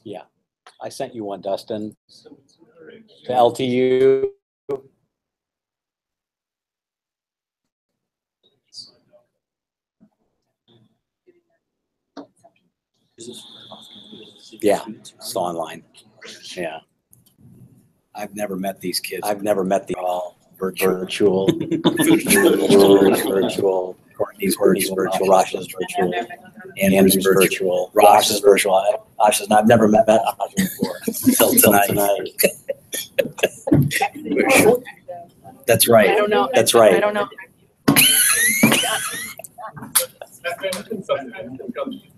Yeah, I sent you one, Dustin, to LTU. Yeah, still online. Yeah. I've never met these kids. I've never met the all virtual. Virtual. Courtney's virtual. Rash's virtual. Andrew's virtual. Rosh is virtual. Rosh is not. I've never met Rosh before until tonight. That's right. I don't know. That's right. I don't know.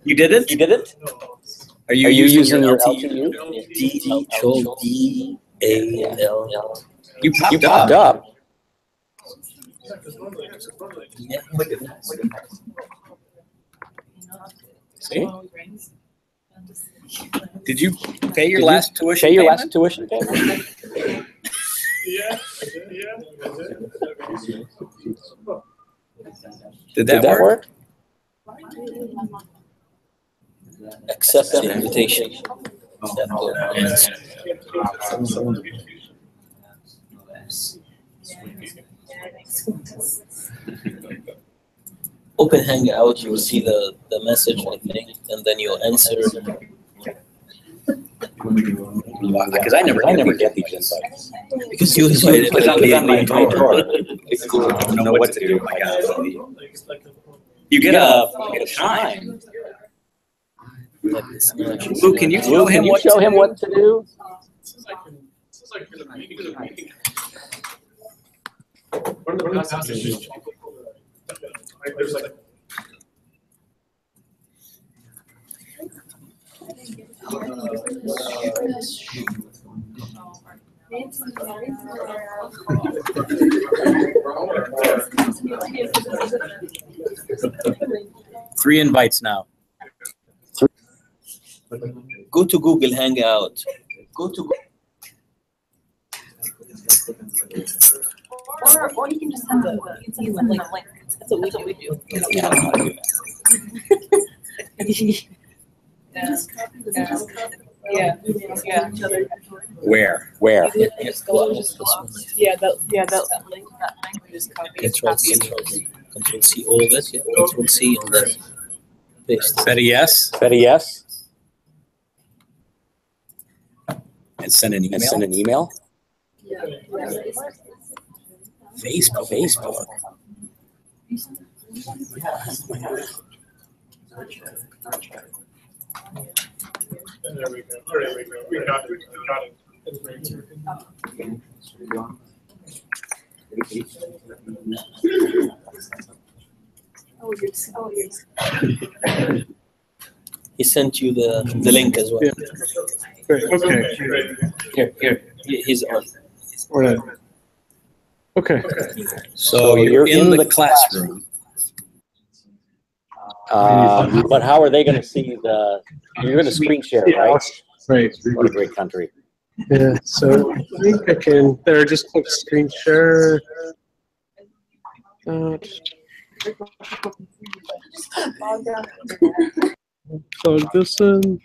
You did it? You did it? Are you using your LTU? D-H-O-D-A-L. You popped up. Yeah. See? Did you pay your last tuition? Pay your last tuition payment? Did that work? Accept the invitation. Open Hangout, you will see the message, I think, and then you'll answer. Because I never get these invites. Because you invited. Because I'm the invitor. I don't know what to do. My God. You get a time. Lou, can you show him what to do? Three invites now. Go to Google Hangout. Go to. Or you can just send the link. That's what we do. Yeah, I don't know how to do Yeah. Where? Just go up. Yeah, that link. Just copy. Control C, Control C, all of this. Yeah, Control C and then paste. Is that a yes? Is that a yes? And send an email. Send an email? Facebook. There we go. We got it. He sent you the link as well. Yeah. Great. Okay. Here. He's on. All right. Okay. So you're in the classroom. But how are they going to see you're going to screen share, right? Right. What a great country. Yeah. So I think I can. There, just click screen share. Plug this in.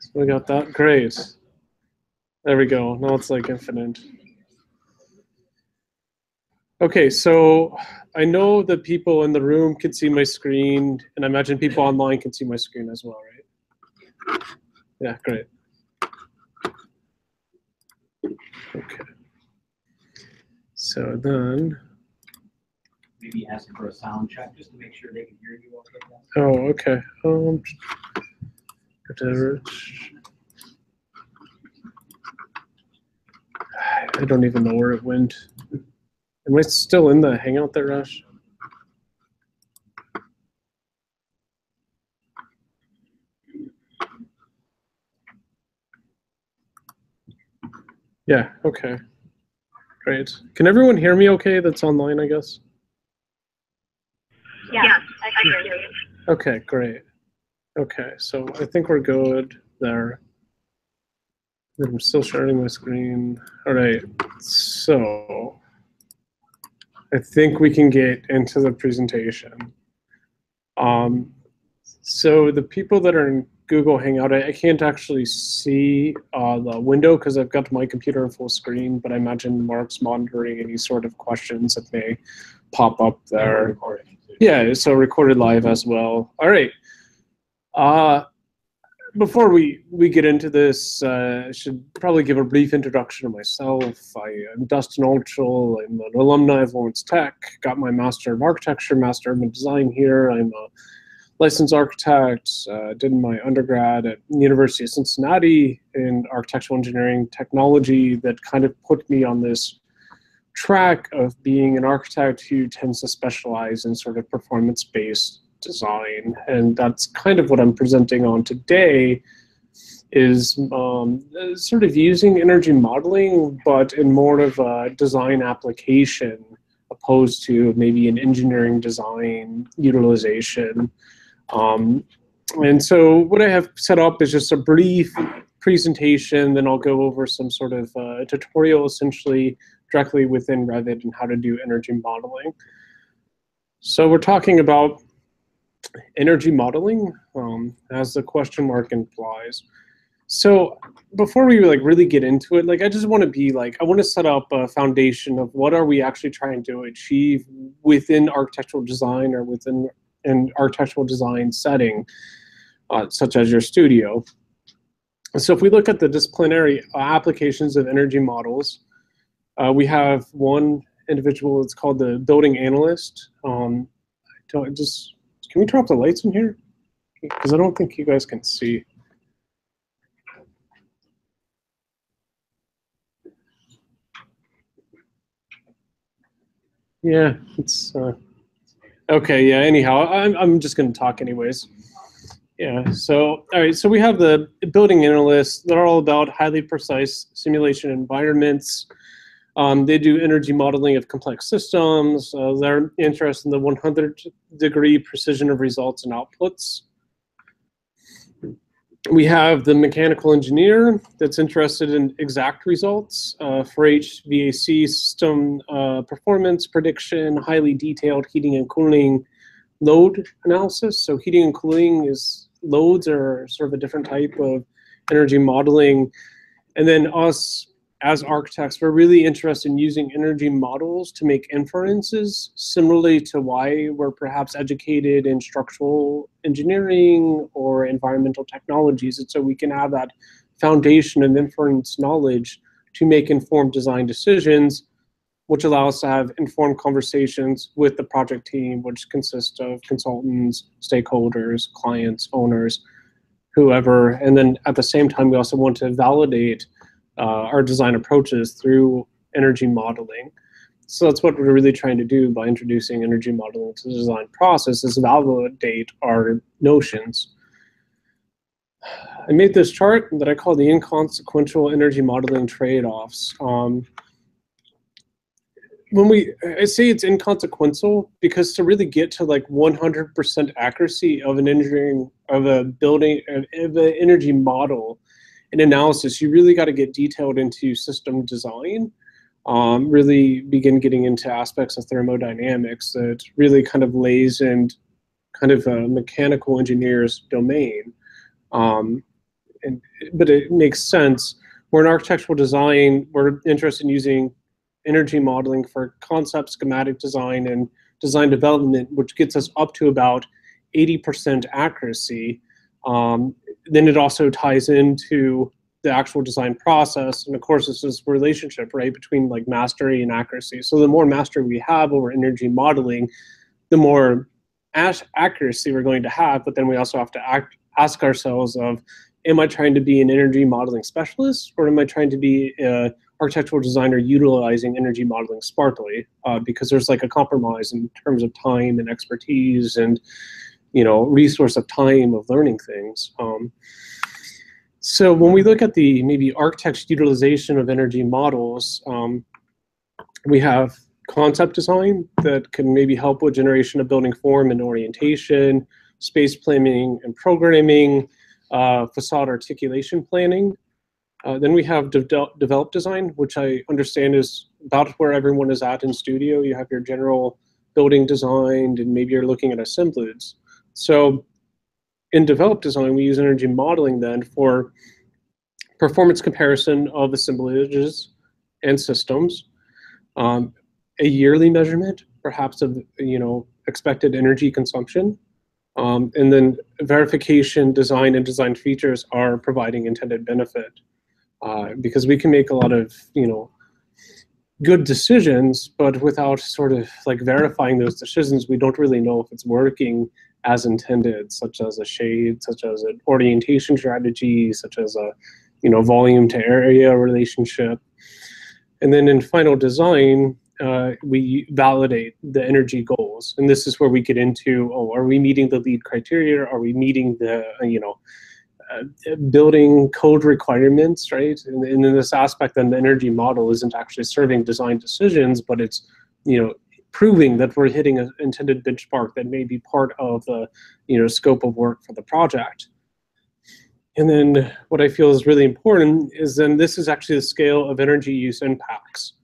So we got that. Great. There we go. Now it's like infinite. Okay, so I know that people in the room can see my screen, and I imagine people online can see my screen as well, right? Yeah, great. Okay. So then. Maybe ask for a sound check just to make sure they can hear you. Oh, okay. Whatever. I don't even know where it went. Am I still in the Hangout there, Rush? Yeah, okay. Great. Can everyone hear me okay that's online, I guess? Yeah, I can hear you. Okay, great. Okay, so I think we're good there. I'm still sharing my screen. All right, so I think we can get into the presentation. So the people that are in Google Hangout, I can't actually see the window because I've got my computer in full screen, but I imagine Mark's monitoring any sort of questions that may pop up there. Yeah, so recorded live as well. All right. Before we get into this, I should probably give a brief introduction of myself. I'm Dustin Altschul. I'm an alumni of Lawrence Tech. Got my Master of Architecture, Master of Design here. I'm a licensed architect. Did my undergrad at the University of Cincinnati in architectural engineering technology that kind of put me on this track of being an architect who tends to specialize in sort of performance-based design. And that's kind of what I'm presenting on today, is sort of using energy modeling, but in more of a design application opposed to maybe an engineering design utilization. And so what I have set up is just a brief presentation, then I'll go over some sort of tutorial essentially directly within Revit and how to do energy modeling. So we're talking about energy modeling, as the question mark implies. So before we really get into it, I just want to be I want to set up a foundation of what are we actually trying to achieve within architectural design or within an architectural design setting, such as your studio. So if we look at the disciplinary applications of energy models, we have one individual. It's called the building analyst. Can we turn off the lights in here? Because I don't think you guys can see. Yeah, it's okay. Yeah. Anyhow, I'm just going to talk anyways. Yeah. So all right. So we have the building analysts. They're all about highly precise simulation environments. They do energy modeling of complex systems. They're interested in the 100-degree precision of results and outputs. We have the mechanical engineer that's interested in exact results for HVAC system performance prediction, highly detailed heating and cooling load analysis. So heating and cooling loads are sort of a different type of energy modeling. And then us, as architects, we're really interested in using energy models to make inferences, similarly to why we're perhaps educated in structural engineering or environmental technologies. And so we can have that foundation of inference knowledge to make informed design decisions, which allow us to have informed conversations with the project team, which consists of consultants, stakeholders, clients, owners, whoever. And then at the same time, we also want to validate our design approaches through energy modeling. So that's what we're really trying to do by introducing energy modeling to the design process, is validate our notions. I made this chart that I call the inconsequential energy modeling trade-offs. I say it's inconsequential because to really get to 100% accuracy of an engineering, of a building, of an energy model, in analysis, you really got to get detailed into system design, really begin getting into aspects of thermodynamics that really kind of lays in kind of a mechanical engineer's domain. But it makes sense. We're in architectural design. We're interested in using energy modeling for concept, schematic design, and design development, which gets us up to about 80% accuracy. Then it also ties into the actual design process. And of course, it's this relationship, right, between mastery and accuracy. So the more mastery we have over energy modeling, the more accuracy we're going to have. But then we also have to ask ourselves of, am I trying to be an energy modeling specialist, or am I trying to be an architectural designer utilizing energy modeling smartly? Because there's a compromise in terms of time and expertise and resource of time of learning things. So when we look at the maybe architect's utilization of energy models, we have concept design that can maybe help with generation of building form and orientation, space planning and programming, facade articulation planning. Then we have develop design, which I understand is about where everyone is at in studio. You have your general building designed, and maybe you're looking at assemblage. So in develop design, we use energy modeling then for performance comparison of assemblages and systems, a yearly measurement, perhaps of expected energy consumption, and then verification, design, and design features are providing intended benefit, because we can make a lot of good decisions, but without sort of like verifying those decisions, we don't really know if it's working as intended, such as a shade, such as an orientation strategy, such as a volume to area relationship. And then in final design, we validate the energy goals. And this is where we get into, are we meeting the LEED criteria? Are we meeting the, building code requirements, right? And in this aspect, then the energy model isn't actually serving design decisions, but it's, proving that we're hitting an intended benchmark that may be part of the, scope of work for the project. And then what I feel is really important is then this is actually the scale of energy use impacts.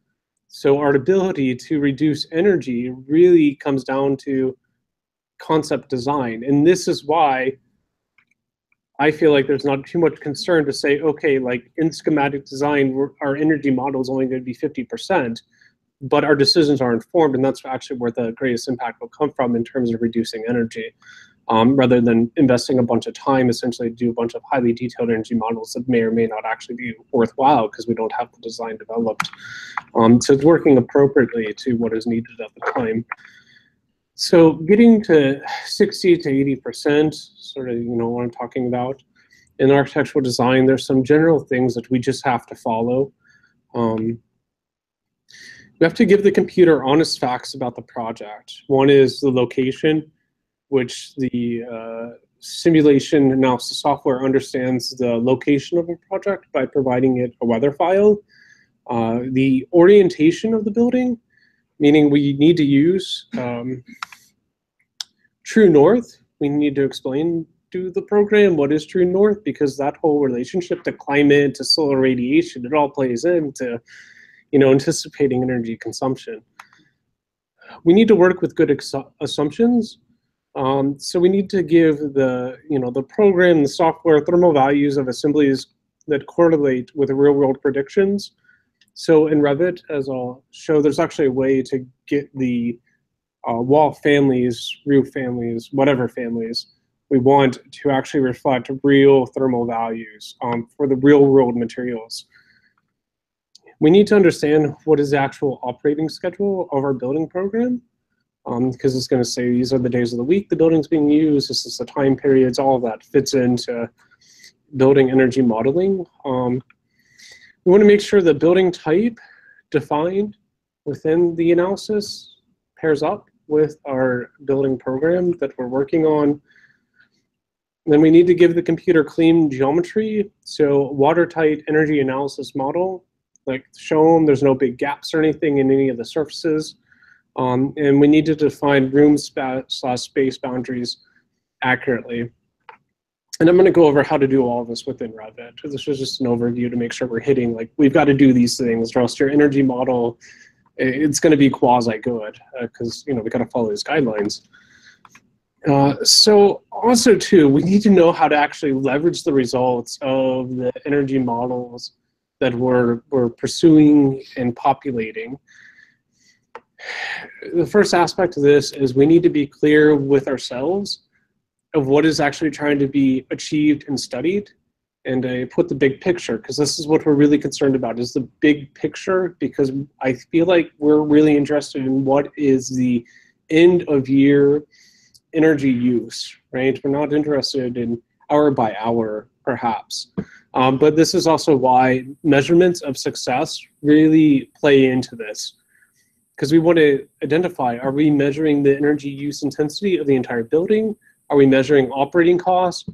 So our ability to reduce energy really comes down to concept design. And this is why I feel like there's not too much concern to say, okay, like in schematic design, our energy model is only going to be 50%, but our decisions are informed, and that's actually where the greatest impact will come from in terms of reducing energy, rather than investing a bunch of time essentially to do a bunch of highly detailed energy models that may or may not actually be worthwhile because we don't have the design developed. So it's working appropriately to what is needed at the time. So getting to 60 to 80%, sort of, what I'm talking about. In architectural design, there's some general things that we just have to follow. We have to give the computer honest facts about the project. One is the location, which the simulation analysis software understands the location of a project by providing it a weather file. The orientation of the building, meaning we need to use true north. We need to explain to the program what is true north, because that whole relationship to climate, to solar radiation, it all plays into anticipating energy consumption. We need to work with good assumptions. So we need to give the program, the software, thermal values of assemblies that correlate with the real world predictions. So in Revit, as I'll show, there's actually a way to get the wall families, roof families, whatever families we want to actually reflect real thermal values for the real world materials. We need to understand what is the actual operating schedule of our building program, because it's going to say these are the days of the week the building's being used, this is the time periods, all of that fits into building energy modeling. We want to make sure the building type defined within the analysis pairs up with our building program that we're working on. And then we need to give the computer clean geometry, so watertight energy analysis model, like shown, there's no big gaps or anything in any of the surfaces. And we need to define room/space boundaries accurately. And I'm going to go over how to do all of this within Revit. This was just an overview to make sure we're hitting, like, we've got to do these things, or else your energy model, it's going to be quasi-good, because, we got to follow these guidelines. So also, too, we need to know how to actually leverage the results of the energy models that we're pursuing and populating. The first aspect of this is we need to be clear with ourselves of what is actually trying to be achieved and studied, and put the big picture, because this is what we're really concerned about, is the big picture, because I feel like we're really interested in what is the end of year energy use, right? We're not interested in hour by hour, perhaps. But this is also why measurements of success really play into this, because we want to identify, are we measuring the energy use intensity of the entire building? Are we measuring operating costs?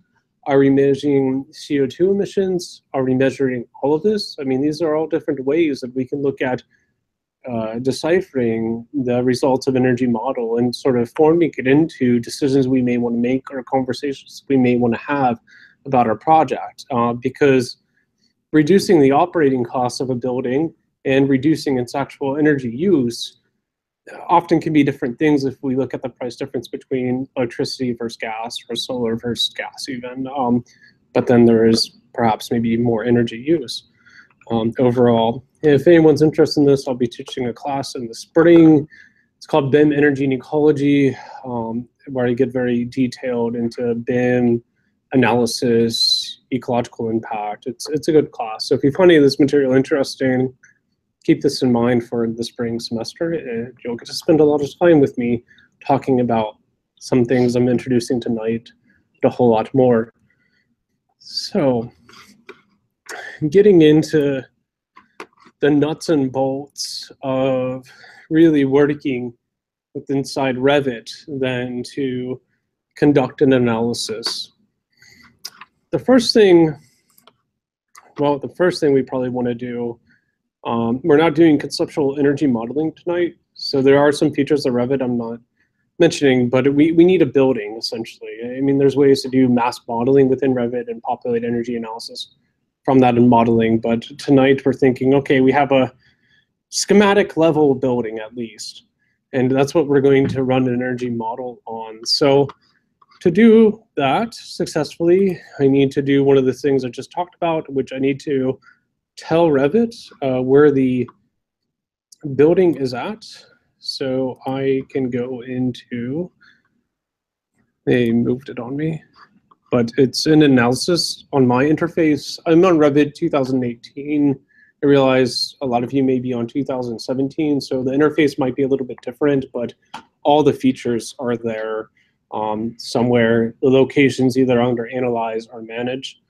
Are we measuring CO2 emissions? Are we measuring all of this? I mean, these are all different ways that we can look at deciphering the results of energy model and sort of forming it into decisions we may want to make or conversations we may want to have about our project, because reducing the operating costs of a building and reducing its actual energy use often can be different things if we look at the price difference between electricity versus gas or solar versus gas even. But then there is perhaps maybe more energy use overall. If anyone's interested in this, I'll be teaching a class in the spring. It's called BIM Energy and Ecology, where I get very detailed into BIM analysis, ecological impact. It's a good class. So if you find any of this material interesting, keep this in mind for the spring semester, and you'll get to spend a lot of time with me talking about some things I'm introducing tonight, and a whole lot more. So, getting into the nuts and bolts of really working with inside Revit then to conduct an analysis. The first thing we probably want to do, we're not doing conceptual energy modeling tonight, so there are some features of Revit I'm not mentioning, but we need a building, essentially. I mean, there's ways to do mass modeling within Revit and populate energy analysis from that in modeling, but tonight we're thinking, okay, we have a schematic level building at least, and that's what we're going to run an energy model on. So to do that successfully, I need to do one of the things I just talked about, which I need to tell Revit where the building is at. So I can go into, they moved it on me, but it's in analysis on my interface. I'm on Revit 2018. I realize a lot of you may be on 2017, so the interface might be a little bit different, but all the features are there somewhere. The location's either under Analyze or Manage.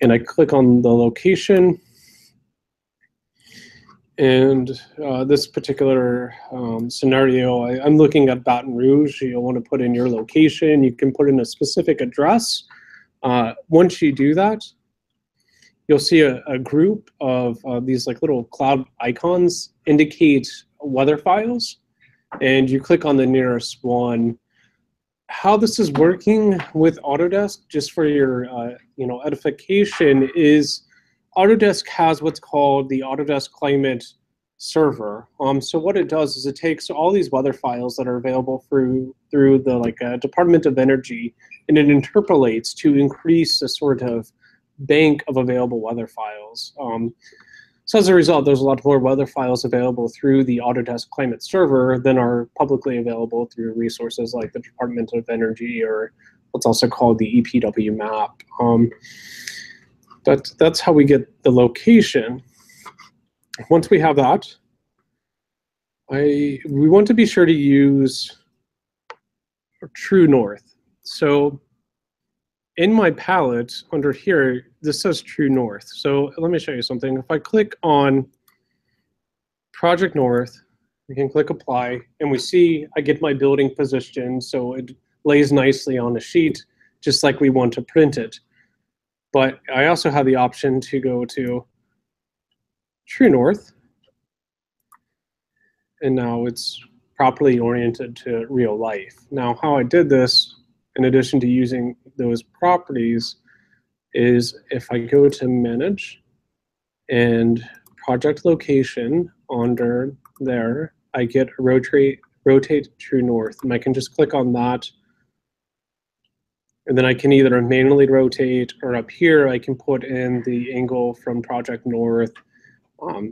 And I click on the location. And this particular scenario, I'm looking at Baton Rouge. You'll want to put in your location. You can put in a specific address. Once you do that, you'll see a group of these like little cloud icons indicate weather files. And you click on the nearest one. How this is working with Autodesk, just for your edification, is Autodesk has what's called the Autodesk Climate Server. So what it does is it takes all these weather files that are available through the Department of Energy, and it interpolates to increase the sort of bank of available weather files. So as a result, there's a lot more weather files available through the Autodesk Climate Server than are publicly available through resources like the Department of Energy, or what's also called the EPW map. But that's how we get the location. Once we have that, we want to be sure to use True North. So in my palette under here, this says True North. So let me show you something. If I click on Project North, we can click Apply, and we see I get my building position, so it lays nicely on a sheet, just like we want to print it. But I also have the option to go to True North, and now it's properly oriented to real life. Now, how I did this, in addition to using those properties, is if I go to Manage and Project Location under there, I get Rotate True North, and I can just click on that. And then I can either manually rotate, or up here I can put in the angle from Project North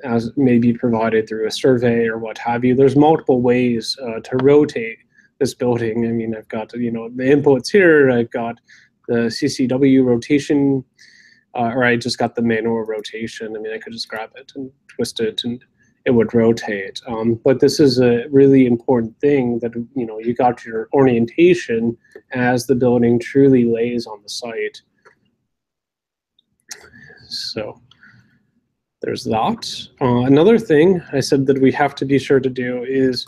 as may be provided through a survey or what have you. There's multiple ways to rotate this building. I mean, I've got the inputs here. I've got the CCW rotation, or I just got the manual rotation. I mean, I could just grab it and twist it, and it would rotate. But this is a really important thing, that you got your orientation as the building truly lays on the site. So there's that. Another thing I said that we have to be sure to do is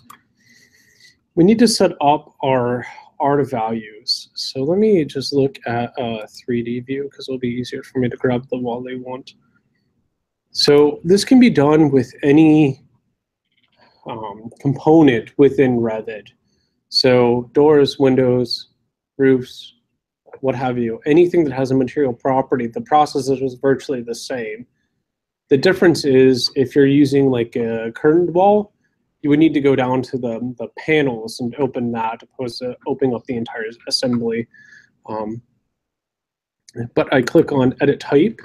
we need to set up our art values. So let me just look at a 3D view, because it'll be easier for me to grab the Wally want. So this can be done with any component within Revit. So doors, windows, roofs, what have you. Anything that has a material property, the process is virtually the same. The difference is if you're using like a curtained wall, you would need to go down to the panels and open that opposed to opening up the entire assembly. But I click on edit type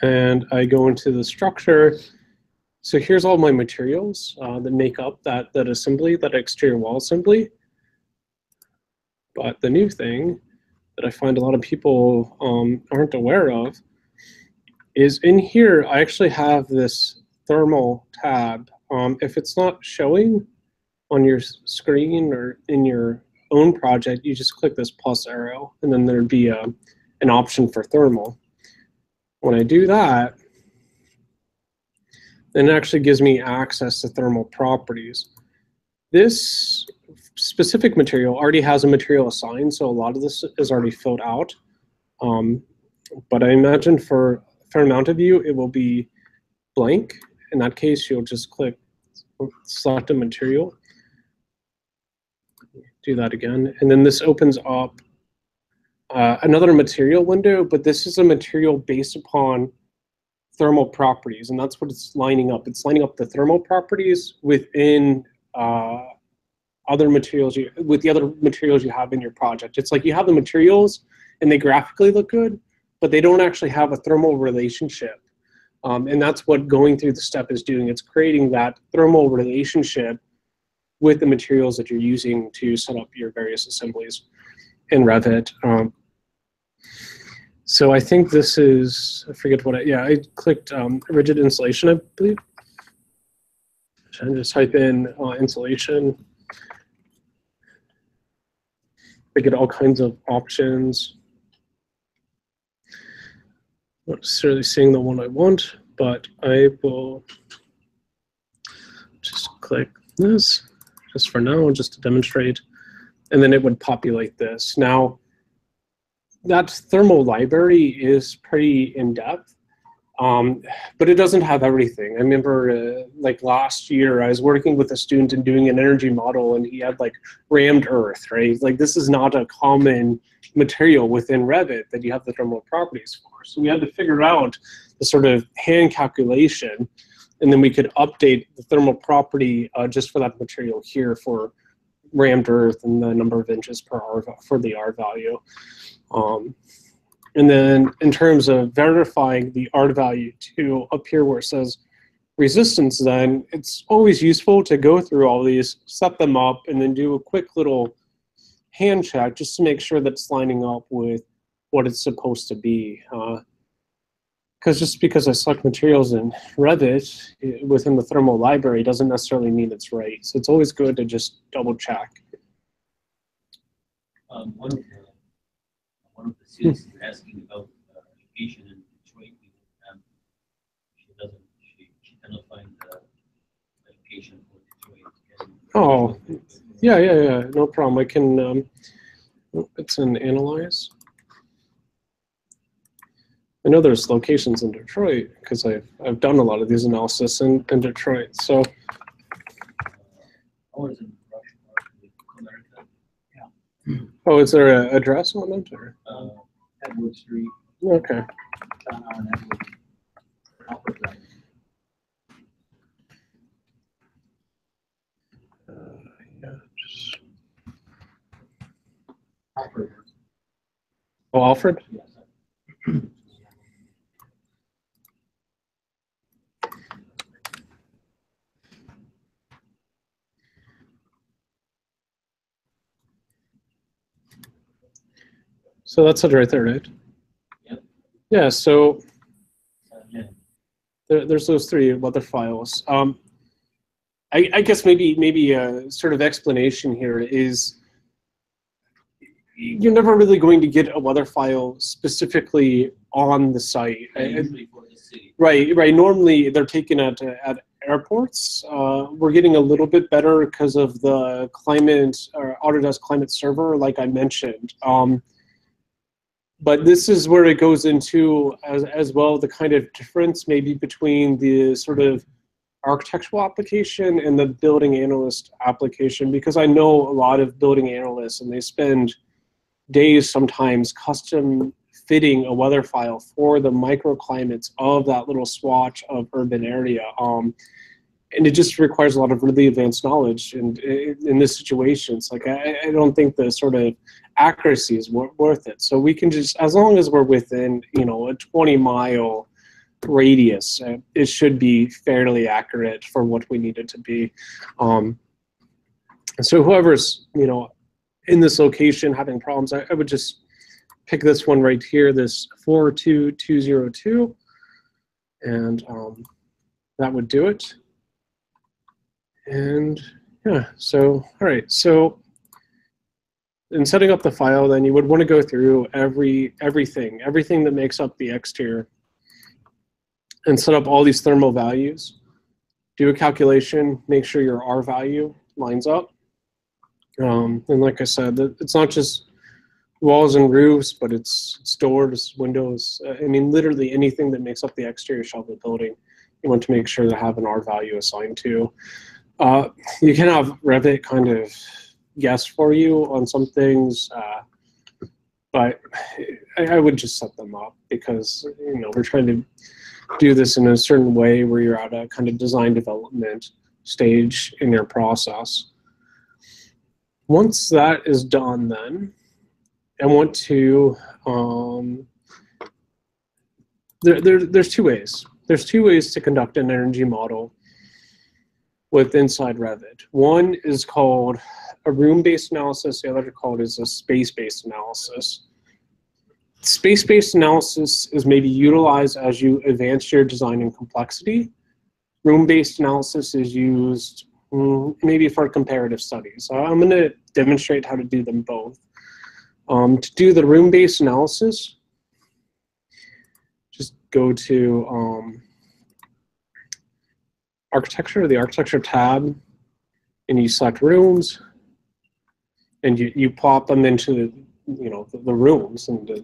and I go into the structure. So here's all my materials that make up that assembly, that exterior wall assembly. But the new thing that I find a lot of people aren't aware of is in here, I actually have this thermal tab. If it's not showing on your screen or in your own project, you just click this plus arrow, and then there'd be an option for thermal. When I do that, then it actually gives me access to thermal properties. This specific material already has a material assigned, so a lot of this is already filled out. But I imagine for a fair amount of you, it will be blank. In that case, you'll just click select a material. Do that again. And then this opens up another material window, but this is a material based upon thermal properties, and that's what it's lining up. It's lining up the thermal properties within other materials, with the other materials you have in your project. It's like you have the materials and they graphically look good, but they don't actually have a thermal relationship. And that's what going through the step is doing. It's creating that thermal relationship with the materials that you're using to set up your various assemblies in Revit. So I think this is, I forget what I clicked rigid insulation, I believe. And just type in insulation. I get all kinds of options. Not necessarily seeing the one I want, but I will just click this just for now, just to demonstrate, and then it would populate this. Now, that thermal library is pretty in-depth, but it doesn't have everything. I remember like last year, I was working with a student and doing an energy model, and he had like rammed earth, right? Like this is not a common material within Revit that you have the thermal properties for. So we had to figure out the sort of hand calculation, and then we could update the thermal property just for that material here for rammed earth and the number of inches per R for the R value. And then in terms of verifying the R value too, up here where it says resistance, then it's always useful to go through all these, set them up, and then do a quick little hand check just to make sure that it's lining up with what it's supposed to be. Because just because I select materials in Revit within the thermal library doesn't necessarily mean it's right. So it's always good to just double check. One of the students is asking about education in Detroit. She cannot find the education for Detroit. Oh, yeah, no problem. I can, it's in Analyze. I know there's locations in Detroit because I've done a lot of these analysis in Detroit. So. Ours in America. Yeah. Oh, is there an address on it? Or? Edward Street. Okay. John Allen Edward. Alfred Drive. Alfred. Oh, Alfred? Yes. So that's it right there, right? Yep. Yeah, so Yeah. there's those three weather files. I guess maybe a sort of explanation here is you're never really going to get a weather file specifically on the site. Usually for the city. Right. Normally they're taken at airports. We're getting a little bit better because of the climate or Autodesk Climate Server, like I mentioned. But this is where it goes into as well the kind of difference maybe between the sort of architectural application and the building analyst application, because I know a lot of building analysts and they spend days sometimes custom fitting a weather file for the microclimates of that little swatch of urban area. And it just requires a lot of really advanced knowledge. And in this situation, it's like, I don't think the sort of accuracy is worth it. So we can just, as long as we're within, you know, a 20-mile radius, it should be fairly accurate for what we need it to be. So whoever's, you know, in this location having problems, I would just pick this one right here, this 42202, and that would do it. And yeah, so, all right, so in setting up the file, then you would want to go through everything that makes up the exterior and set up all these thermal values. Do a calculation, make sure your R value lines up. And like I said, it's not just walls and roofs, but it's doors, windows. I mean, literally anything that makes up the exterior shell of the building, you want to make sure to have an R value assigned to. You can have Revit kind of guess for you on some things, but I would just set them up because, you know, we're trying to do this in a certain way where you're at a kind of design development stage in your process. Once that is done, then I want to, there's two ways. There's two ways to conduct an energy model with inside Revit. One is called a room-based analysis. The other called is a space-based analysis. Space-based analysis is maybe utilized as you advance your design in complexity. Room-based analysis is used maybe for comparative studies. So I'm going to demonstrate how to do them both. To do the room-based analysis, just go to architecture, the architecture tab, and you select rooms, and you plop them into the rooms, and it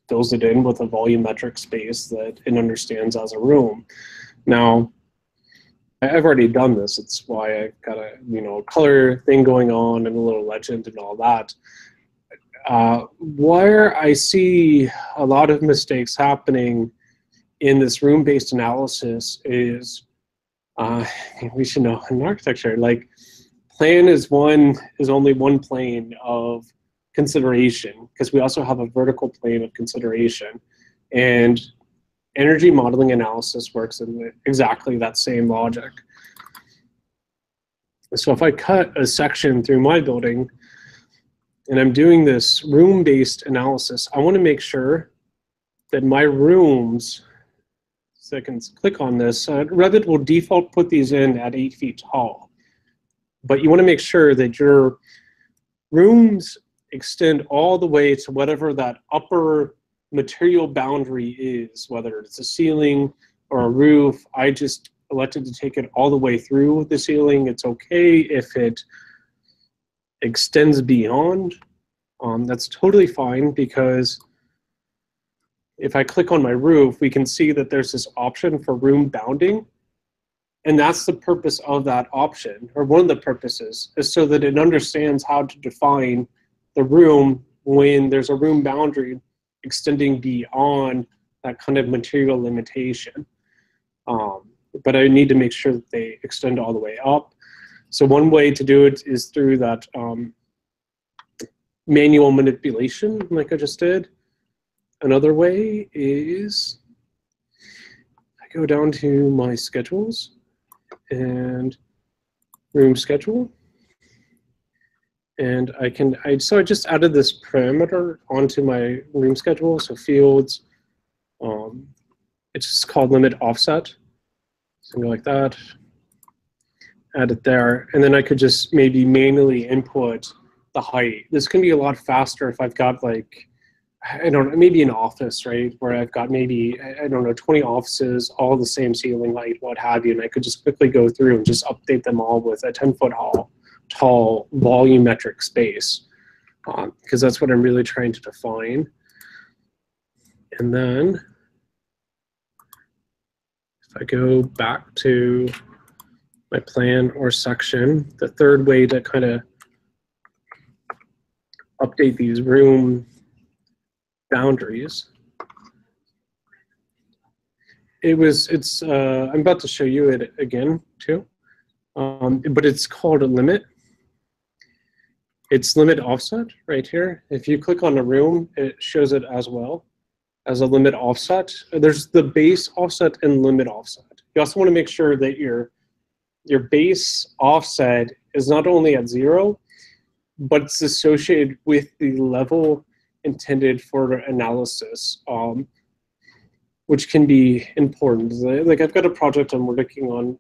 fills it in with a volumetric space that it understands as a room. Now, I've already done this. It's why I've got a color thing going on and a little legend and all that. Where I see a lot of mistakes happening in this room-based analysis is, we should know in architecture, like plan is only one plane of consideration, because we also have a vertical plane of consideration. And energy modeling analysis works in exactly that same logic. So if I cut a section through my building and I'm doing this room-based analysis, I want to make sure that my rooms, so I can click on this, Revit will default put these in at 8 feet tall. But you want to make sure that your rooms extend all the way to whatever that upper material boundary is, whether it's a ceiling or a roof. I just elected to take it all the way through the ceiling. It's okay if it extends beyond. That's totally fine, because if I click on my roof, we can see that there's this option for room bounding. And that's the purpose of that option, or one of the purposes, is so that it understands how to define the room when there's a room boundary extending beyond that kind of material limitation. But I need to make sure that they extend all the way up. So one way to do it is through that manual manipulation, like I just did. Another way is I go down to my schedules and room schedule. And so I just added this parameter onto my room schedule. So fields, it's just called limit offset. Something like that. Add it there. And then I could just maybe manually input the height. This can be a lot faster if I've got, like, I don't know, maybe an office, right? Where I've got maybe, I don't know, 20 offices, all the same ceiling height, what have you. And I could just quickly go through and just update them all with a 10-foot tall volumetric space, because that's what I'm really trying to define. And then if I go back to my plan or section, the third way to kind of update these room boundaries I'm about to show you it again too, but it's called a limit. It's limit offset right here. If you click on a room, it shows it as well as a limit offset. There's the base offset and limit offset. You also want to make sure that your base offset is not only at 0, but it's associated with the level intended for analysis, which can be important. Like I've got a project I'm working on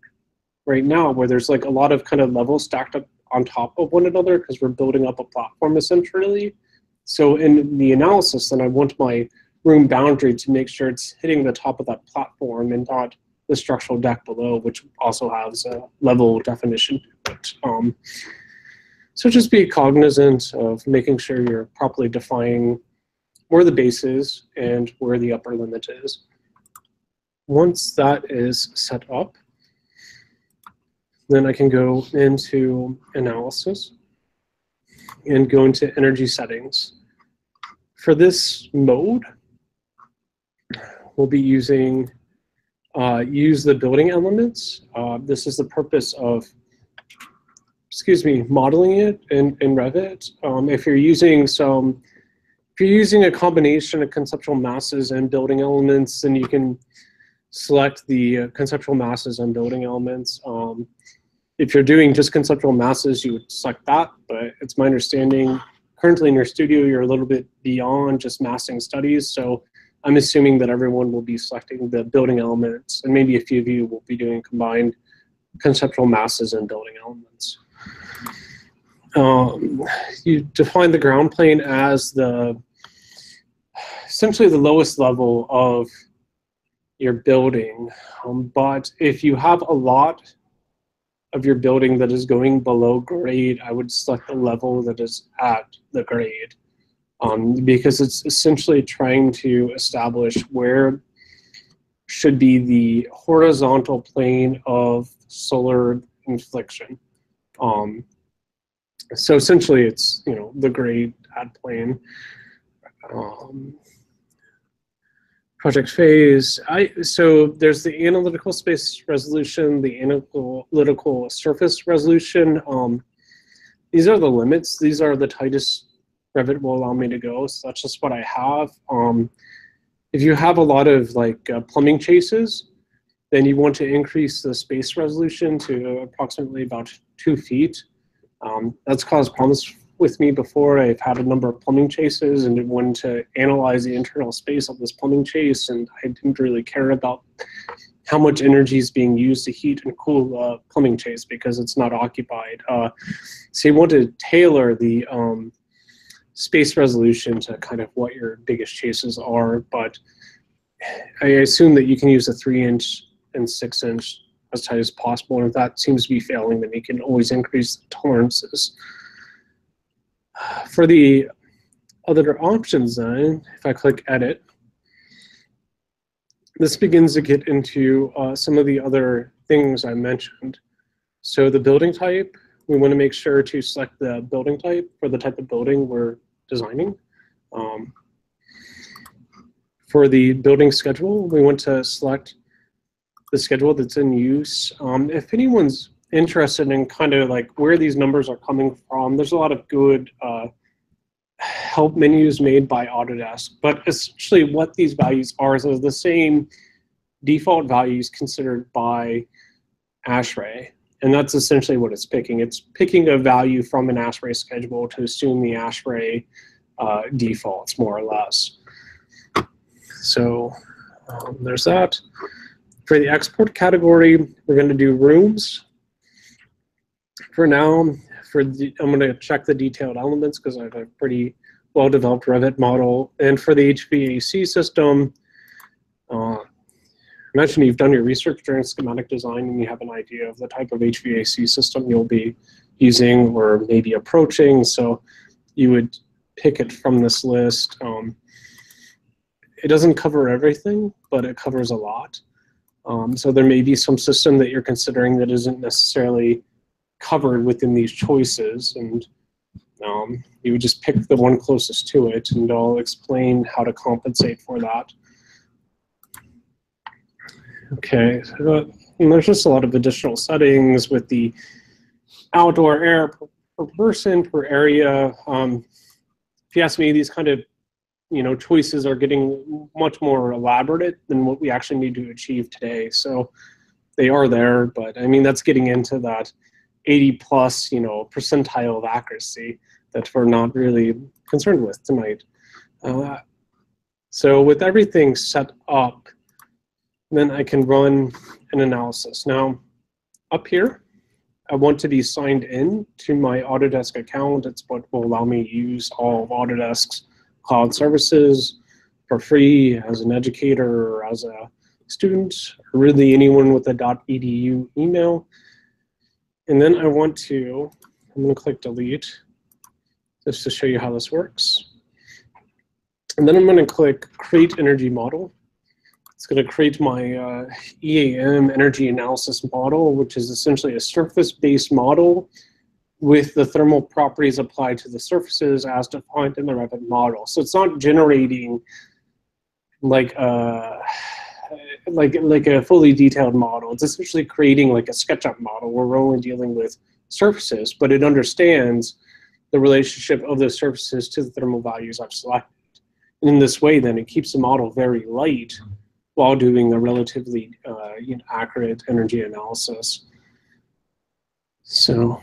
right now where there's like a lot of kind of levels stacked up on top of one another because we're building up a platform essentially. So in the analysis, then I want my room boundary to make sure it's hitting the top of that platform and not the structural deck below, which also has a level definition to it. So just be cognizant of making sure you're properly defining where the base is and where the upper limit is. Once that is set up, then I can go into analysis and go into energy settings. For this mode, we'll be using use the building elements. This is the purpose of, modeling it in Revit. If you're using a combination of conceptual masses and building elements, then you can select the conceptual masses and building elements. If you're doing just conceptual masses, you would select that, but it's my understanding currently in your studio, you're a little bit beyond just massing studies, so I'm assuming that everyone will be selecting the building elements, and maybe a few of you will be doing combined conceptual masses and building elements. You define the ground plane as essentially the lowest level of your building, but if you have a lot of your building that is going below grade, I would select the level that is at the grade, because it's essentially trying to establish where should be the horizontal plane of solar infliction. So essentially it's, the grade at plane. Project phase. So there's the analytical space resolution, the analytical surface resolution. These are the limits. These are the tightest Revit will allow me to go. So that's just what I have. If you have a lot of plumbing chases, then you want to increase the space resolution to approximately about 2 feet. That's caused problems with me before. I've had a number of plumbing chases and wanted to analyze the internal space of this plumbing chase, and I didn't really care about how much energy is being used to heat and cool a plumbing chase because it's not occupied. So you want to tailor the space resolution to kind of what your biggest chases are, but I assume that you can use a 3-inch and 6-inch as tight as possible, and if that seems to be failing, then you can always increase the tolerances. For the other options then, if I click edit, this begins to get into some of the other things I mentioned. So the building type, we want to make sure to select the building type for the type of building we're designing. For the building schedule, we want to select the schedule that's in use. If anyone's interested in kind of where these numbers are coming from, there's a lot of good help menus made by Autodesk, but essentially what these values are is the same default values considered by ASHRAE, and that's essentially what it's picking. It's picking a value from an ASHRAE schedule to assume the ASHRAE defaults, more or less. So there's that. For the export category, we're going to do rooms. For now, I'm going to check the detailed elements because I have a pretty well-developed Revit model. And for the HVAC system, imagine you've done your research during schematic design and you have an idea of the type of HVAC system you'll be using or maybe approaching. So you would pick it from this list. It doesn't cover everything, but it covers a lot. So there may be some system that you're considering that isn't necessarily covered within these choices, and you would just pick the one closest to it, and I'll explain how to compensate for that. Okay, and there's just a lot of additional settings with the outdoor air per person per area. If you ask me, these kind of choices are getting much more elaborate than what we actually need to achieve today. So they are there, but I mean that's getting into that 80 plus percentile of accuracy that we're not really concerned with tonight. So with everything set up, then I can run an analysis. Now, up here, I want to be signed in to my Autodesk account. It's what will allow me to use all of Autodesk's cloud services for free as an educator or as a student, or really anyone with a .edu email. And then I'm going to click delete just to show you how this works. And then I'm going to click create energy model. It's going to create my EAM energy analysis model, which is essentially a surface-based model with the thermal properties applied to the surfaces as defined in the Revit model. So it's not generating like a fully detailed model. It's essentially creating like a SketchUp model where we're only dealing with surfaces, but it understands the relationship of those surfaces to the thermal values I've selected. And in this way, then it keeps the model very light while doing a relatively accurate energy analysis. So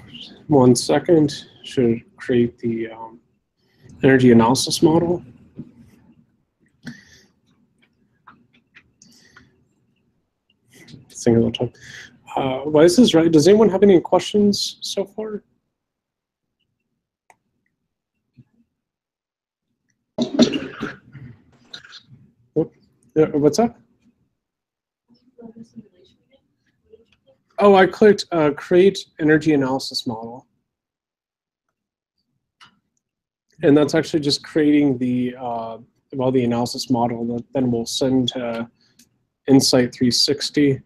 1 second, should create the energy analysis model. Single time. Why is this right? Does anyone have any questions so far? What's up? Oh, I clicked create energy analysis model. And that's actually just creating the the analysis model that then we'll send to Insight 360. Did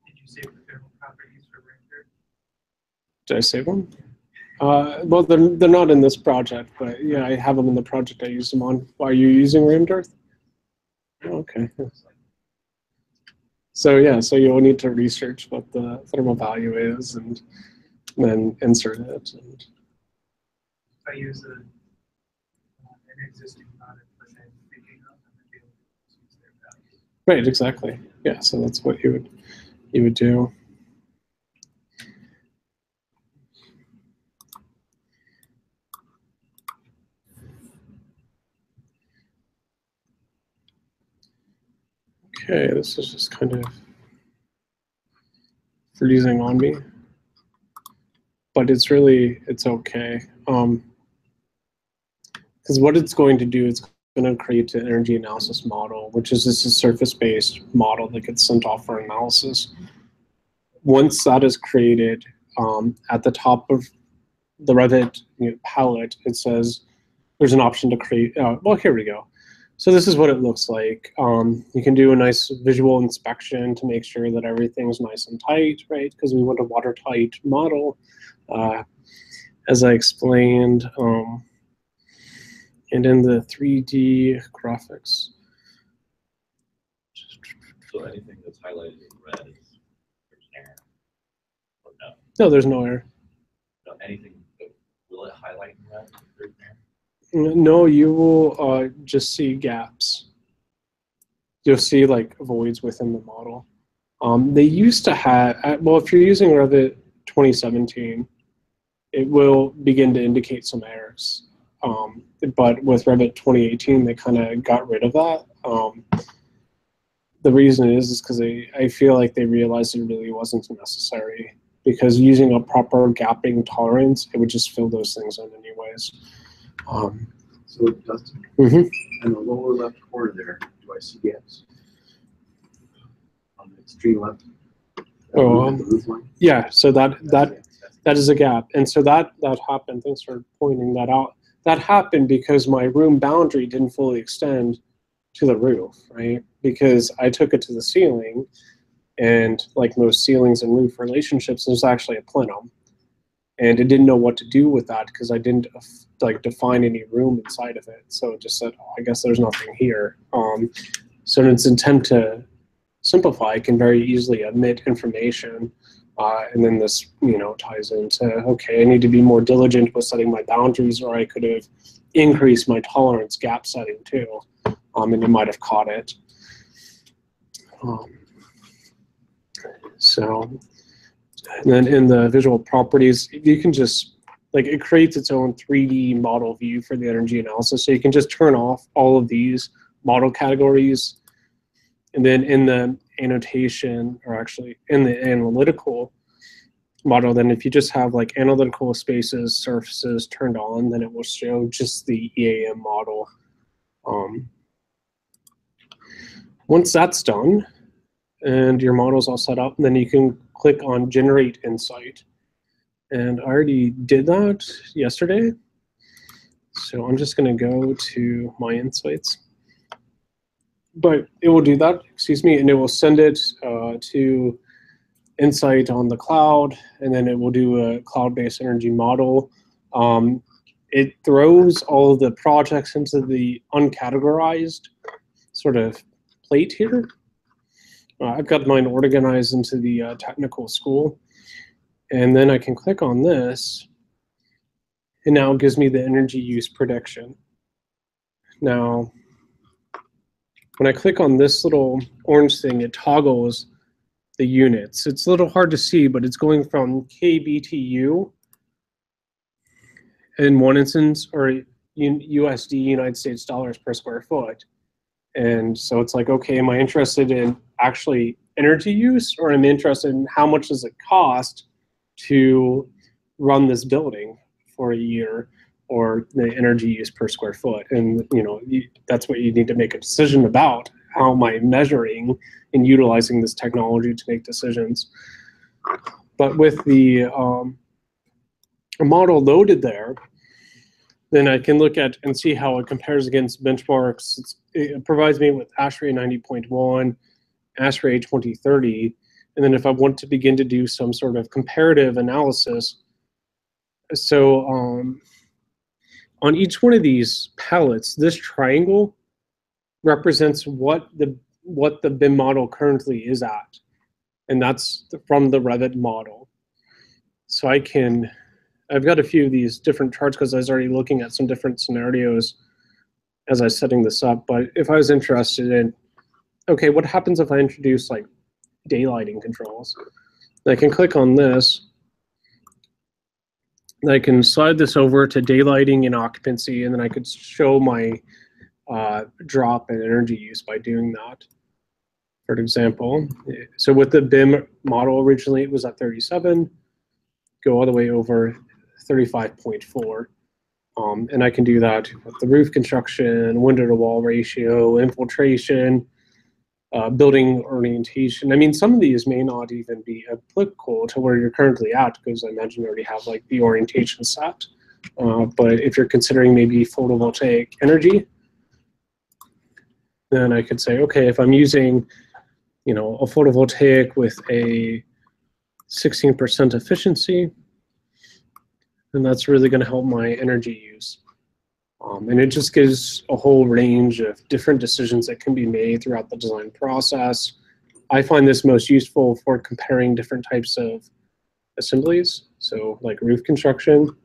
you save the thermal properties for render? Did I save them? Well, they're not in this project, but yeah, I have them in the project I used them on. Are you using Rammed Earth? Okay. So yeah, so you'll need to research what the thermal value is and then insert it. And If I use an existing product, but then thinking of them and be able to use their value. right, exactly. Yeah, so that's what you would do. Okay, this is just kind of freezing on me, but it's okay. Because what it's going to do, it's going to create an energy analysis model, which is just a surface-based model that gets sent off for analysis. Once that is created, at the top of the Revit palette, it says there's an option to create, well, here we go. So this is what it looks like. You can do a nice visual inspection to make sure that everything's nice and tight, right? Because we want a watertight model, as I explained. And in the 3D graphics. So anything that's highlighted in red is there's air. Or no? No, there's no air. No, anything that will it highlight in red if there's air? No, you will just see gaps. You'll see like voids within the model. They used to have, well, if you're using Revit 2017, it will begin to indicate some errors. But with Revit 2018, they kind of got rid of that. The reason is because I feel like they realized it really wasn't necessary, because using a proper gapping tolerance, it would just fill those things in anyways. So Dustin, Mhm. in the lower left corner there, do I see gaps? On the extreme left? Oh, The roof line? Yeah, so that is a gap. And so that happened, thanks for pointing that out. That happened because my room boundary didn't fully extend to the roof, right? Because I took it to the ceiling, and like most ceilings and roof relationships, there's actually a plenum. And it didn't know what to do with that because I didn't like define any room inside of it. So it just said, oh, I guess there's nothing here. So in its attempt to simplify, it can very easily omit information. And then this, ties into, okay, I need to be more diligent with setting my boundaries, or I could have increased my tolerance gap setting too. And you might have caught it. So, and then in the visual properties, you can just, it creates its own 3D model view for the energy analysis. So you can just turn off all of these model categories. And then in the annotation, or actually in the analytical model, then if you just have analytical spaces, surfaces turned on, then it will show just the EAM model. Once that's done, and your model's all set up, then you can click on Generate Insight. And I already did that yesterday. So I'm just going to go to My Insights. But it will do that, and it will send it to Insight on the cloud, and then it will do a cloud-based energy model. It throws all of the projects into the uncategorized sort of plate here. I've got mine organized into the technical school, and then I can click on this, and now it gives me the energy use prediction. Now, when I click on this little orange thing, it toggles the units. It's a little hard to see, but it's going from kBTU in one instance, or USD, United States dollars per square foot. And so it's okay, am I interested in actually energy use, or am I interested in how much does it cost to run this building for a year, or the energy use per square foot? And that's what you need to make a decision about. How am I measuring and utilizing this technology to make decisions? But with the model loaded there, then I can look at and see how it compares against benchmarks. It provides me with ASHRAE 90.1, ASHRAE 2030, and then if I want to begin to do some sort of comparative analysis, so on each one of these palettes, this triangle represents what the BIM model currently is at, and that's from the Revit model. So I've got a few of these different charts because I was already looking at some different scenarios as I was setting this up. But if I was interested in, okay, what happens if I introduce daylighting controls? I can click on this. I can slide this over to daylighting and occupancy, and then I could show my drop in energy use by doing that. For example, so with the BIM model originally, it was at 37, go all the way over 35.4. And I can do that with the roof construction, window to wall ratio, infiltration, building orientation. I mean, some of these may not even be applicable to where you're currently at, because I imagine you already have the orientation set. But if you're considering maybe photovoltaic energy, then I could say, okay, if I'm using, a photovoltaic with a 16% efficiency, and that's really going to help my energy use. And it just gives a whole range of different decisions that can be made throughout the design process. I find this most useful for comparing different types of assemblies. So roof construction,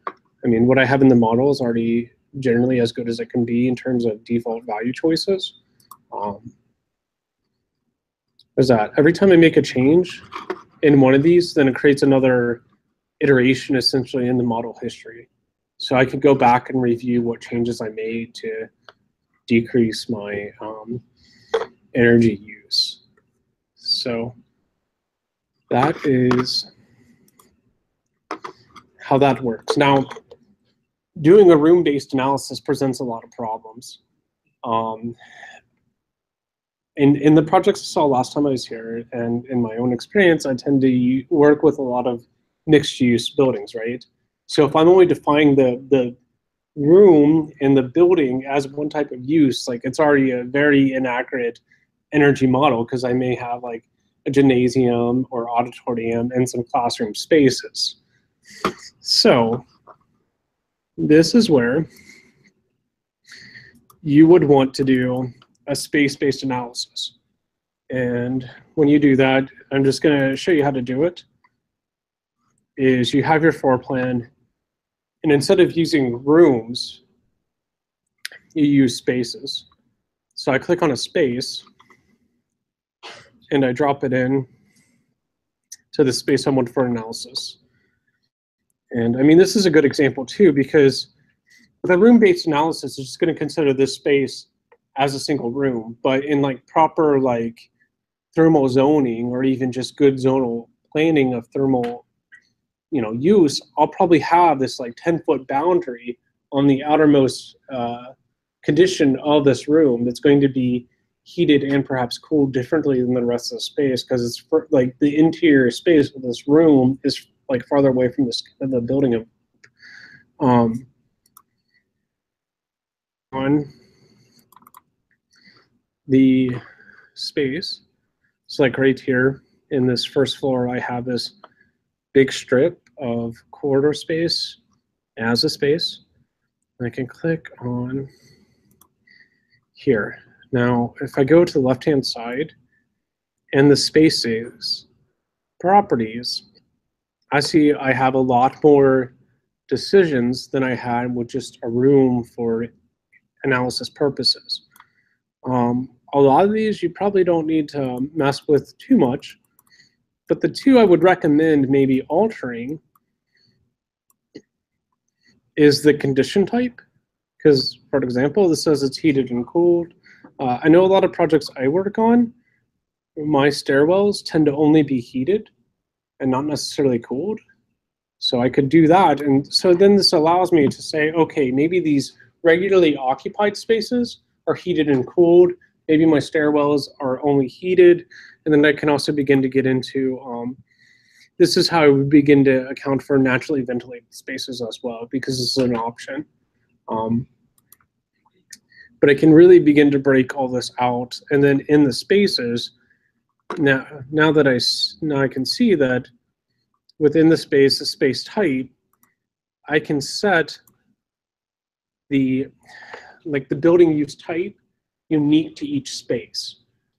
I mean, what I have in the model is already generally as good as it can be in terms of default value choices. There's that. Every time I make a change in one of these, then it creates another iteration essentially in the model history. So I could go back and review what changes I made to decrease my energy use. So that is how that works. Now, doing a room-based analysis presents a lot of problems. In the projects I saw last time I was here, and in my own experience, I tend to work with a lot of mixed-use buildings, right? So if I'm only defining the room in the building as one type of use, it's already a very inaccurate energy model, because I may have a gymnasium or auditorium and some classroom spaces. So this is where you would want to do a space-based analysis. And when you do that, I'm just going to show you how to do it. Is you have your floor plan, and instead of using rooms, you use spaces. So I click on a space, and I drop it in to the space I want for analysis. And I mean, this is a good example too, because with a room-based analysis, it's just going to consider this space as a single room, but in like proper like thermal zoning or even just good zonal planning of thermal, you know, use, I'll probably have this like 10-foot boundary on the outermost condition of this room that's going to be heated and perhaps cooled differently than the rest of the space, because it's like the interior space of this room is like farther away from the building. On the space, so like right here in this first floor, I have this big strip of corridor space as a space. And I can click on here. Now, if I go to the left-hand side and the spaces properties, I see I have a lot more decisions than I had with just a room for analysis purposes. A lot of these you probably don't need to mess with too much, but the two I would recommend maybe altering is the condition type, because for example, this says it's heated and cooled. I know a lot of projects I work on, my stairwells tend to only be heated and not necessarily cooled. So I could do that. And so then this allows me to say, okay, maybe these regularly occupied spaces are heated and cooled. Maybe my stairwells are only heated. And then I can also begin to get into, this is how I would begin to account for naturally ventilated spaces as well, because this is an option. But I can really begin to break all this out. And then in the spaces, now I can see that within the space type, I can set the building use type unique to each space.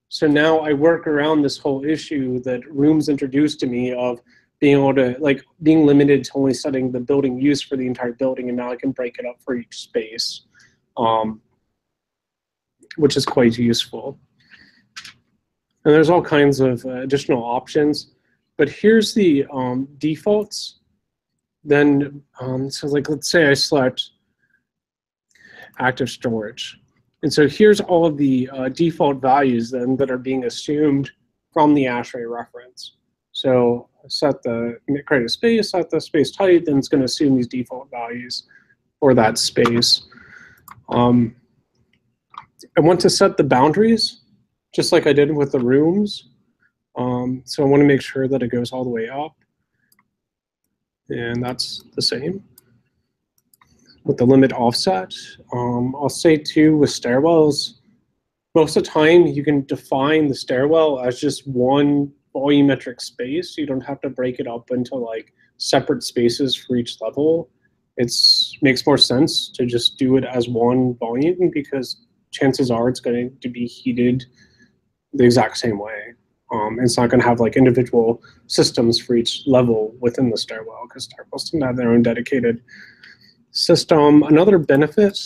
So now I work around this whole issue that rooms introduced to me of being able to, like, being limited to only setting the building use for the entire building, and now I can break it up for each space, which is quite useful. And there's all kinds of additional options, but here's the defaults. Then, so like, let's say I select active storage. And so here's all of the default values then that are being assumed from the ASHRAE reference. So create a space, set the space type, then it's going to assume these default values for that space. I want to set the boundaries, just like I did with the rooms. So I want to make sure that it goes all the way up. And that's the same with the limit offset. I'll say too, with stairwells, most of the time you can define the stairwell as just one volumetric space. You don't have to break it up into like separate spaces for each level. It makes more sense to just do it as one volume, because chances are it's going to be heated the exact same way. It's not going to have like individual systems for each level within the stairwell, because stairwells tend to have their own dedicated system. Another benefit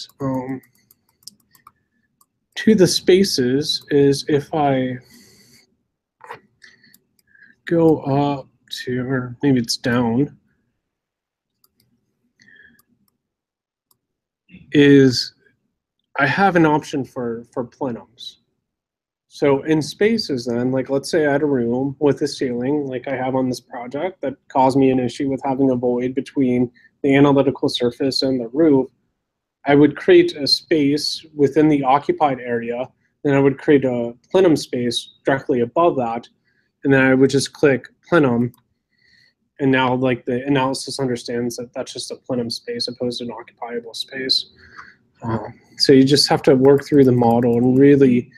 to the spaces is if I go up to, or maybe it's down, is I have an option for plenums. So in spaces then, like let's say I had a room with a ceiling like I have on this project that caused me an issue with having a void between the analytical surface and the roof. I would create a space within the occupied area, then I would create a plenum space directly above that, and then I would just click plenum, and now like the analysis understands that that's just a plenum space opposed to an occupiable space. So you just have to work through the model and really,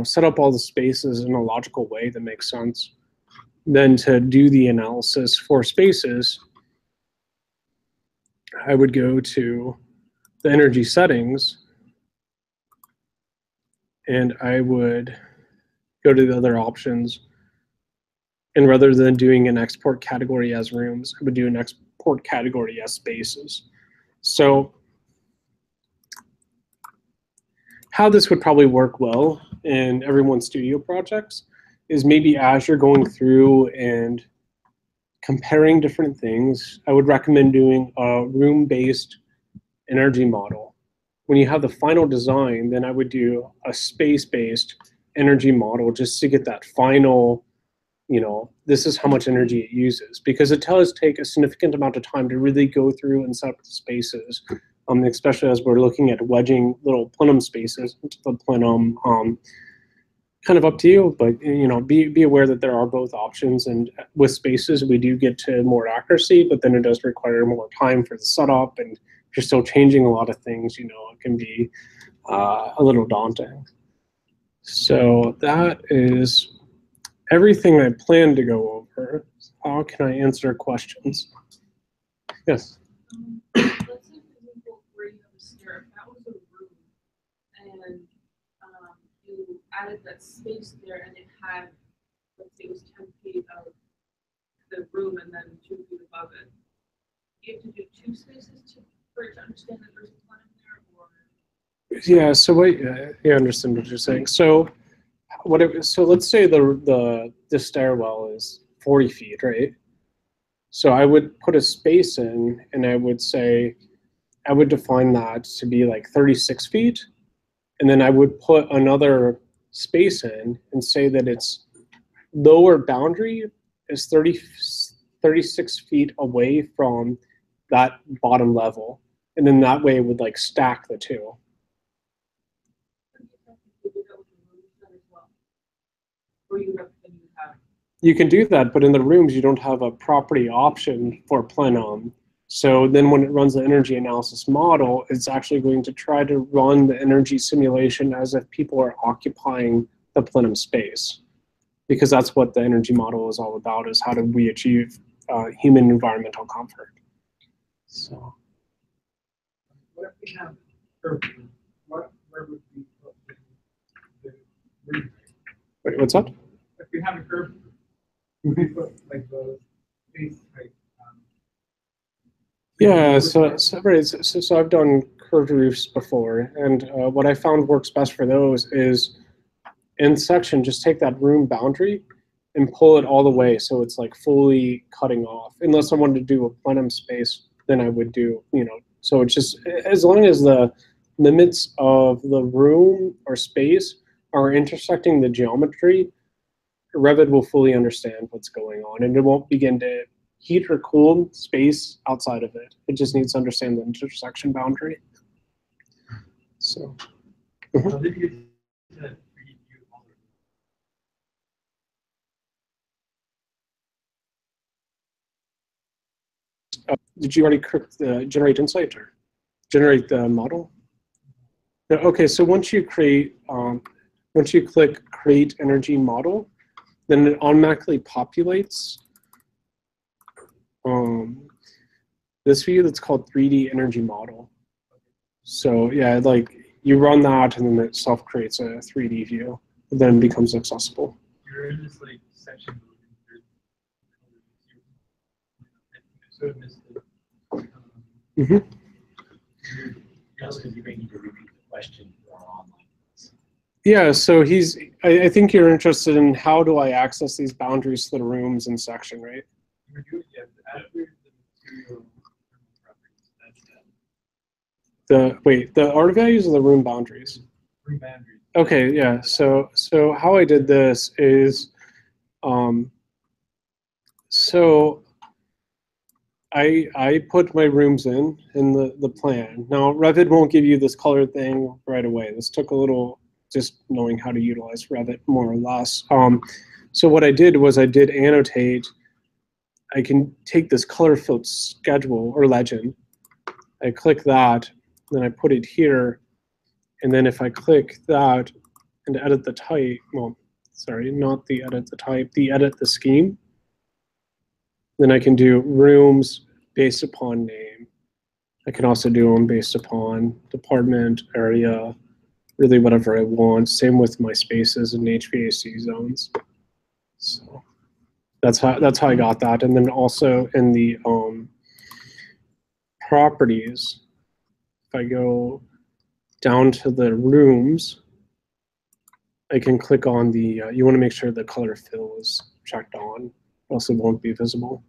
set up all the spaces in a logical way that makes sense. Then to do the analysis for spaces, I would go to the energy settings, and I would go to the other options. And rather than doing an export category as rooms, I would do an export category as spaces. So how this would probably work well in everyone's studio projects is maybe as you're going through and comparing different things, I would recommend doing a room-based energy model. When you have the final design, then I would do a space-based energy model just to get that final, this is how much energy it uses, because it does take a significant amount of time to really go through and set up the spaces, especially as we're looking at wedging little plenum spaces into the plenum. Kind of up to you, but be aware that there are both options, and with spaces we do get to more accuracy, but then it does require more time for the setup, and if you're still changing a lot of things, it can be a little daunting. So that is everything I plan to go over. How can I answer questions? Yes. Let's say, for example, where you have a stair, if that was a room, and you added that space there, and it had, let's say it was 10 feet of the room and then 2 feet above it. You have to do 2 spaces for it to understand that there's a plenum there, or? Yeah. So wait. Yeah, I understand what you're saying. So so let's say the stairwell is 40 feet, right? So I would put a space in, and I would say, I would define that to be like 36 feet. And then I would put another space in and say that its lower boundary is 36 feet away from that bottom level. And then that way it would like stack the two. You can do that, but in the rooms you don't have a property option for plenum. So then when it runs the energy analysis model, it's actually going to try to run the energy simulation as if people are occupying the plenum space, because that's what the energy model is all about, is how do we achieve human environmental comfort. So. What if we have curved room? Where would we put the room? Wait, what's that? If we have a curved room, would we put like the space height? Yeah, so I've done curved roofs before, and what I found works best for those is in section, just take that room boundary and pull it all the way so it's like fully cutting off. Unless I wanted to do a plenum space, then I would do, so it's just, as long as the limits of the room or space are intersecting the geometry, Revit will fully understand what's going on, and it won't begin to heat or cool space outside of it. It just needs to understand the intersection boundary. So. So did you said review all Did you already generate insight or generate the model? No, okay, so once you create, once you click create energy model, then it automatically populates this view that's called 3D energy model. So yeah, like you run that and then it self creates a 3D view, and then becomes accessible. You're in this like section. I sort of missed it. You may need to repeat the question for our online. Yeah, so I think you're interested in how do I access these boundaries to the rooms in section, right? The R values or the room boundaries? Room boundaries. Okay, yeah. So how I did this is, so I put my rooms in the plan. Now Revit won't give you this color thing right away. This took a little just knowing how to utilize Revit more or less. So what I did was I did annotate. I can take this color field schedule or legend. I click that, then I put it here, and then if I click that and edit the type, well, sorry, not the edit the type, the edit the scheme, then I can do rooms based upon name. I can also do them based upon department, area, really whatever I want. Same with my spaces and HVAC zones. So that's how I got that. And then also in the properties, if I go down to the rooms, I can click on the, you want to make sure the color fill is checked on, else it won't be visible.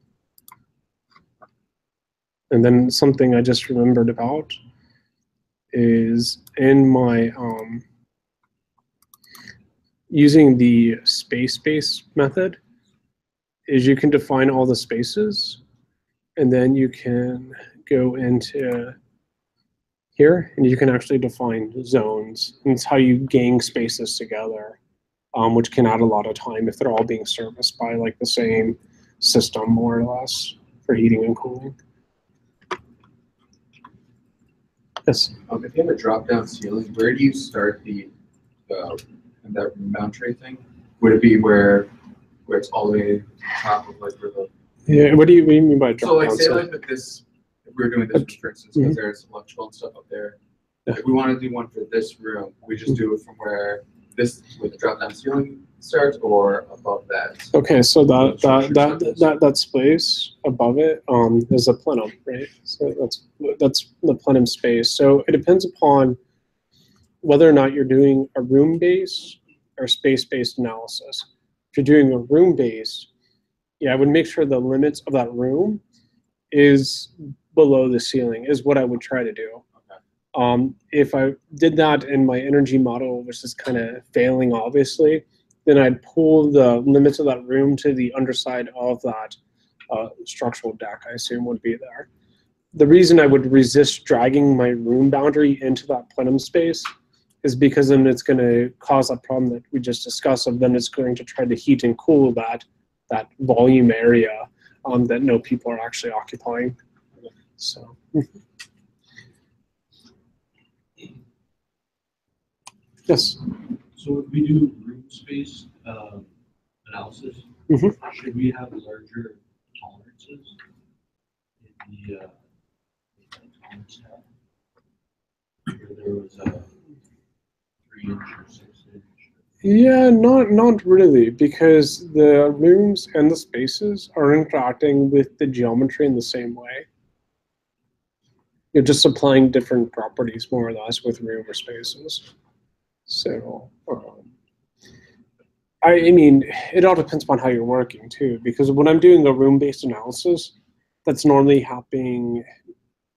And then something I just remembered about is in my, using the space-based method, is you can define all the spaces, and then you can go into here, and you can actually define zones. And it's how you gang spaces together, which can add a lot of time if they're all being serviced by like the same system, more or less, for heating and cooling. Yes. If you have a drop-down ceiling, where do you start the that mount tray thing? Would it be where it's all the way to the top of like where the Yeah. What do you mean by drop so like down? say like with this, if we were doing this for instance, because there's electrical and stuff up there. Yeah. If we want to do one for this room, we just do it from where the drop-down ceiling starts or above that. Okay, so that space above it is a plenum, right? So that's the plenum space. So it depends upon whether or not you're doing a room-based or space-based analysis. If you're doing a room-based, yeah, I would make sure the limits of that room is below the ceiling, is what I would try to do. If I did that in my energy model, which is kind of failing, obviously, then I'd pull the limits of that room to the underside of that structural deck, I assume would be there. The reason I would resist dragging my room boundary into that plenum space is because then it's going to cause a problem that we just discussed, of then it's going to try to heat and cool that volume area that no people are actually occupying. So. Yes. So if we do room space analysis, should we have larger tolerances in the tolerance tab? Where there was a 3-inch or 6-inch? Yeah, not really, because the rooms and the spaces are interacting with the geometry in the same way. You're just applying different properties, more or less, with room or spaces. So, I mean, it all depends upon how you're working too, because when I'm doing a room-based analysis, that's normally happening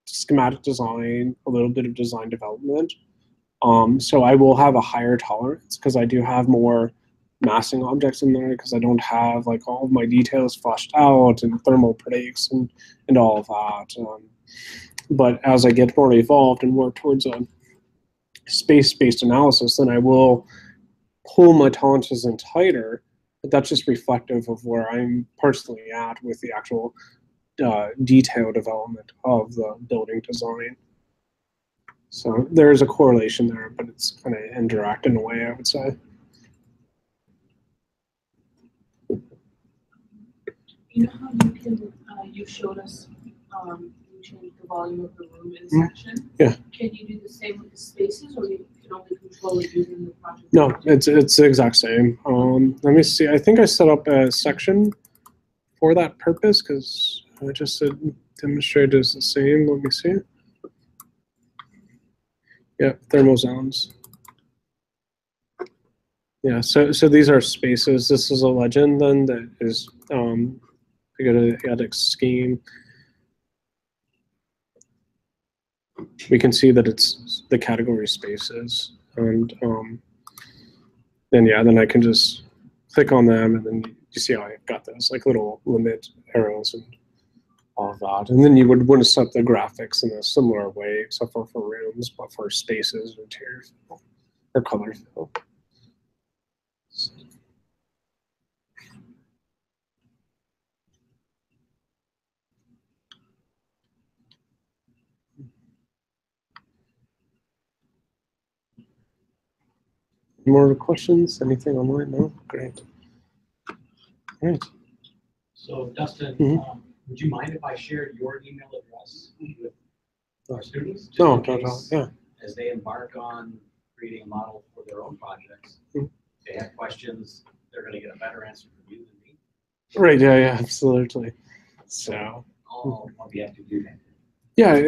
schematic design, a little bit of design development. So I will have a higher tolerance because I do have more massing objects in there, because I don't have like all of my details fleshed out and thermal breaks and all of that. But as I get more evolved and work towards a space-based analysis, then I will pull my tolerances in tighter, but that's just reflective of where I'm personally at with the actual detail development of the building design. So there is a correlation there, but it's kind of indirect in a way, I would say. You know how you can, you showed us, you change the volume of the room in section? Yeah. Can you do the same with the spaces, or you can only control it using the project? No, it's the exact same. Let me see. I think I set up a section for that purpose, because I just said demonstrate is the same. Let me see. Yeah, thermal zones. Yeah, so these are spaces. This is a legend then that is we go to the ADX scheme. We can see that it's the category spaces, and then I can just click on them, and then you see how I've got those like little limit arrows and all of that. And then you would want to set the graphics in a similar way, except for rooms, but for spaces, interior fill, or color fill. So. More questions? Anything online? No? Great. All right. So Dustin, would you mind if I shared your email address with our students? Just No, in not at all. case, Yeah. as they embark on creating a model for their own projects. Mhm. If they have questions, they're gonna get a better answer from you than me. Right. Yeah. Absolutely. So. I'll be happy to do that. Yeah,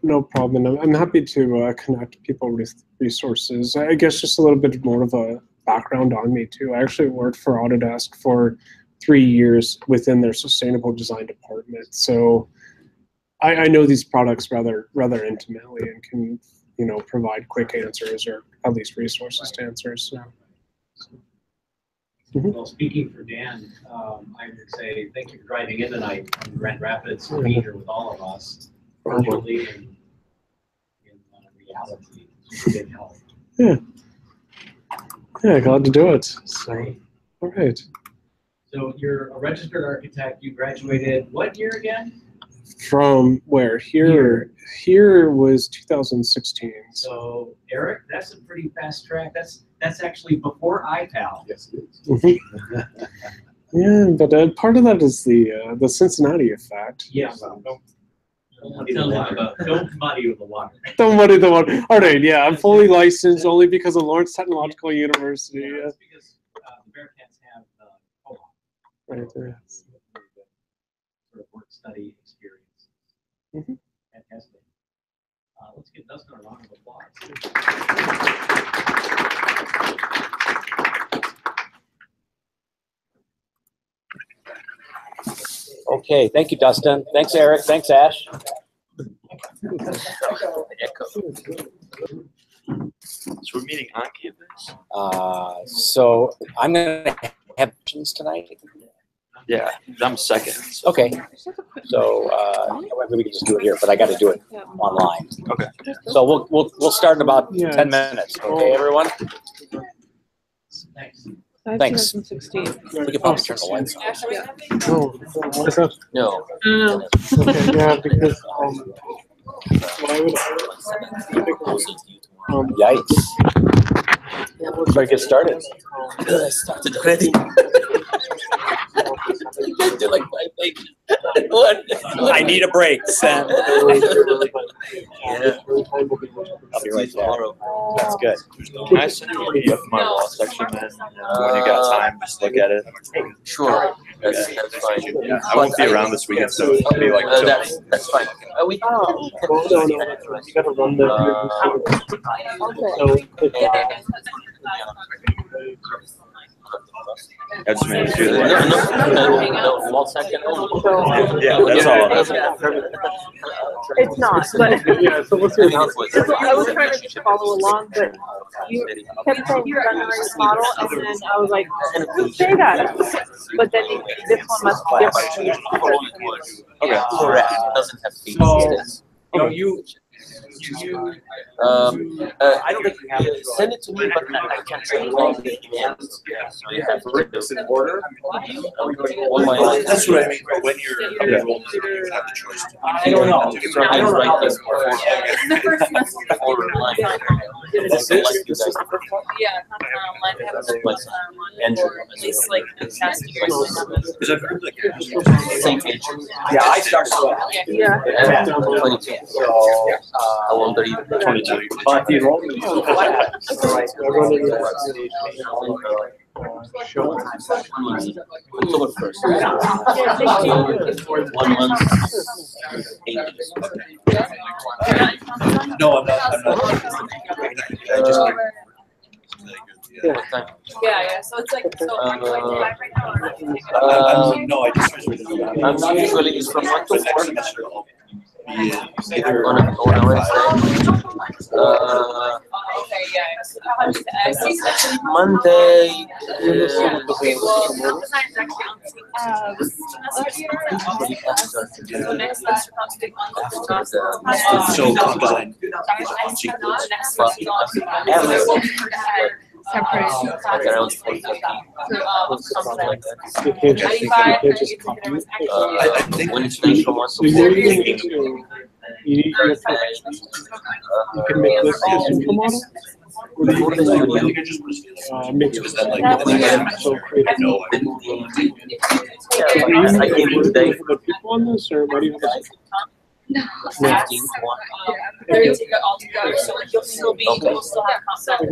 no problem. I'm happy to connect people with resources. I guess just a little bit more of a background on me too. I actually worked for Autodesk for 3 years within their sustainable design department. So I know these products rather intimately and can, provide quick answers or at least resources to answers. So. Well, speaking for Dan, I would say thank you for driving in tonight from Grand Rapids to be here with all of us, virtually and in reality. It's a big help. Yeah, glad to do it. So, all right. So you're a registered architect. You graduated what year again? From where? Here was 2016. So Eric, that's a pretty fast track. That's actually before IPAL. Yes, it is. Mhm. Yeah, but part of that is the Cincinnati effect. Yeah. Don't muddy with the water. Don't muddy the water. All right, yeah, I'm fully licensed only because of Lawrence Technological University. Yeah, that's because the Bearcats have co-op. Right there. Sort of work study experience. Mhm. Fantastic. Let's give Dustin a round of applause. Okay, thank you, Dustin. Thanks, Eric. Thanks, Ash. So we're meeting on campus? So I'm gonna have questions tonight. Yeah, I'm second. Okay. So maybe we can just do it here, but I got to do it online. Okay. So we'll start in about Yeah, 10 minutes. Okay, everyone. Thanks. Thanks. 2016. We could probably turn the lights on. Ash, are we having? Oh, what is that? No. No. Okay, yeah, because why would Yikes. Better get started. I started already. They're like, what? I need a break, Sam. Yeah. I'll be right there. That's good. Can I send you a PDF of my law section then? When you got time, just look at it. Sure. That's fine. Yeah, I won't be around this weekend, so it'll be like. That's fine. We can you gotta run the I just made it do no, that. no, 1 second. Yeah, that's all. It's not, but yeah, so what's your I was trying to just follow along, but you kept saying sunrise model, and then I was like, say that. But then this one must be different. Okay. Correct. It doesn't have features. I don't think send it to me, but I can't send it all the emails. So you have In order? That's what I mean, when you're enrolled, you have the choice. I don't know. I don't write this before online. Yeah, Andrew. at least like a test. Because I've heard like. Same page. Yeah, I started. Yeah. 22. How long are you? 22. But the enrollment. October 1st. 1 month, 8 days. No, I'm not. I just. What time? Yeah, so it's like, so are you going back right now or? No, I just finished. I'm usually from 1 to 4 semester. on a Wednesday. Okay, yeah. So how much I see section? Monday. Okay, well, design's actually on the so next semester comes to So comp design. next semester separate. Around 40. Something like that. You can't just, you can't just I think When it's nice from 1 So you're using it to, you need to you can make this a simple model. Or do you I think I just want to make Is that like That the next was- semester? No, I I came today. the people on this, or what do you have? 15, They're gonna take it all together, so like you'll still be, Okay. you'll still have contact.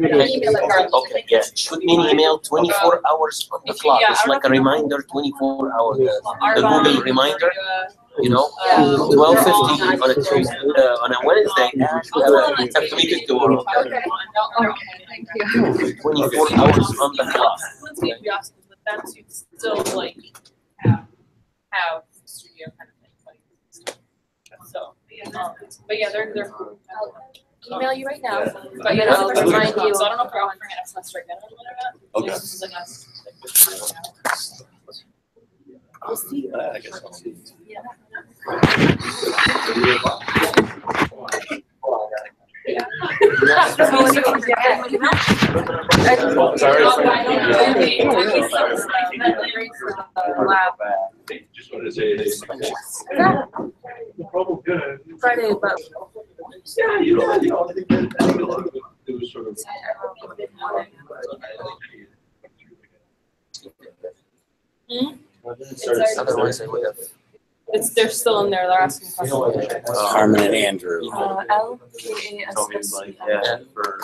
Okay, yeah, shoot me an email 24 hours on the clock. It's like a reminder, 24 hours. The Google reminder, you know, 12:50 on a Tuesday, on a Wednesday. Have to meet it tomorrow. Okay, thank you. 24 hours on the clock. Let's be honest, but that's still like have studio kind of thing. So, but yeah, they're. I'll email you right now, but you know, remind you. So I don't know if you're offering it as a semester again or whatever. Okay. This is like us. We'll see. I guess I'll see. Yeah. Just wanted to say. Friday, but. Yeah, you know, I think that it was sort of. Otherwise, I would have. They're still in there, they're asking questions. Carmen and Andrew. LKASSC. Yeah, for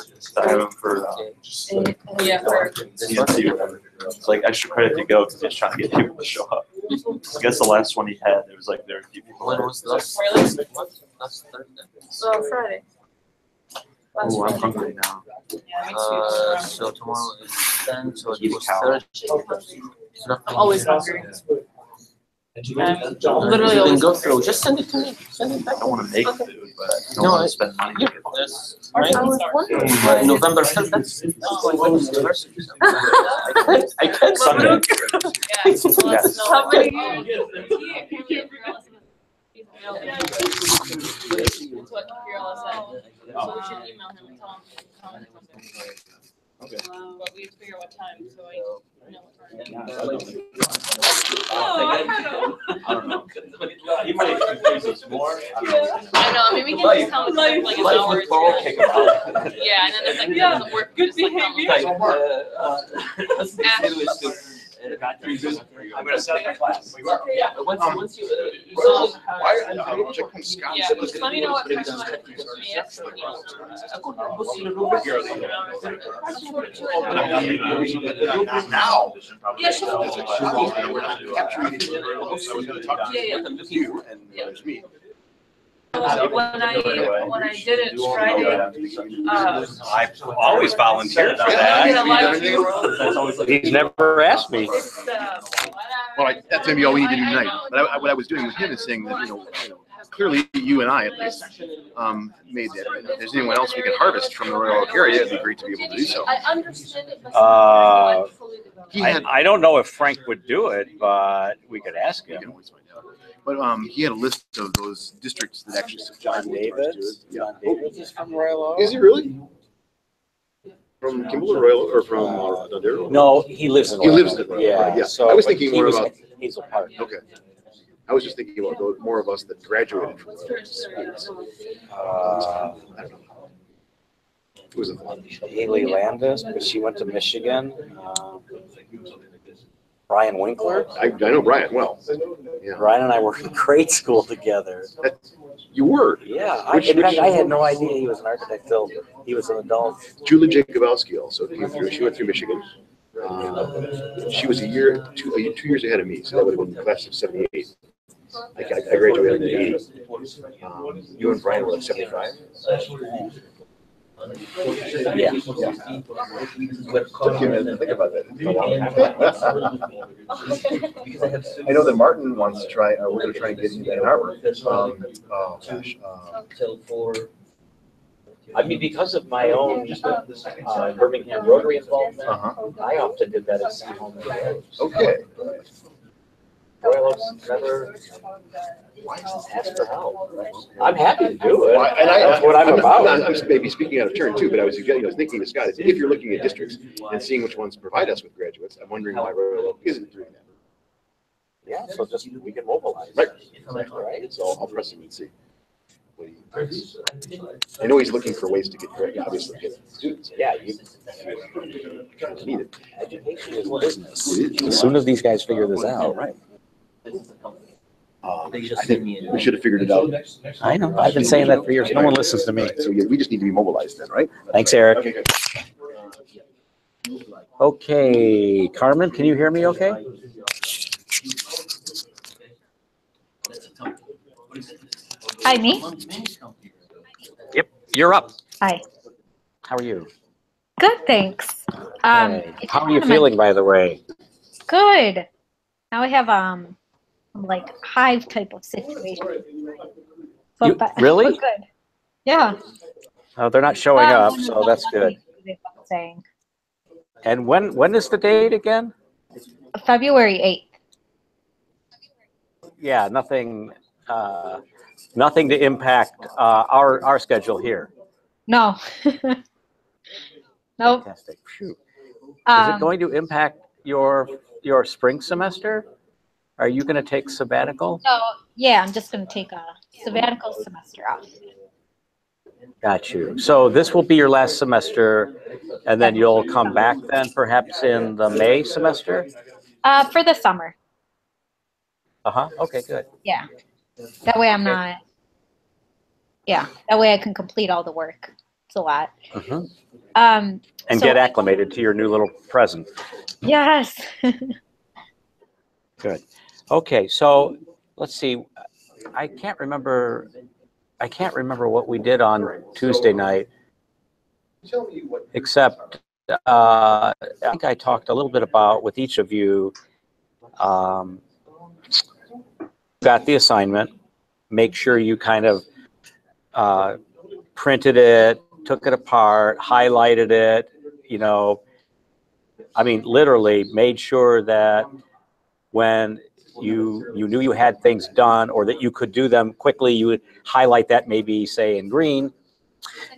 CNC. It's like extra credit to go because he's trying to get people to show up. I guess the last one he had, there was like, there were a few people. When was the last? Really? Last Thursday. Oh, Friday. Oh, I'm hungry now. Yeah, me too. So tomorrow is 10, so it Eat a was cow. Thursday. It's not- I'm always hungry. Literally always always go through. Just send it to me. Send it back. I don't want to make food, but I don't No, want I- to spend money. Yeah, that's right. November 3rd. That's my wedding anniversary. I can't Sunday. Yes. How many? That's what Fiorella said. So we should email him and tell him to come on Monday. Okay. But we have to figure out what time, so I know what time. Oh, I don't know. He might confuse us more. I don't know. I know, I mean, we can just tell him it's like an Life hour. with Bo, kick him out. Yeah, and then there's like, it doesn't work. Good behavior. I'm gonna set up a class. Yeah. Once you. Chicken scotch. Yeah, just let me know what time you want to do Now. Yeah, sure. I was gonna talk to you and there's me. When I did it Friday, I've always volunteered for I did a live that. view. He's never asked me. It's, Well, that's maybe all we need to do tonight. But what I was doing with him is saying that, clearly you and I at least made that. If there's anyone else we can harvest from the Royal Oak area, it'd be great to be able to do so. I understand it, but. He had, I don't know if Frank would do it, but we could ask we him. can always find out. But he had a list of those districts that actually supplied John water to Davis. it. Yeah. John Davis is from Royal Oak. Is he really? From Kimball or Royal or from Dondero? No, he lives in. He Royal lives Oak. in Royal Oak, right, yeah. So I was but thinking he more was about- in Hazel Park. Okay. I was just thinking about those, more of us that graduated from Royal Oak. I don't know. Who was it? Haley Landis, but she went to Michigan. Brian Winkler. I know Brian well. Yeah. Brian and I were in grade school together. You were? Yeah, Which- in fact, which- I had no idea he was an architect till he was an adult. Julie Jacobowski also came through. She went through Michigan. She was two years ahead of me, so that would have been the class of '78. I graduated in '80. You and Brian were like '75. Yeah. Took you a minute to think about that. I know that Martin wants to try. We're going to try and get into Ann Arbor. Oh gosh. I mean, because of my own Birmingham Rotary involvement, I often did that at Sea Home. Okay. Royal Oaks never asked for help. I'm happy to do it. And That's what I'm about. I'm maybe speaking out of turn too, but I was thinking to Scott, if you're looking at districts and seeing which ones provide us with graduates, I'm wondering why Royal Oak isn't doing that. Yeah, so just, we can mobilize. Right. Right? So I'll press him and see. I know he's looking for ways to get, obviously, get students. Yeah, you Need it. education is business. As soon as these guys figure this out, right? I think we should have figured it out. I know, I've been saying that for years. No one listens to me. So yeah, we just need to be mobilized then, right? Thanks, Eric. Okay, good. Okay, Carmen, can you hear me okay? Hi, me? Yep, you're up. Hi. How are you? Good, thanks. Okay. How are you feeling, by the way? Good. Now I have like hive type of situation. You- really? but good. Yeah. Oh, they're not showing up, so that's good. Saying And when is the date again? February 8th. Yeah, nothing to impact our schedule here. No. Nope. Fantastic. Phew. Is it going to impact your spring semester? Are you going to take sabbatical? So yeah, I'm just going to take a sabbatical semester off. Got you. So this will be your last semester, and then you'll come back then perhaps in the May semester? For the summer. Uh-huh. Okay, good. Yeah. That way I'm not. Yeah. That way I can complete all the work. It's a lot. Mhm. And And get acclimated to your new little present. Yes. Good. Okay, so let's see. I can't remember what we did on Tuesday night, except I think I talked a little bit about with each of you. Got the assignment. Make sure you kind of printed it, took it apart, highlighted it. You know, I mean, literally made sure that when you knew you had things done or that you could do them quickly, you would highlight that, maybe say in green,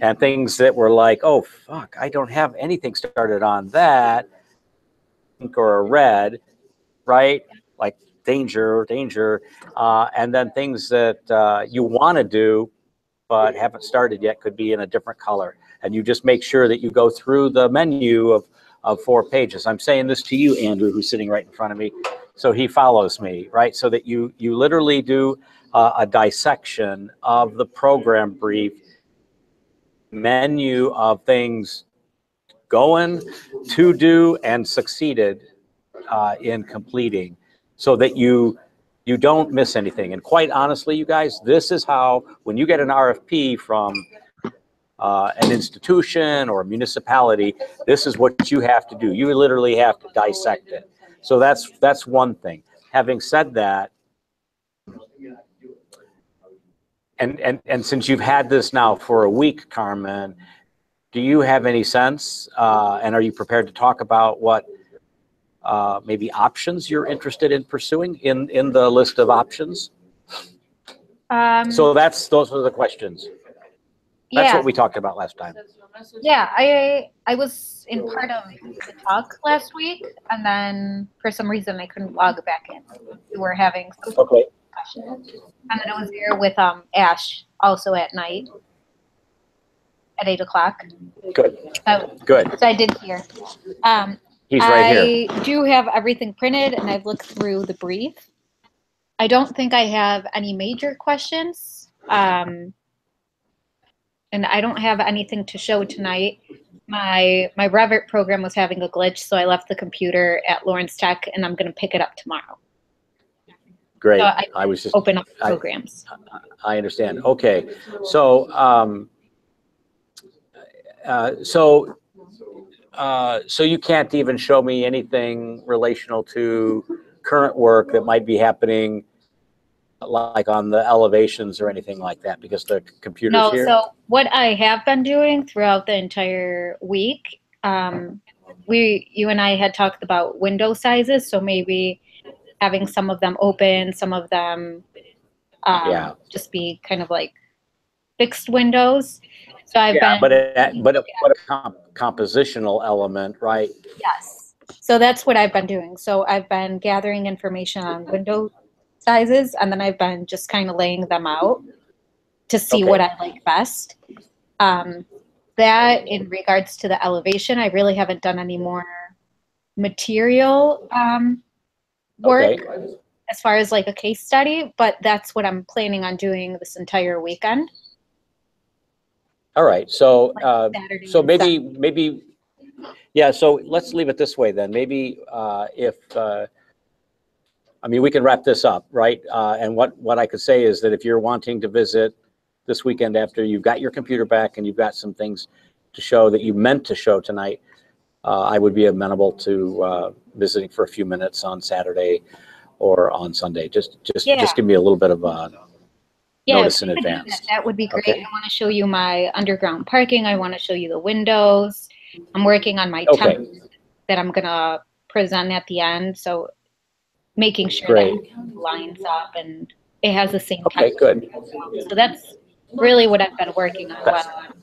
and things that were like, oh fuck, I don't have anything started on that, pink or a red, right? Like danger, and then things that you want to do but haven't started yet could be in a different color. And you just make sure that you go through the menu of 4 pages. I'm saying this to you, Andrew, who's sitting right in front of me. So he follows me, right? So that you literally do a dissection of the program brief, menu of things going, to do, and succeeded in completing, so that you don't miss anything. And quite honestly, you guys, this is how, when you get an RFP from an institution or a municipality, this is what you have to do. You literally have to dissect it. So that's one thing. Having said that, and since you've had this now for a week, Carmen, do you have any sense, and are you prepared to talk about what maybe options you're interested in pursuing in the list of options? So those are the questions. That's what we talked about last time. Yeah, I was in part of the talk last week, and then for some reason I couldn't log back in. We were having some discussion, and then I was there with Ash also at night at 8 o'clock. Good. Good. So I did hear. He's right here. I do have everything printed, and I've looked through the brief. I don't think I have any major questions. And I don't have anything to show tonight. My Revit program was having a glitch, so I left the computer at Lawrence Tech, and I'm going to pick it up tomorrow. Great. So I was just open up programs. I understand. Okay. So so you can't even show me anything relational to current work that might be happening, like on the elevations or anything like that, because the computer's here? No, so what I have been doing throughout the entire week, you and I had talked about window sizes, so maybe having some of them open, some of them just be kind of like fixed windows. So I've been, but a compositional element, right? Yes. So that's what I've been doing. So I've been gathering information on window sizes, and then I've been just kind of laying them out to see what I like best. That in regards to the elevation, I really haven't done any more material work. as far as like a case study, but that's what I'm planning on doing this entire weekend. All right, so, Saturday so and maybe, yeah, so let's leave it this way then. Maybe I mean, we can wrap this up, right? And what I could say is that if you're wanting to visit this weekend after you've got your computer back and you've got some things to show that you meant to show tonight, I would be amenable to visiting for a few minutes on Saturday or on Sunday. Just give me a little bit of notice in advance. That would be great. Okay. I want to show you my underground parking. I want to show you the windows. I'm working on my Okay. template that I'm gonna present at the end. So making sure Great. that it lines up and it has the same. Okay, good. So that's really what I've been working on. That's- while I'm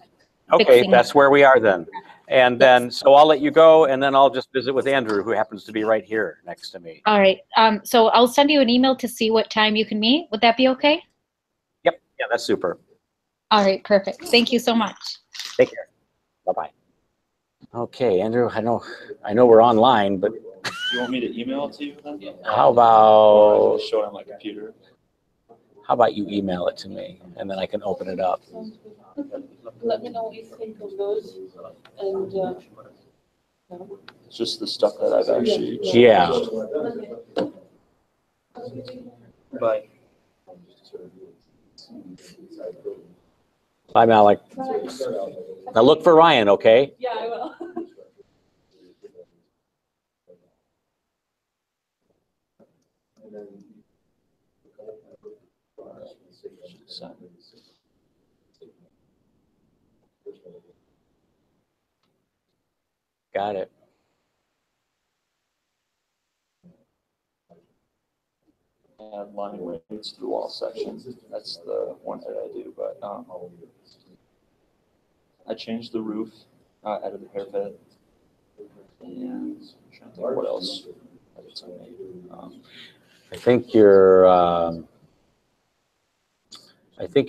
Okay, fixing that's where we are then. And then, so I'll let you go, and then I'll just visit with Andrew, who happens to be right here next to me. All right. So I'll send you an email to see what time you can meet. Would that be okay? Yep, yeah, that's super. All right. Perfect. Thank you so much. Take care. Bye-bye. Okay, Andrew, I know we're online, but Do you want me to email it to you then? how Or about, just show it on my computer? how about you email it to me, and then I can open it up. Let me know what you think of those, and, It's just the stuff that I've actually. Yeah. Bye. Bye, Malik. Now look for Ryan, okay? yeah, I will. Got it. Add line weights through all sections. That's the one that I do, but I changed the roof, added the parapet, and I'm trying to think what else. I think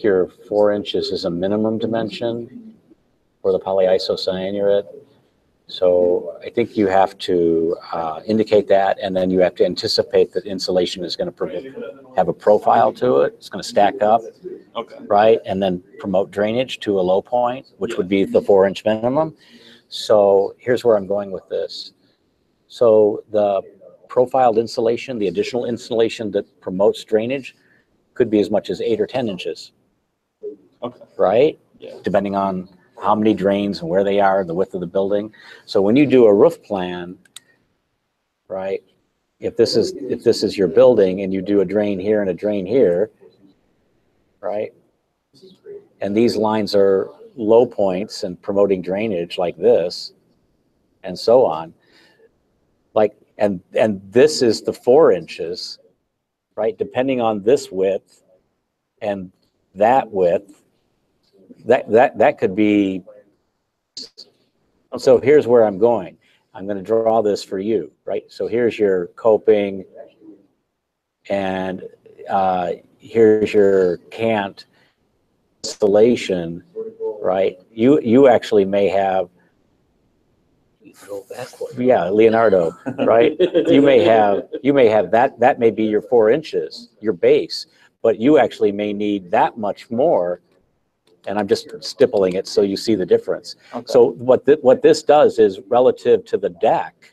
your 4 inches is a minimum dimension for the polyisocyanurate. So I think you have to indicate that, and then you have to anticipate that insulation is going to have a profile to it. It's going to stack up, Okay. right? And then promote drainage to a low point, which would be the 4-inch minimum. So here's where I'm going with this. So the profiled insulation, the additional insulation that promotes drainage, could be as much as 8 or 10 inches. Okay. Right? Yeah. Depending on how many drains and where they are, the width of the building. So when you do a roof plan, right, if this is your building and you do a drain here and a drain here, right, and these lines are low points and promoting drainage like this, and so on, like, and this is the 4 inches, right, depending on this width and that width, that could be. So here's where I'm going. I'm going to draw this for you, right? So here's your coping, and here's your cant installation, right? You actually may have, yeah, Leonardo, right? you may have that may be your 4 inches, your base, but you actually may need that much more. And I'm just stippling it so you see the difference. Okay. So what this does is relative to the deck,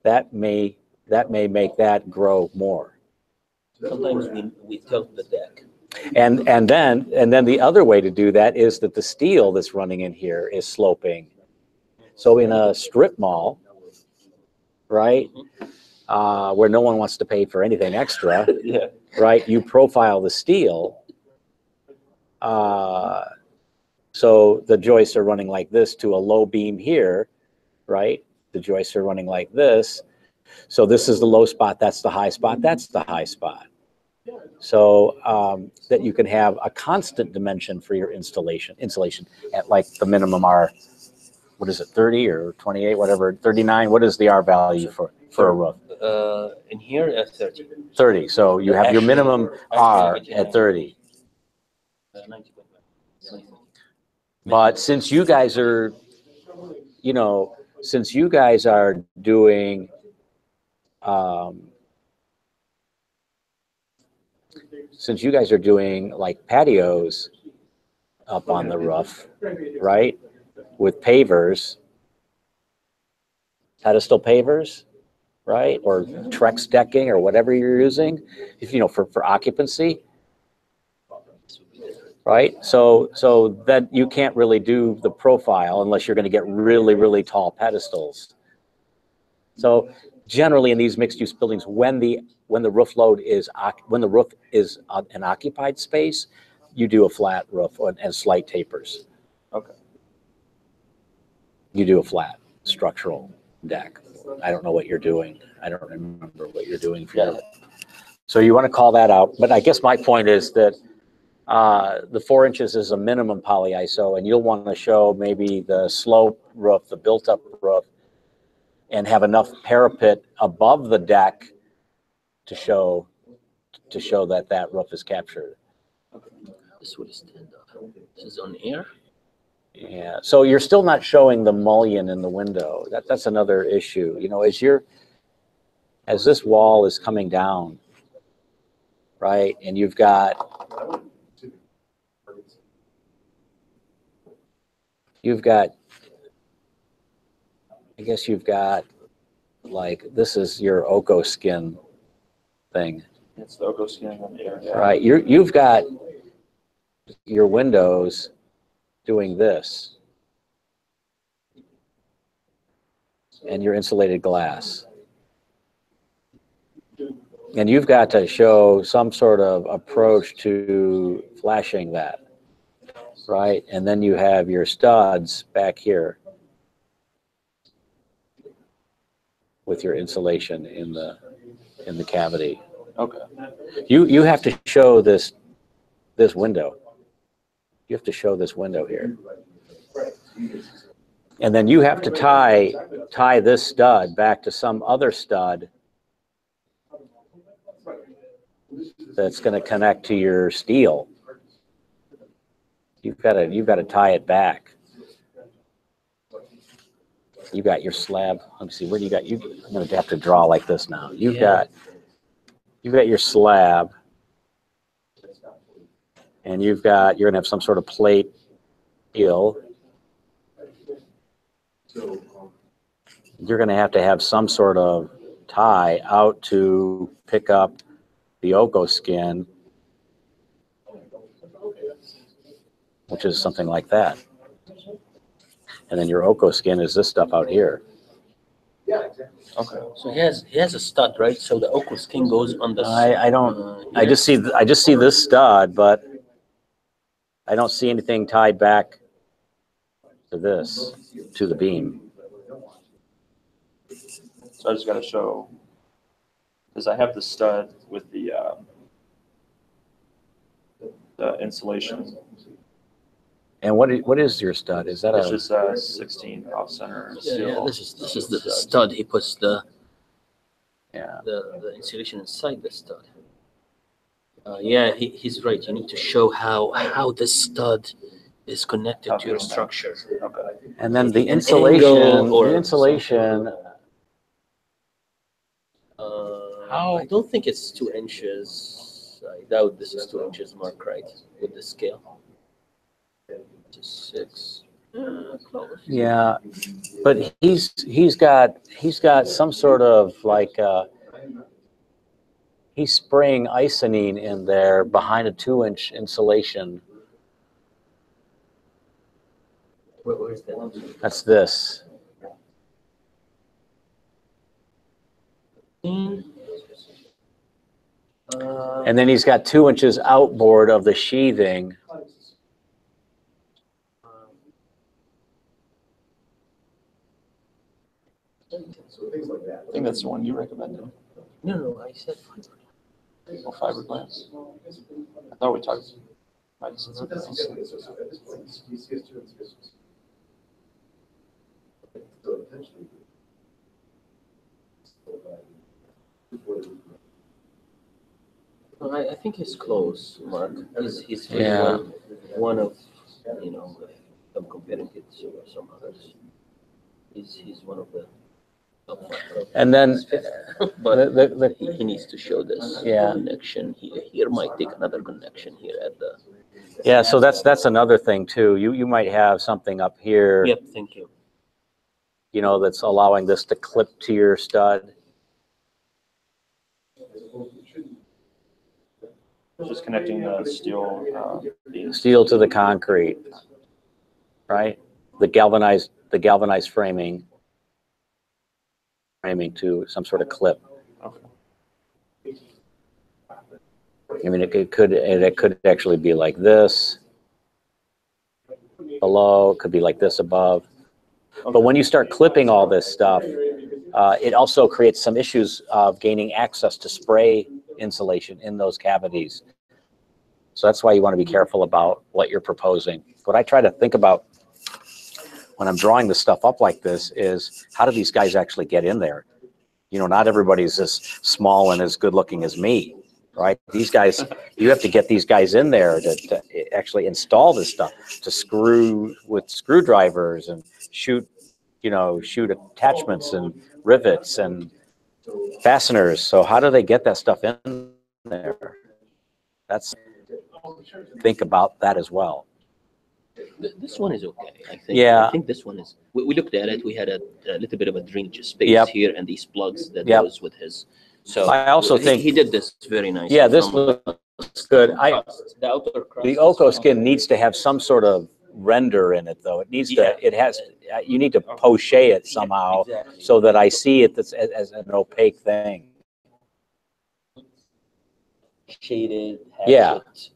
that may make that grow more. Sometimes we tilt the deck. And then the other way to do that is that the steel that's running in here is sloping. So in a strip mall, right, where no one wants to pay for anything extra, yeah, right, you profile the steel. So the joists are running like this to a low beam here, right? The joists are running like this. So this is the low spot, that's the high spot, that's the high spot. So that you can have a constant dimension for your insulation at like the minimum R, what is it, 30 or 28, whatever, 39, what is the R value for a roof? In here at 30. 30, so you have your minimum R at 30. But since you guys are, since you guys are doing since you guys are doing like patios up on the roof, right? With pavers, pedestal pavers, right? Or Trex decking or whatever you're using, if you know, for occupancy, right? So that you can't really do the profile unless you're going to get really, really tall pedestals. So generally in these mixed use buildings, when the roof load is, when the roof is an occupied space, you do a flat roof and slight tapers. Okay. You do a flat structural deck. I don't know what you're doing. I don't remember what you're doing for that. So you want to call that out. But I guess my point is that the 4 inches is a minimum poly ISO, and you'll want to show maybe the slope roof, the built up roof, and have enough parapet above the deck to show that that roof is captured. This would stand up. This is on air. Yeah, so you're still not showing the mullion in the window. That's another issue. You know, as this wall is coming down, right, and you've got I guess you've got like, this is your Oko skin thing. It's the Oko skin on the air. Yeah. Right, you've got your windows doing this, and your insulated glass. And you've got to show some sort of approach to flashing that, right? And then you have your studs back here with your insulation in the cavity. Okay. You have to show this window. You have to show this window here. And then you have to tie this stud back to some other stud that's going to connect to your steel. You've got to tie it back. You got your slab. Let me see. Where do you got? I'm going to have to draw like this now. You've got your slab, and you're going to have some sort of plate steel. You're going to have some sort of tie out to pick up the Oko skin, which is something like that. And then your Oko skin is this stuff out here. Okay. So he has a stud, right? So the Oko skin goes on the. I just see this stud, but I don't see anything tied back to the beam. So I just got to show, because I have the stud with the insulation. And what is your stud? Is that it's just a 16 off center steel? Yeah, this is the stud. He puts the insulation inside the stud. Yeah, he's right. You need to show how the stud is connected to your structure. Okay. And then the insulation. I don't think it's 2 inches. I doubt this is 2 inches mark, right? With the scale. 6. Close. Yeah, but he's got some sort of like he's spraying isonine in there behind a 2-inch insulation. Where is that? That's this. And then he's got 2 inches outboard of the sheathing. I think that's the one you recommended. No, I said fiberglass. Oh, fiberglass. I thought we talked. Might have said something else. I think he's close, Mark. He's Yeah. one of I'm comparing it to some others. He's one of the And then But the he needs to show this Yeah. connection here. Here might take another connection here at the. yeah, so that's another thing too. You might have something up here, Yep, thank you. you know, that's allowing this to clip to your stud. Just connecting the steel, beams. Steel to the concrete, right? The galvanized framing to some sort of clip. Okay. I mean, it could actually be like this below, it could be like this above. But when you start clipping all this stuff, it also creates some issues of gaining access to spray insulation in those cavities. So that's why you want to be careful about what you're proposing. What I try to think about when I'm drawing this stuff up like this is, how do these guys actually get in there? You know, not everybody's as small and as good looking as me, right? These guys, you have to get these guys in there to actually install this stuff, to screw with screwdrivers and shoot attachments and rivets and fasteners. So how do they get that stuff in there? Think about that as well. This one is okay, I think. Yeah. I think this one is, we looked at it, we had a little bit of a drainage space Yep. here and these plugs that Yep. goes with his. So I also think he did this very nicely. Yeah, this from looks good. the outer crust. The Oko skin needs to have some sort of render in it, though. It needs to. It has. You need to poche it somehow Exactly. so that I see it as an opaque thing. Shaded. Yeah. hatchet.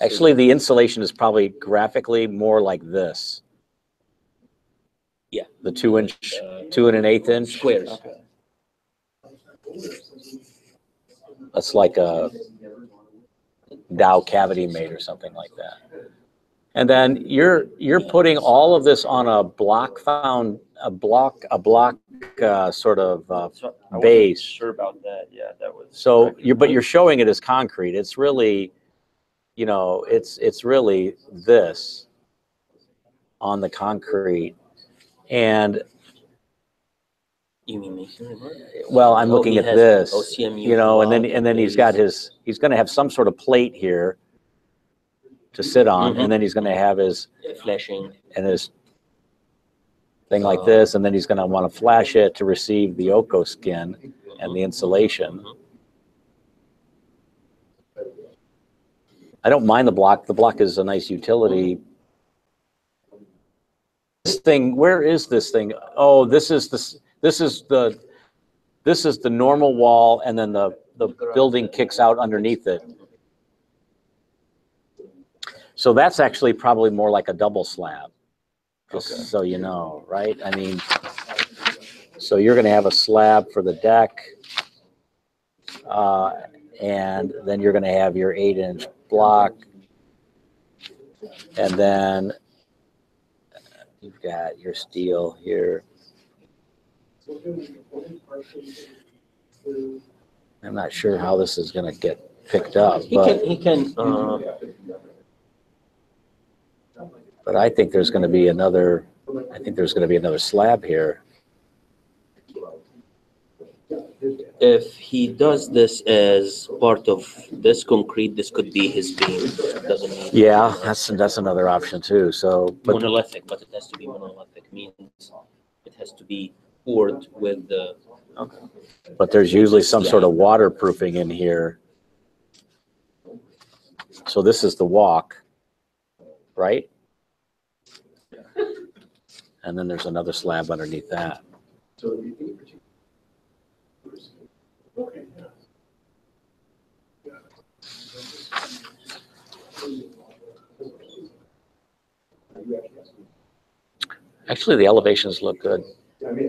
Actually, the insulation is probably graphically more like this. Yeah. The 2-inch, 2 1/8 Squares. That's like a Dow cavity mate or something like that. And then you're putting all of this on a block sort of So I wasn't base. sure about that. Yeah, that was. So you're showing it as concrete. It's really, you know, it's really this on the concrete. And You mean masonry? well, I'm Oh, looking he at has this, OCMU you know, and then block he's got base. he's going to have some sort of plate here to sit on, Mhm. and then he's going to have his Flashing. and his thing like this, and then he's going to want to flash it to receive the Oko skin and the insulation. I don't mind the block. The block is a nice utility. This thing, where is this thing? Oh, this is the normal wall, and then the building kicks out underneath it. So that's actually probably more like a double slab, just Okay. so you know, right? I mean, so you're going to have a slab for the deck, and then you're going to have your 8-inch block, and then you've got your steel here. I'm not sure how this is going to get picked up, but I think there's going to be another. I think there's going to be another slab here. If he does this as part of this concrete, this could be his beam. It doesn't need. Yeah, that's another option too. So, but Monolithic, but it has to be monolithic, means it has to be poured with the. Okay. but there's usually some sort of waterproofing in here. So this is the walk, right? And then there's another slab underneath that. Actually, the elevations look good.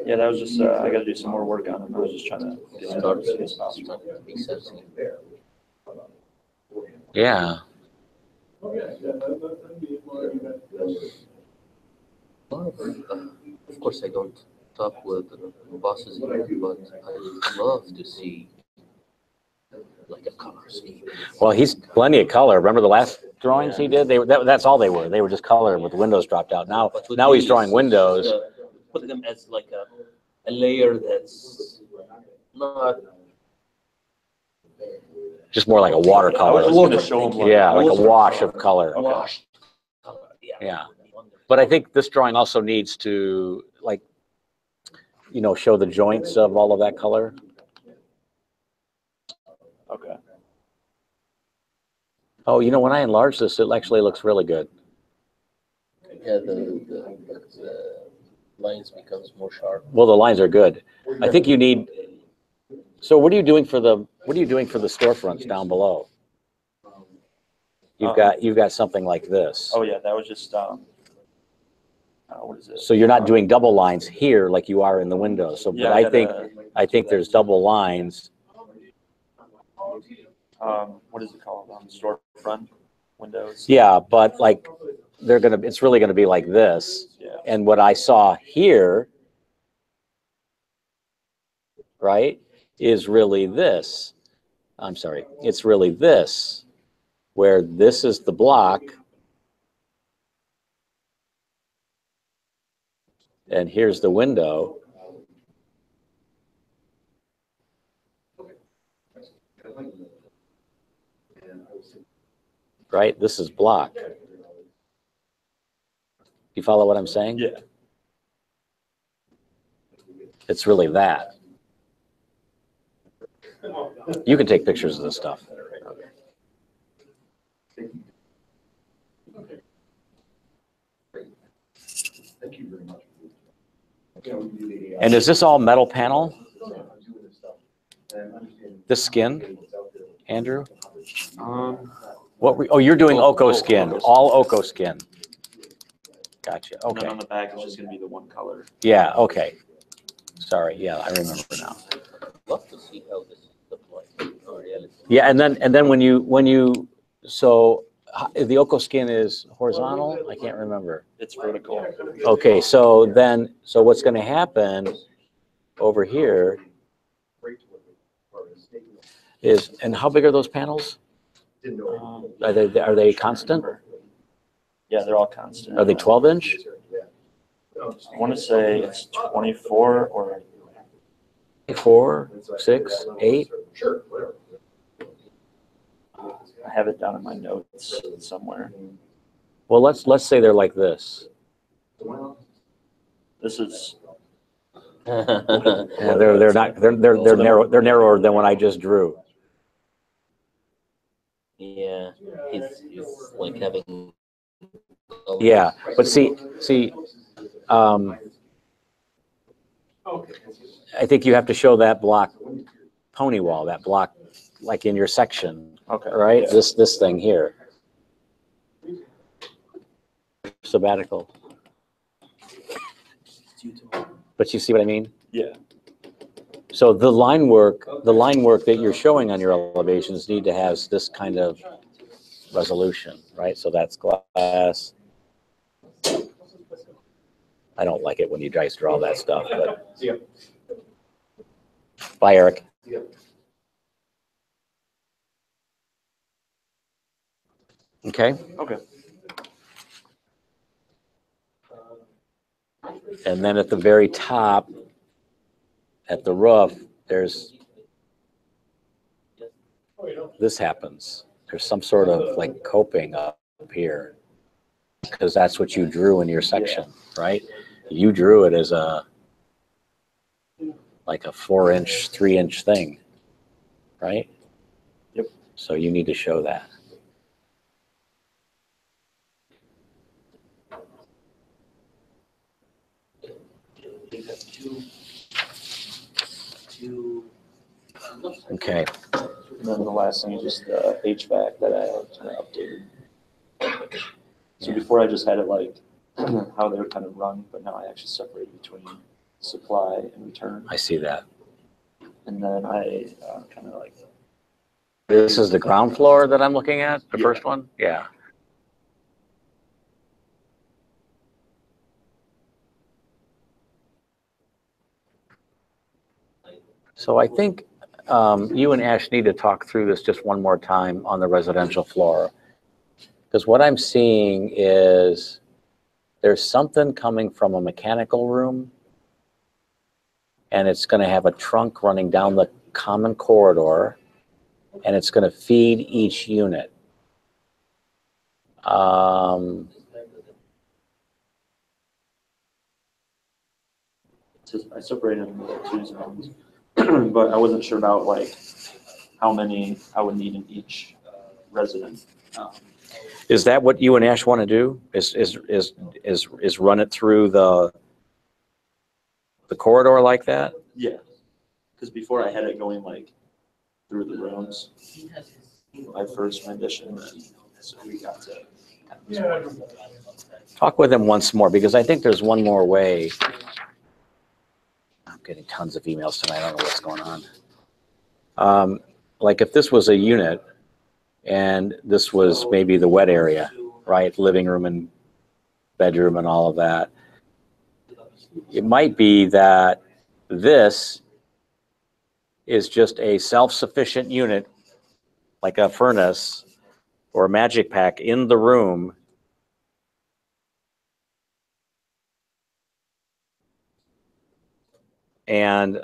Yeah, that was just, I gotta do some more work on them. I was just trying to get them done as soon as possible. Yeah. Of course, I don't talk with bosses here, but I'd love to see like a color scheme. Well, he's plenty of color. Remember the last drawings he did? That's all they were. They were just color with the windows dropped out. Now he's drawing windows. put them as like a layer that's not. Just more like a watercolor. I was gonna show 'em, like- Yeah, like a wash of color. Wash. Yeah. But I think this drawing also needs to, like, you know, show the joints of all of that color. Okay. Oh, you know, when I enlarge this, it actually looks really good. Yeah, the lines becomes more sharp. Well, the lines are good. I think you need, so what are you doing for the storefronts down below? You've got something like this. Oh yeah, that was just what is it? So you're not doing double lines here like you are in the windows. So, Yeah, but I I think there's double lines. What is it called? Storefront windows. Yeah, but like it's really gonna be like this. Yeah. And what I saw here, right, is really this. I'm sorry, it's really this, where this is the block. And here's the window. Right? This is block. You follow what I'm saying? Yeah. It's really that. You can take pictures of this stuff. Thank you very much. And is this all metal panel? This skin, Andrew? Oh, you're doing Oko skin, all Oko skin. Gotcha, And then okay. on the back, it's just gonna be the one color. Yeah, okay. Sorry, yeah, I remember now. Love to see how this is deployed in reality. Yeah, and then when you, so the Oko skin is horizontal? I can't remember. It's vertical. Okay, so what's gonna happen over here is, and how big are those panels? Are they constant? Yeah, they're all constant. Are they 12-inch? I want to say it's 24 or 4, 6, 8? I have it down in my notes somewhere. Well, let's say they're like this. This is. Yeah, they're not, they're narrower than what I just drew. Yeah, it's like having. Yeah, but see, I think you have to show that block pony wall, that block like in your section. Okay. Right? Yeah. This thing here. Sabbatical. But you see what I mean? Yeah. So the line work that you're showing on your elevations need to have this kind of resolution, right? So that's glass. I don't like it when you guys draw that stuff, but. Bye, Eric. Okay. Okay. And then at the very top, at the roof, this happens. There's some sort of like coping up here, because that's what you drew in your section, right? You drew it as like a 4-inch, 3-inch thing, right? Yep. So you need to show that. Okay. And then the last thing is just the HVAC that I kind of updated. So before I just had it like how they were kind of run, but now I actually separate between supply and return. I see that. And then I kind of like. This is the ground floor that I'm looking at, the first one? Yeah. So I think you and Ash need to talk through this just one more time on the residential floor. Because what I'm seeing is there's something coming from a mechanical room and it's going to have a trunk running down the common corridor, and it's going to feed each unit. I separated them into 2 zones, but I wasn't sure about like how many I would need in each resident. Is that what you and Ash want to do? Is run it through the corridor like that? Yeah, because before I had it going like through the rooms. My first rendition, and so we got to. Talk with him once more, because I think there's one more way. I'm getting tons of emails tonight. I don't know what's going on. Like if this was a unit and this was maybe the wet area, right? Living room and bedroom and all of that. It might be that this is just a self-sufficient unit, like a furnace or a magic pack in the room. And,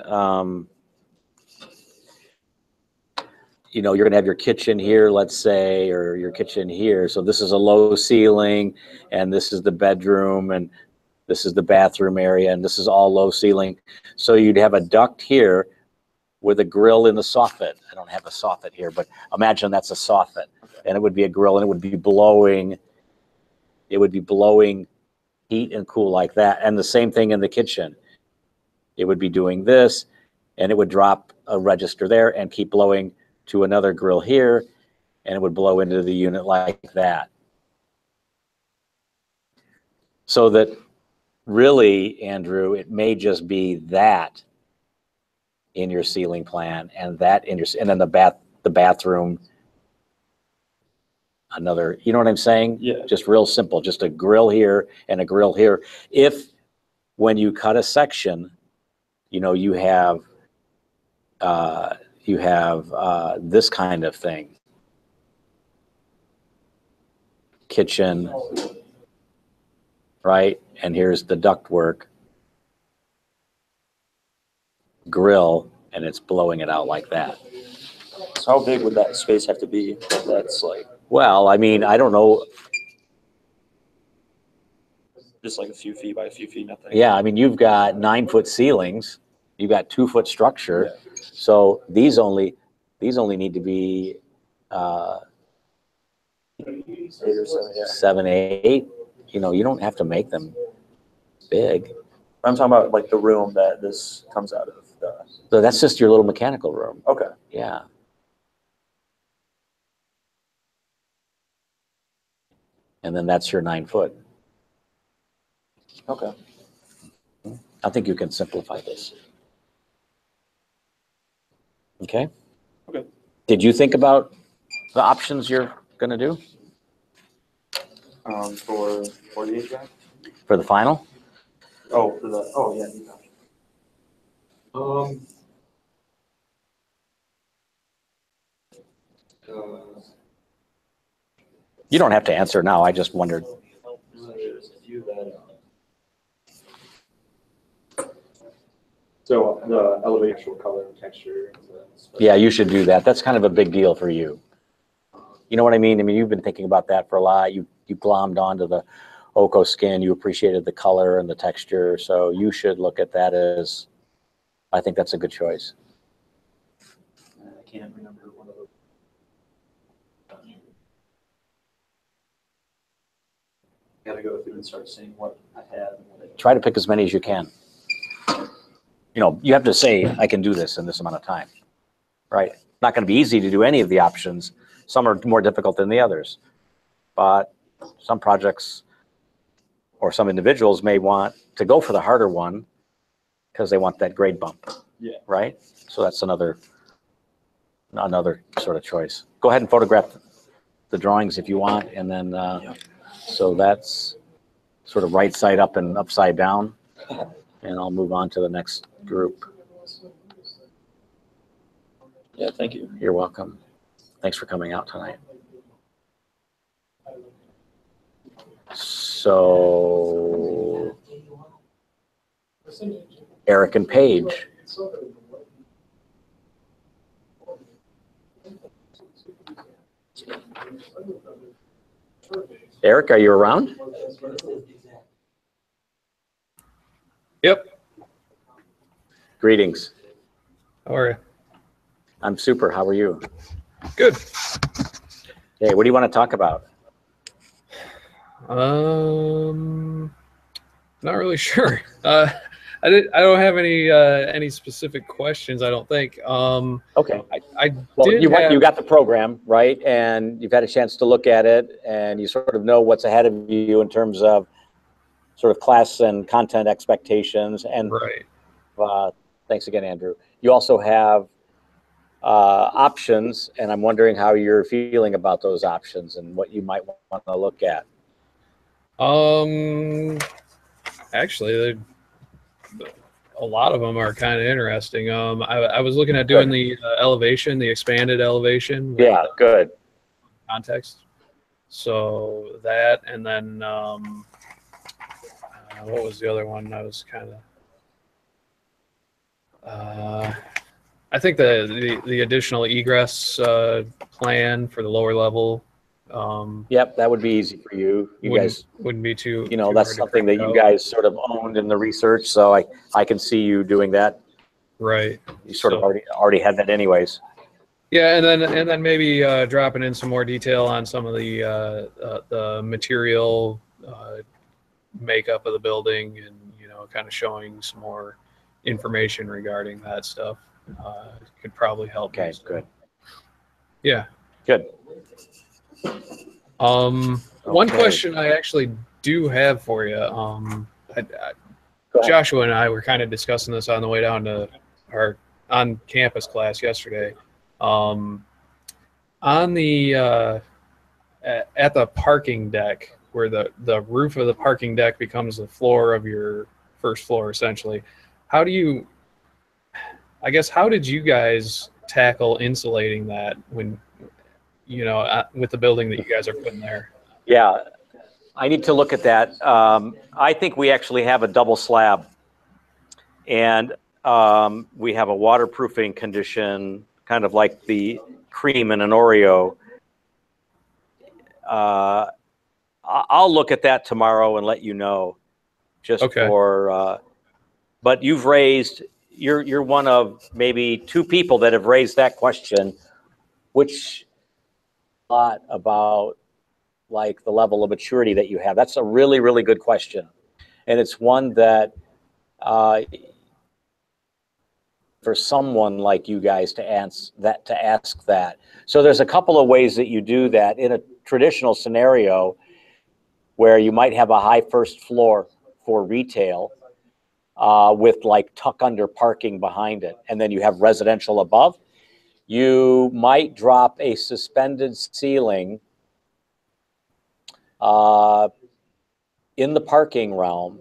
you know, you're going to have your kitchen here, let's say, or your kitchen here. So this is a low ceiling, and this is the bedroom, and this is the bathroom area, and this is all low ceiling. So you'd have a duct here with a grill in the soffit. I don't have a soffit here, but imagine that's a soffit. And it would be a grill, and it would be blowing heat and cool like that. And the same thing in the kitchen. It would be doing this, and it would drop a register there and keep blowing to another grill here, and it would blow into the unit like that. So that really, Andrew, it may just be that in your ceiling plan, and that in your, and then the bathroom, another, you know what I'm saying? Yeah. Just real simple, just a grill here and a grill here. If when you cut a section, you know, you have this kind of thing. Kitchen, right? And here's the ductwork. Grill, and it's blowing it out like that. So how big would that space have to be? That's like. Well, I mean, I don't know. Just like a few feet by a few feet, nothing. Yeah, I mean, you've got 9-foot ceilings. You've got 2-foot structure. Yeah. So these only need to be 8 or 7, yeah. 7, 8. You know, you don't have to make them big. I'm talking about like the room that this comes out of. So that's just your little mechanical room. Okay. Yeah. And then that's your 9-foot. Okay. I think you can simplify this. Okay? Okay. Did you think about the options you're going to do? For the HVAC? For the final? Oh, for the, oh, yeah. You don't have to answer now. I just wondered. So the elevation color and texture. Yeah, you should do that. That's kind of a big deal for you. You know what I mean? I mean, you've been thinking about that for a lot. You glommed onto the Oco skin. You appreciated the color and the texture. So you should look at that as, I think that's a good choice. I can't remember one of those. Gotta go through and start seeing what I have. And what I Try to pick as many as you can. You know, you have to say, I can do this in this amount of time, right? Not going to be easy to do any of the options. Some are more difficult than the others. But some projects or some individuals may want to go for the harder one because they want that grade bump. Yeah. Right? So that's another sort of choice. Go ahead and photograph the drawings if you want. And then, so that's sort of right side up and upside down. And I'll move on to the next group. Yeah, thank you. You're welcome. Thanks for coming out tonight. So, Eric and Paige, Eric, are you around? Yep. Greetings. How are you? I'm super. How are you? Good. Hey, what do you want to talk about? Not really sure. I don't have any specific questions. I don't think. Okay. I Well, did you got the program, right? And you've had a chance to look at it, and you sort of know what's ahead of you in terms of sort of class and content expectations. And right. Thanks again, Andrew. You also have options, and I'm wondering how you're feeling about those options and what you might want to look at. Actually, a lot of them are kind of interesting. I was looking at doing the elevation, the expanded elevation. With Yeah, good. Context. So that, and then what was the other one? I was kind of. I think the additional egress plan for the lower level. Yep, that would be easy for you. You guys wouldn't be too. You know, too that's hard to something that crank you out. guys sort of owned in the research, so I can see you doing that. Right. You sort of already had that anyways. Yeah, and then maybe dropping in some more detail on some of the material makeup of the building, and kind of showing some more information regarding that stuff could probably help. Okay, good. Yeah. Good. One question I actually do have for you. Joshua and I were kind of discussing this on the way down to our on-campus class yesterday. On the at the parking deck, where the roof of the parking deck becomes the floor of your first floor, essentially. How did you guys tackle insulating that when, with the building that you guys are putting there? Yeah, I need to look at that. I think we actually have a double slab, and we have a waterproofing condition, kind of like the cream in an Oreo. I'll look at that tomorrow and let you know. Just for, but you're one of maybe two people that have raised that question, which a lot about like the level of maturity that you have. That's a really, really good question. And it's one that for someone like you guys to ask that. So there's a couple of ways that you do that in a traditional scenario where you might have a high first floor for retail with like tuck under parking behind it, and then you have residential above. You might drop a suspended ceiling in the parking realm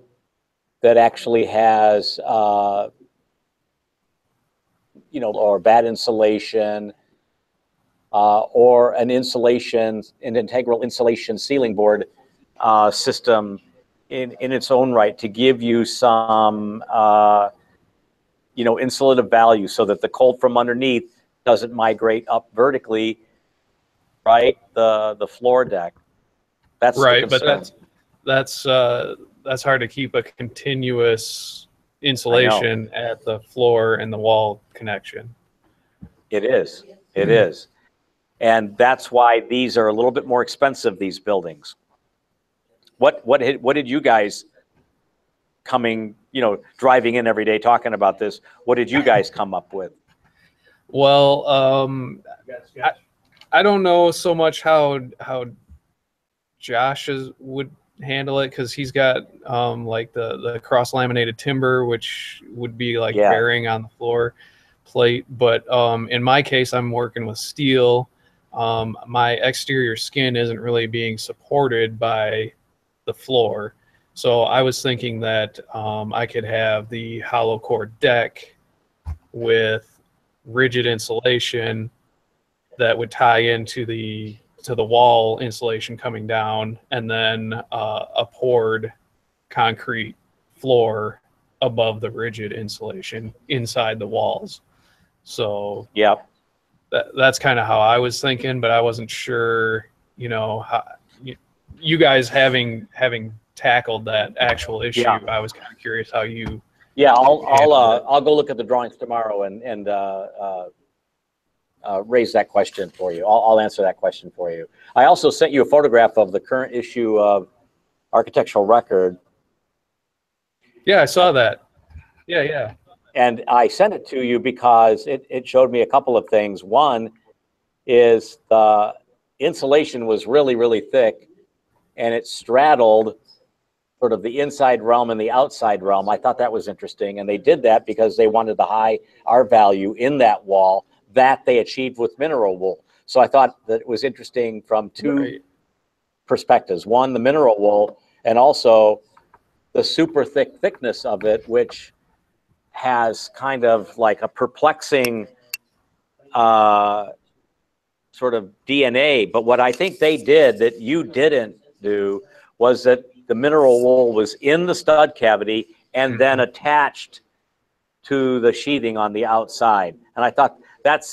that actually has or bad insulation, or an integral insulation ceiling board system in its own right to give you some insulative value, so that the cold from underneath doesn't migrate up vertically, right? The floor deck. That's right, but that's hard to keep a continuous insulation at the floor and the wall connection. It is. It is. And that's why these are a little bit more expensive, these buildings. What did you guys driving in every day talking about this, what did you guys come up with? Well, I don't know so much how Josh would handle it, because he's got like the cross laminated timber, which would be like bearing on the floor plate. But in my case, I'm working with steel. My exterior skin isn't really being supported by the floor. So I was thinking that I could have the hollow core deck with rigid insulation that would tie into the wall insulation coming down, and then a poured concrete floor above the rigid insulation inside the walls. So yeah, that's kind of how I was thinking, but I wasn't sure, how you guys having tackled that actual issue. Yeah. I was kind of curious how you. Yeah, I'll go look at the drawings tomorrow and raise that question for you. I'll answer that question for you. I also sent you a photograph of the current issue of Architectural Record. Yeah, I saw that. Yeah. And I sent it to you because it showed me a couple of things. One is the insulation was really, really thick, and it straddled sort of the inside realm and the outside realm. I thought that was interesting. And they did that because they wanted the high R value in that wall that they achieved with mineral wool. So I thought that it was interesting from two perspectives. One, the mineral wool, and also the super thick thickness of it, which has kind of like a perplexing sort of DNA. But what I think they did that you didn't do was that the mineral wool was in the stud cavity and then attached to the sheathing on the outside. And I thought that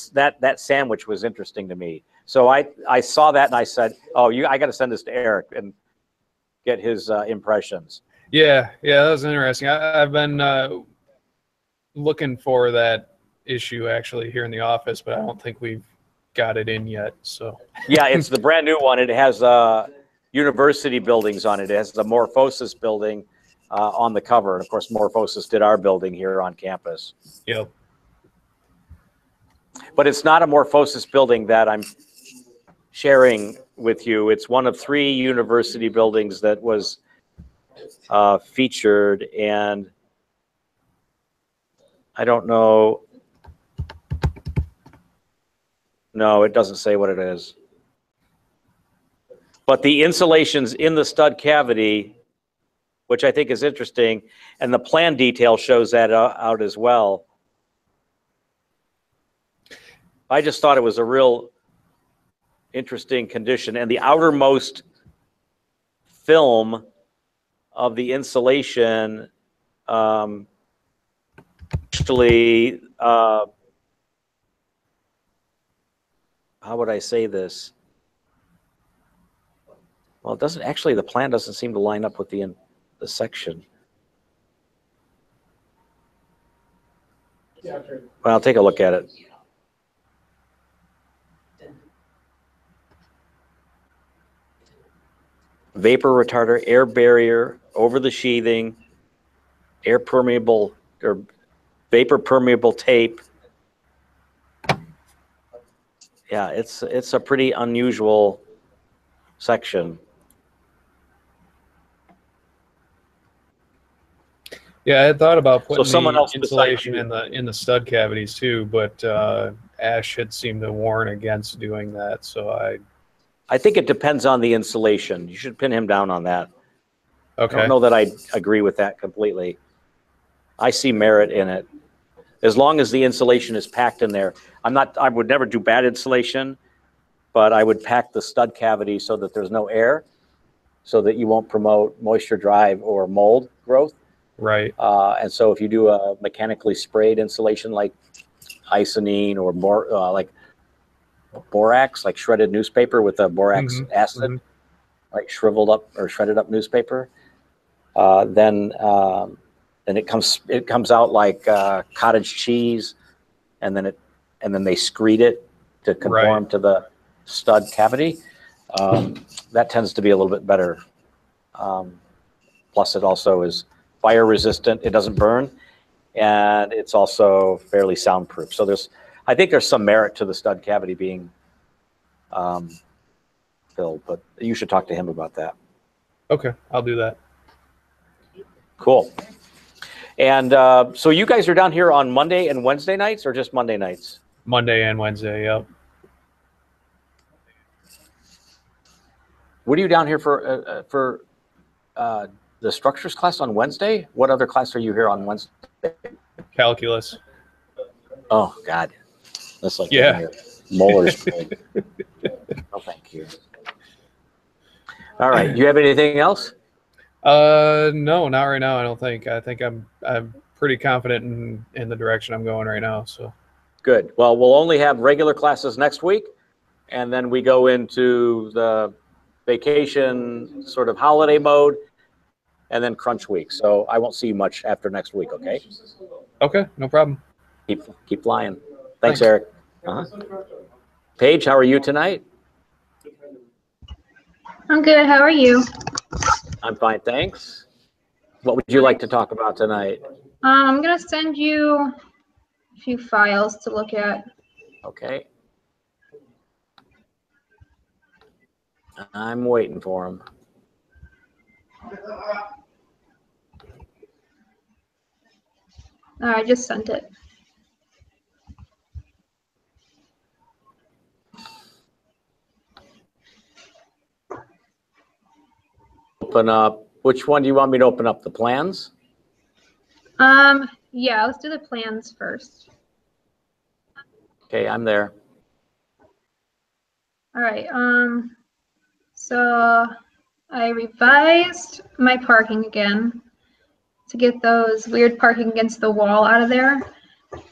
sandwich was interesting to me. So I saw that and I said, oh, I got to send this to Eric and get his impressions. Yeah, that was interesting. I've been looking for that issue actually here in the office, but I don't think we've got it in yet. So yeah, it's the brand new one. It has university buildings on it. It has the Morphosis building on the cover. And of course, Morphosis did our building here on campus. Yep. But it's not a Morphosis building that I'm sharing with you. It's one of 3 university buildings that was featured, and I don't know. No, it doesn't say what it is. But the insulation's in the stud cavity, which I think is interesting, and the plan detail shows that out as well. I just thought it was a real interesting condition, and the outermost film of the insulation actually, how would I say this? Well, it doesn't actually, the plan doesn't seem to line up with the section. Well, I'll take a look at it. Vapor retarder, air barrier over the sheathing, air permeable or vapor permeable tape. Yeah, it's a pretty unusual section. Yeah, I had thought about putting someone else insulation in the stud cavities too, but Ash had seemed to warn against doing that. So I think it depends on the insulation. You should pin him down on that. Okay. I don't know that I agree with that completely. I see merit in it. As long as the insulation is packed in there. I would never do bad insulation, but I would pack the stud cavity so that there's no air, so that you won't promote moisture drive or mold growth. Right. And so if you do a mechanically sprayed insulation like isonine or more like borax, like shredded newspaper with a borax acid, like shriveled up or shredded up newspaper, then it comes out like cottage cheese, and then they screed it to conform to the stud cavity. That tends to be a little bit better. Plus, it also is fire resistant. It doesn't burn, and it's also fairly soundproof. So I think there's some merit to the stud cavity being filled, but you should talk to him about that. Okay, I'll do that. Cool. And so you guys are down here on Monday and Wednesday nights, or just Monday nights? Monday and Wednesday, yep. What are you down here for the structures class on Wednesday? What other class are you here on Wednesday? Calculus. Oh, God. That's like yeah. Molars. Oh, thank you. All right. Do you have anything else? No, not right now. I don't think. I think I'm pretty confident in the direction I'm going right now. So Good. Well, we'll only have regular classes next week, and then we go into the vacation sort of holiday mode, and then crunch week. So I won't see you much after next week. Okay. Okay, no problem. Keep flying. Thanks, Eric. Paige, how are you tonight? I'm good. How are you? I'm fine, thanks. What would you like to talk about tonight? I'm gonna send you a few files to look at. Okay. I'm waiting for them. I just sent it. Open up. Which one do you want me to open up? The plans? Yeah, let's do the plans first. Okay, I'm there. All right. So I revised my parking again to get those weird parking against the wall out of there.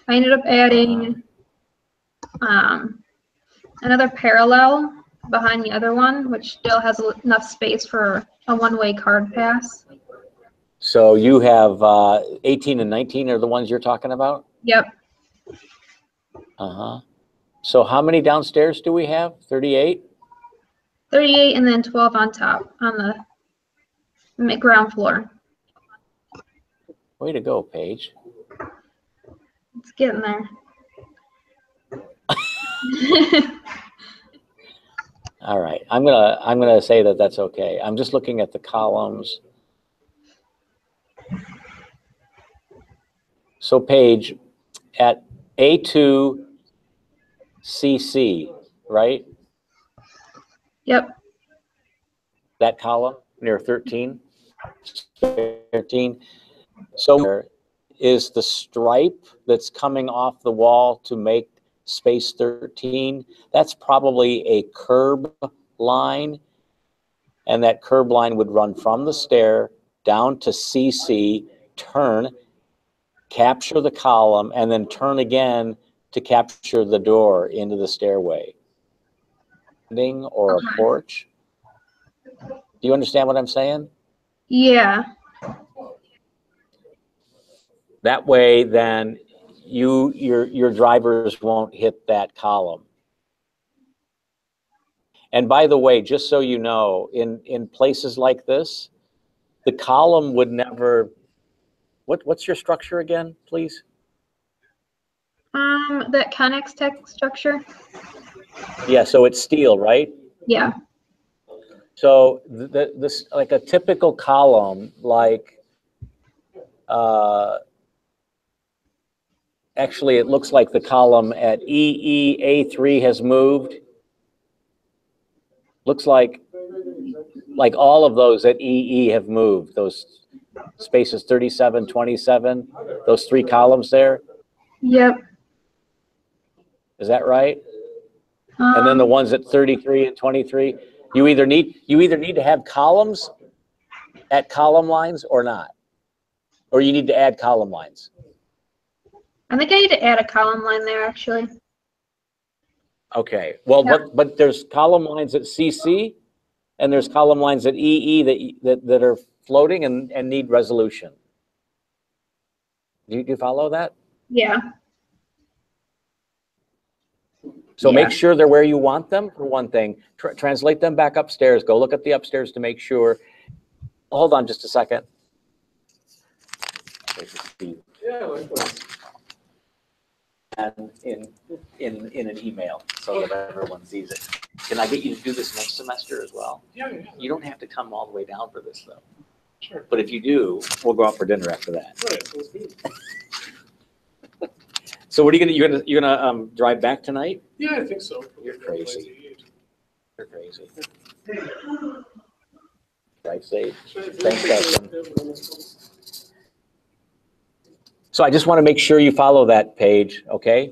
I ended up adding another parallel behind the other one, which still has enough space for a one-way card pass. So you have 18 and 19 are the ones you're talking about? Yep. Uh-huh. So how many downstairs do we have? 38? 38 and then 12 on top on the ground floor. Way to go, Paige. It's getting there. All right. I'm gonna say that that's okay. I'm just looking at the columns. So Paige, at A2 CC, right? Yep. That column near 13. 13. So there is the stripe that's coming off the wall to make space 13. That's probably a curb line, and that curb line would run from the stair down to CC, turn, capture the column, and then turn again to capture the door into the stairway. Or a porch. Do you understand what I'm saying? Yeah. That way, then your drivers won't hit that column. And by the way, just so you know, in places like this, the column would never. What's your structure again, please? That Connex Tech structure. Yeah, so it's steel, right? Yeah. So this like a typical column, like actually it looks like the column at EEA3 has moved. Looks like all of those at EE have moved. Those spaces 37, 27, those three columns there. Yep. Is that right? And then the ones at 33 and 23, you either need to have columns at column lines or not, or you need to add column lines. I think I need to add a column line there actually. Okay. Well, Yeah. but there's column lines at CC, and there's column lines at EE that are floating and need resolution. Do you follow that? Yeah. So Yeah. make sure they're where you want them, for one thing. Translate them back upstairs. Go look at the upstairs to make sure. Hold on just a second. And in an email so that everyone sees it. Can I get you to do this next semester as well? Yeah. You don't have to come all the way down for this though. Sure. But if you do, we'll go out for dinner after that. Right, sounds good. So what are you gonna drive back tonight? Yeah, I think so. You're crazy. You're crazy. Drive safe. Thanks, Dustin. So I just want to make sure you follow that page, okay?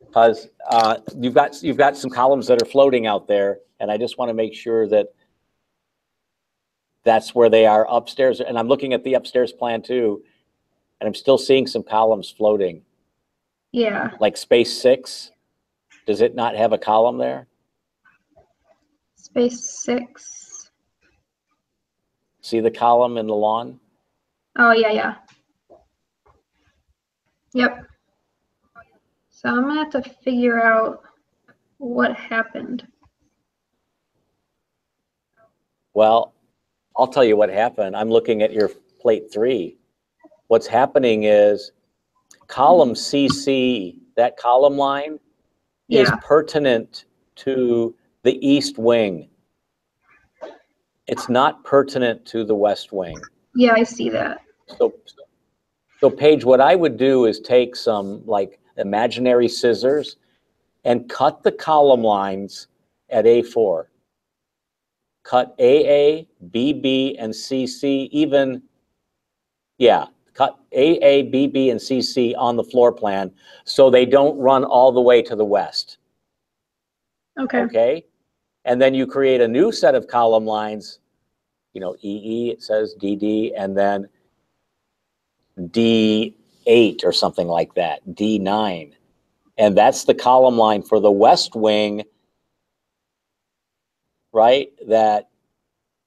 Because you've got some columns that are floating out there, and I just want to make sure that That's where they are upstairs. And I'm looking at the upstairs plan too, and I'm still seeing some columns floating. Yeah. Like space 6. Does it not have a column there? Space 6. See the column in the lawn? Oh, yeah, yeah. Yep. So I'm gonna have to figure out what happened. Well, I'll tell you what happened. I'm looking at your plate 3. What's happening is column CC, that column line, is pertinent to the east wing. It's not pertinent to the west wing. Yeah, I see that. So Paige, what I would do is take some like imaginary scissors and cut the column lines at A4. Cut AA, BB, and CC, even, yeah, cut AA, BB, and CC on the floor plan so they don't run all the way to the west. Okay. Okay? And then you create a new set of column lines, you know, EE, it says DD, and then D8 or something like that, D9. And that's the column line for the west wing, right? That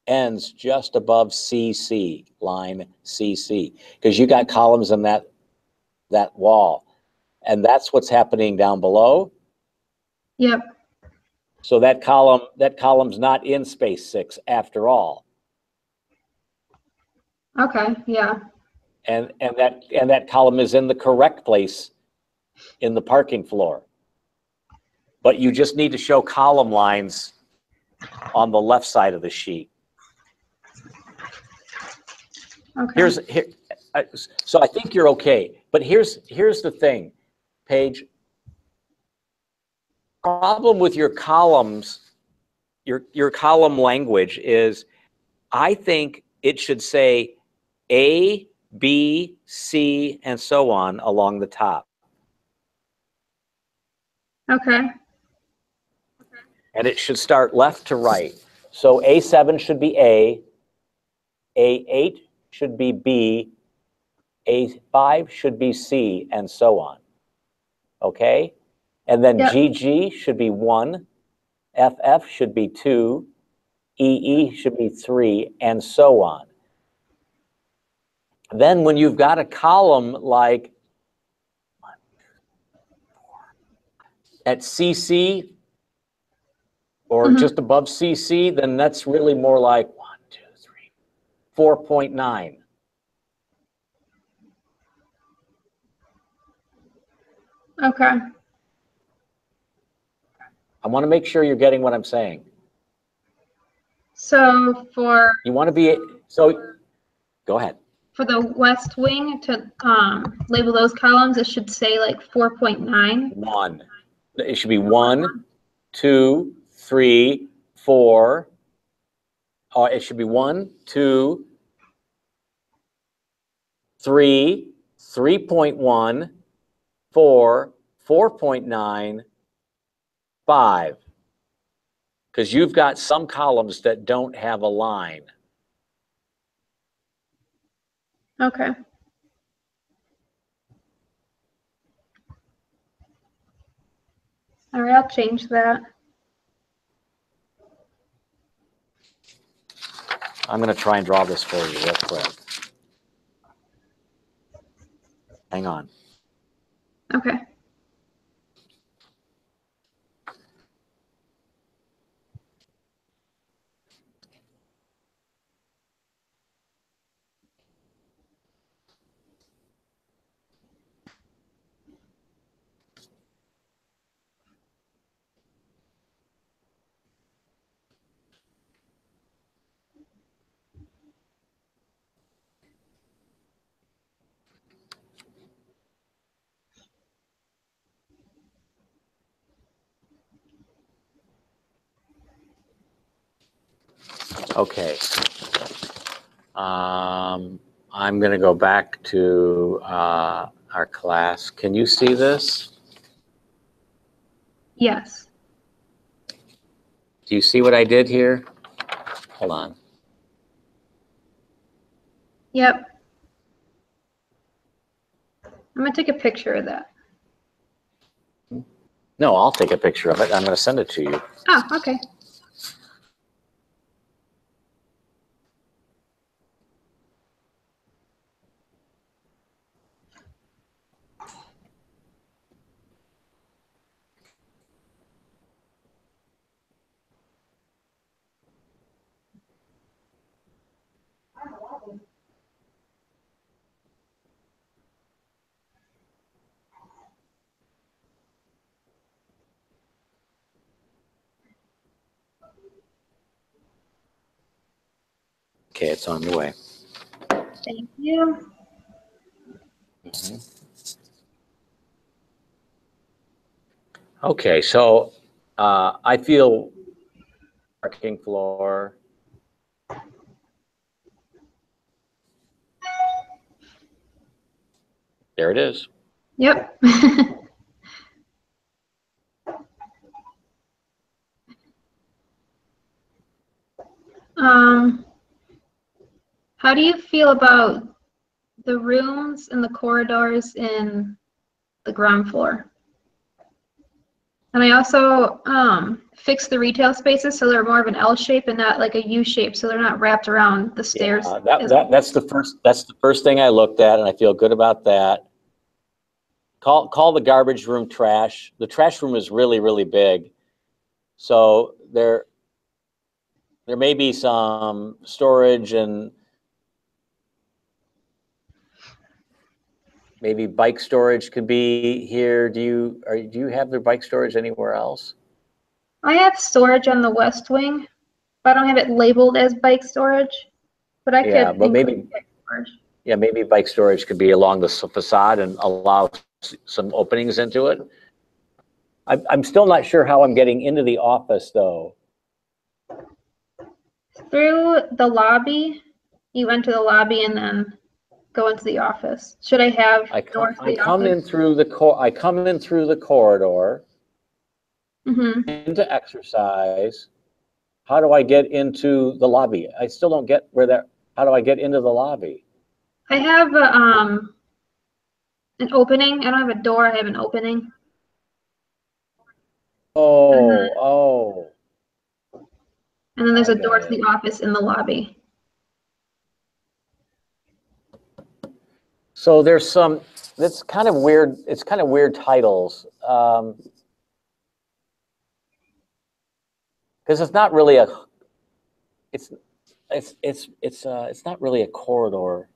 ends just above CC, line CC, because you got columns in that wall. And that's what's happening down below. Yep. So that column's not in space 6 after all. Okay, yeah. And that column is in the correct place in the parking floor. But you just need to show column lines on the left side of the sheet. Okay. So I think you're okay. But here's the thing, Paige. Problem with your columns, your column language is, I think it should say A, B, C, and so on along the top. Okay. And it should start left to right. So A7 should be A, A8 should be B, A5 should be C, and so on. Okay? And then GG should be 1, FF should be 2, EE should be 3, and so on. Then when you've got a column like at CC or just above CC, then that's really more like 4.9. Okay. I want to make sure you're getting what I'm saying. So you want to be, so go ahead. For the west wing to label those columns, it should say like 4.9. 1. It should be 1, 2, 3, 4. It should be 1, 2, 3, 3.1, 4, 4.9, 5. Because you've got some columns that don't have a line. Okay. All right, I'll change that. I'm going to try and draw this for you real quick. Hang on. Okay. Okay. I'm going to go back to our class. Can you see this? Yes. Do you see what I did here? Hold on. Yep. I'm gonna take a picture of that. No, I'll take a picture of it. I'm going to send it to you. Oh, okay. Okay, it's on the way. Thank you. Okay, so I feel parking floor. There it is. Yep. How do you feel about the rooms and the corridors in the ground floor? And I also fixed the retail spaces so they're more of an L shape and not like a U shape, so they're not wrapped around the stairs. That's the first thing I looked at, and I feel good about that. Call the garbage room trash. The trash room is really, really big, so there may be some storage and maybe bike storage could be here. Do you have their bike storage anywhere else? I have storage on the west wing, but I don't have it labeled as bike storage. But I could but maybe include bike storage. maybe bike storage could be along the facade and allow some openings into it. I'm still not sure how I'm getting into the office though. Through the lobby, you enter the lobby and then go into the office. Should I have I come in through the corridor into exercise. How do I get into the lobby? I still don't get how do I get into the lobby? I have an opening. I don't have a door, I have an opening. Oh. And then there's a door to the office in the lobby. So there's some, it's kind of weird titles. Because it's not really it's not really a corridor.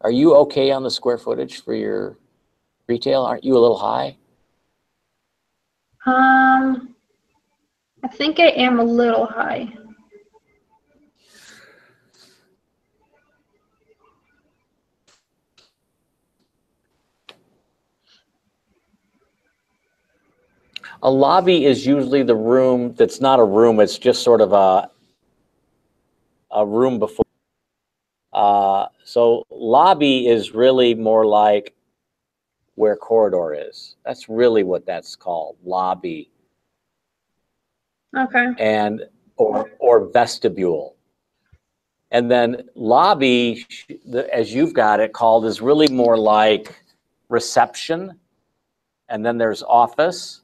Are you okay on the square footage for your retail? Aren't you a little high? I think I am a little high. A lobby is usually the room that's not a room, it's just sort of a room before. So lobby is really more like where corridor is. That's really what that's called, lobby. Okay. And or vestibule. And then lobby, as you've got it called, is really more like reception. And then there's office.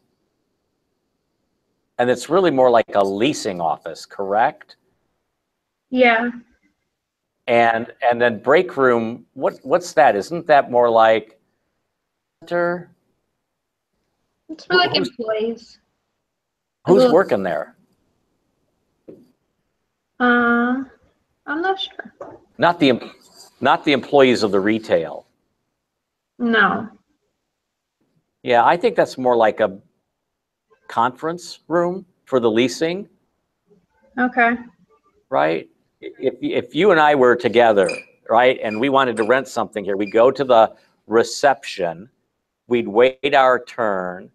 And it's really more like a leasing office, correct? Yeah. And then break room, what's that? Isn't that more like center? It's for like employees. Who's working there? I'm not sure. Not the employees of the retail. No. Yeah, I think that's more like a conference room for the leasing. Okay. Right? If you and I were together, right, and we wanted to rent something here, we'd go to the reception, we'd wait our turn,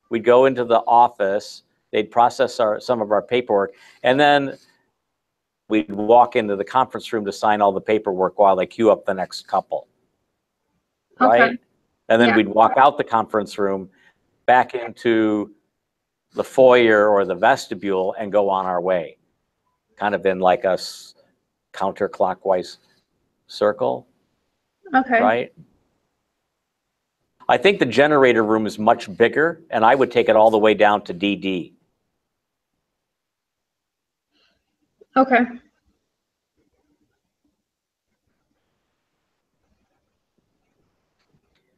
we'd go into the office, they'd process some of our paperwork, and then we'd walk into the conference room to sign all the paperwork while they queue up the next couple. Right? Okay. And then Yeah. we'd walk out the conference room back into the foyer or the vestibule and go on our way, kind of in like a counterclockwise circle. Okay. Right? I think the generator room is much bigger, and I would take it all the way down to DD. Okay.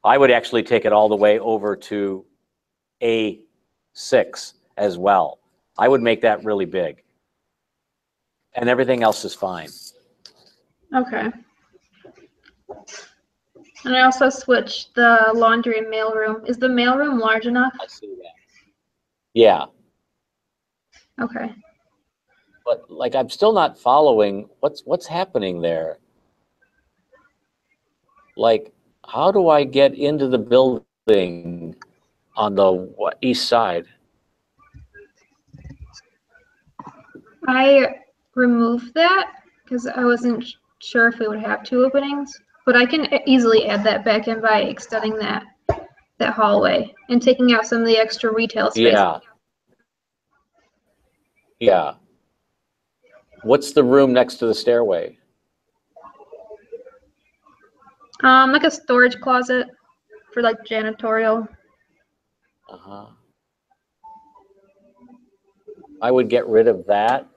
I would actually take it all the way over to A6 as well. I would make that really big. And everything else is fine. Okay. And I also switched the laundry and mailroom. Is the mailroom large enough? I see that. Yeah. Okay. But like, I'm still not following what's happening there. Like, how do I get into the building on the east side? I removed that because I wasn't sure if we would have 2 openings, but I can easily add that back in by extending that hallway and taking out some of the extra retail space. Yeah. Yeah. What's the room next to the stairway? Like a storage closet for like janitorial. Uh-huh. I would get rid of that.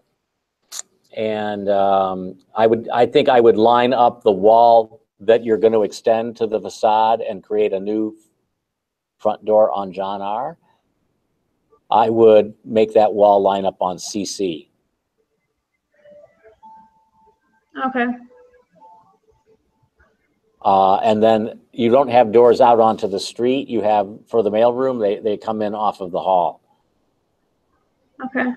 And I think I would line up the wall that you're going to extend to the facade and create a new front door on John R. I would make that wall line up on CC. Okay. And then you don't have doors out onto the street. You have, for the mailroom, they come in off of the hall. Okay.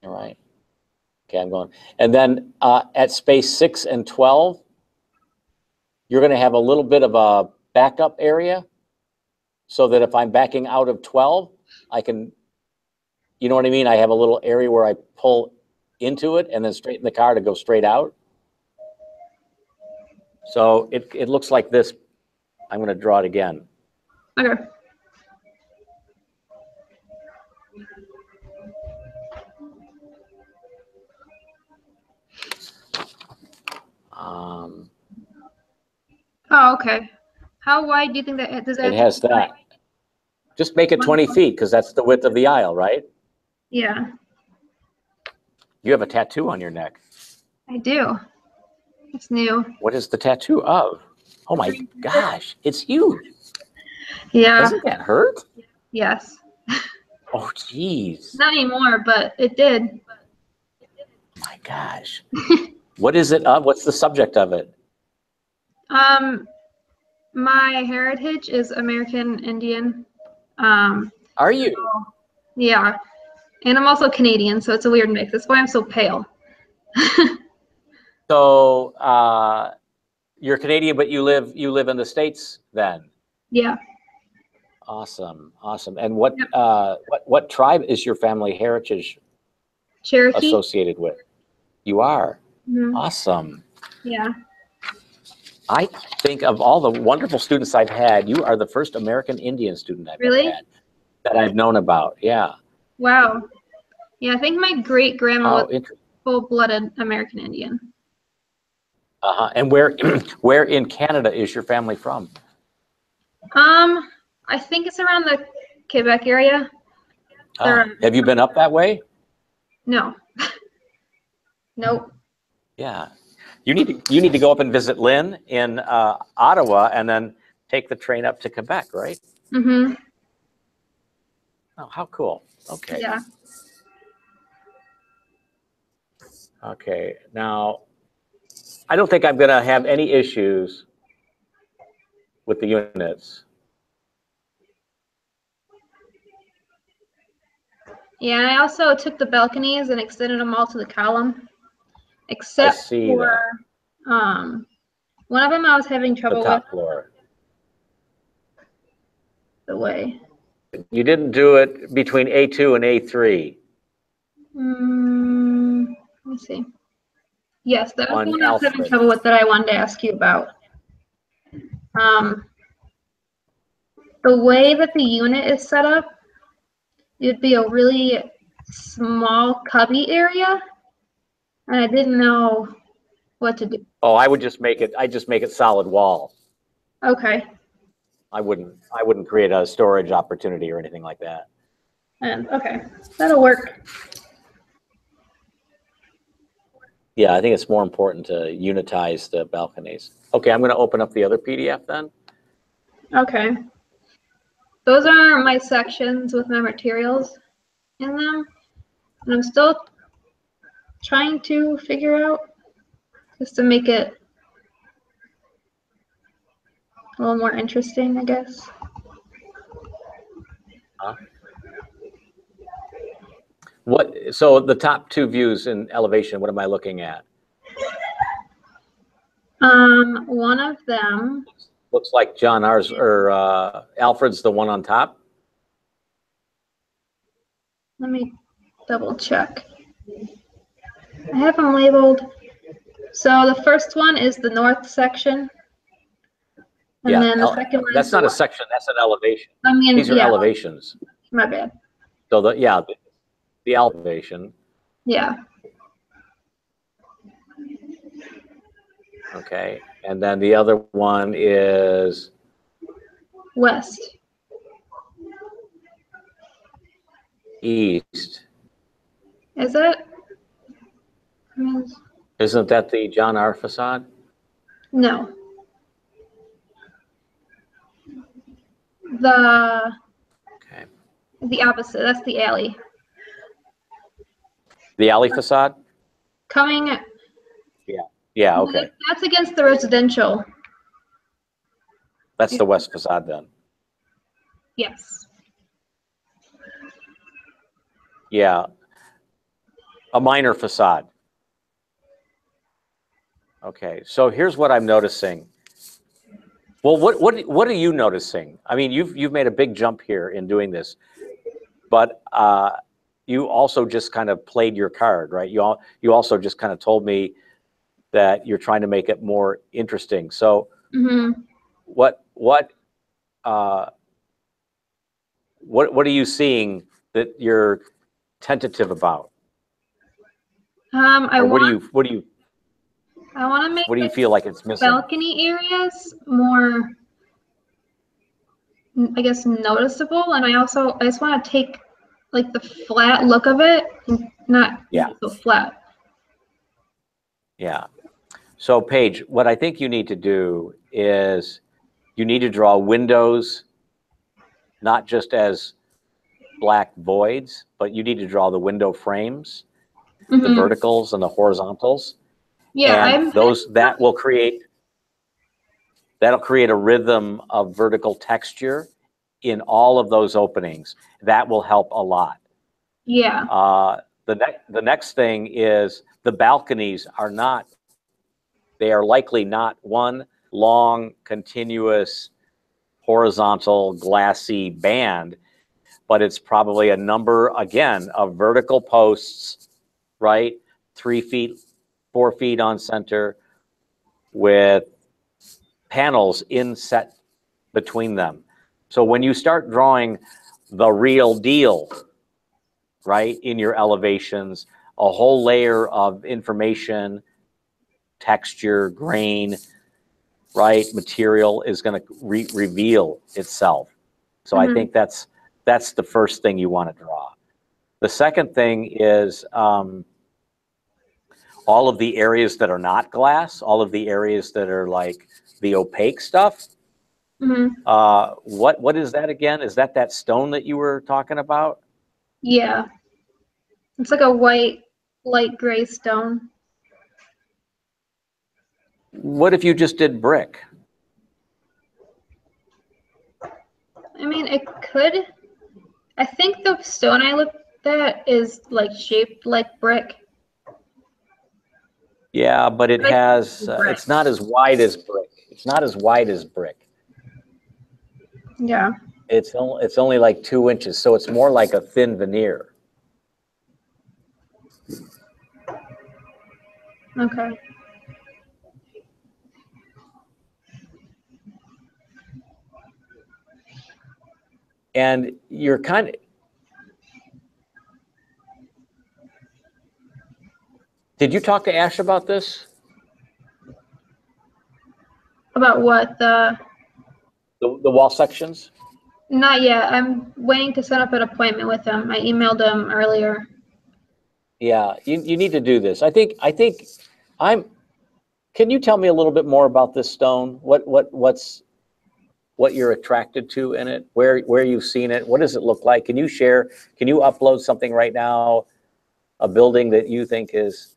All right. Okay, I'm going. And then at space 6 and 12, you're going to have a little bit of a backup area so that if I'm backing out of 12, I can, you know what I mean? I have a little area where I pull into it and then straighten the car to go straight out. So it looks like this. I'm going to draw it again. Okay. Oh, okay. How wide do you think that does that? It has that. Just make it 20 feet because that's the width of the aisle, right? Yeah, You have a tattoo on your neck. I do. It's new. What is the tattoo of? Oh my gosh, it's huge. Yeah. Doesn't that hurt? Yes. Oh, geez. Not anymore, but it did. My gosh. What is it of? What's the subject of it? My heritage is American Indian. Are you? So, yeah. And I'm also Canadian, so it's a weird mix. That's why I'm so pale. So you're Canadian, but you live in the States then? Yeah. Awesome, awesome. And what tribe is your family heritage Cherokee. associated with? You are? Mhm. Awesome. Yeah. I think of all the wonderful students I've had, you are the first American Indian student I've ever had that I've known about. Yeah. Wow. Yeah, I think my great grandma How was full-blooded American Indian. And where in Canada is your family from? I think it's around the Quebec area. Have you been up that way? No. Nope. Yeah. You need to go up and visit Lynn in Ottawa and then take the train up to Quebec, right? Mm-hmm. Oh, how cool. Okay. Yeah. Okay. Now, I don't think I'm going to have any issues with the units. Yeah, and I also took the balconies and extended them all to the column, except for one of them I was having trouble The top with floor. the way. You didn't do it between A2 and A3. Let me see. Yes, that was On the one I was having Alfred. trouble with that I wanted to ask you about. The way that the unit is set up, it'd be a really small cubby area, and I didn't know what to do. Oh, I just make it solid wall. Okay. I wouldn't create a storage opportunity or anything like that. And okay, that'll work. Yeah, I think it's more important to unitize the balconies. Okay, I'm going to open up the other PDF then. Okay. Those are my sections with my materials in them. And I'm still trying to figure out just to make it a little more interesting, I guess. So the top two views in elevation, what am I looking at? One of them Looks like John R's or Alfred's the one on top. let me double check. I have them labeled. So the first one is the north section. And Yeah, then the second one that's is not the a section, that's an elevation. I mean, These are yeah, elevations. my bad. So the elevation. Yeah. Okay, and then the other one is West. east. Is it? Isn't that the John R facade? No. The opposite. That's the alley. The alley facade? Coming. Yeah, okay. That's against the residential. That's the west facade then. Yes. Yeah. A minor facade. Okay, so here's what I'm noticing. Well, what are you noticing? I mean, you've made a big jump here in doing this, but you also just kind of played your card, right? You also just kind of told me that you're trying to make it more interesting. So, what are you seeing that you're tentative about? I what want do you to make what do you feel like it's missing? balcony areas more, I guess, noticeable, and I just want to take like the flat look of it, and not so flat. Yeah. So Paige, what I think you need to do is you need to draw windows, not just as black voids, but you need to draw the window frames, the verticals and the horizontals. Yeah, and that'll create a rhythm of vertical texture in all of those openings. That will help a lot. Yeah. The next thing is the balconies they are likely not one long, continuous, horizontal, glassy band, but it's probably a number, again, of vertical posts, right? 3 feet, 4 feet on center with panels inset between them. So when you start drawing the real deal, right, in your elevations, a whole layer of information, texture, grain, right, material is going to reveal itself. So I think that's the first thing you want to draw. The second thing is all of the areas that are not glass, all of the areas that are like the opaque stuff. What is that again? Is that stone that you were talking about? Yeah. It's like a white, light gray stone. What if you just did brick? I mean, it could. I think the stone I looked at is like shaped like brick. Yeah, but it has, it's not as wide as brick. It's not as wide as brick. Yeah. It's only like 2 inches, so it's more like a thin veneer. Okay. And you're kind of, did you talk to Ash about this? About what? The wall sections? Not yet. I'm waiting to set up an appointment with him. I emailed him earlier. Yeah, you need to do this. I think can you tell me a little bit more about this stone? What you're attracted to in it, where you've seen it, what does it look like? Can you share, can you upload something right now, a building that you think is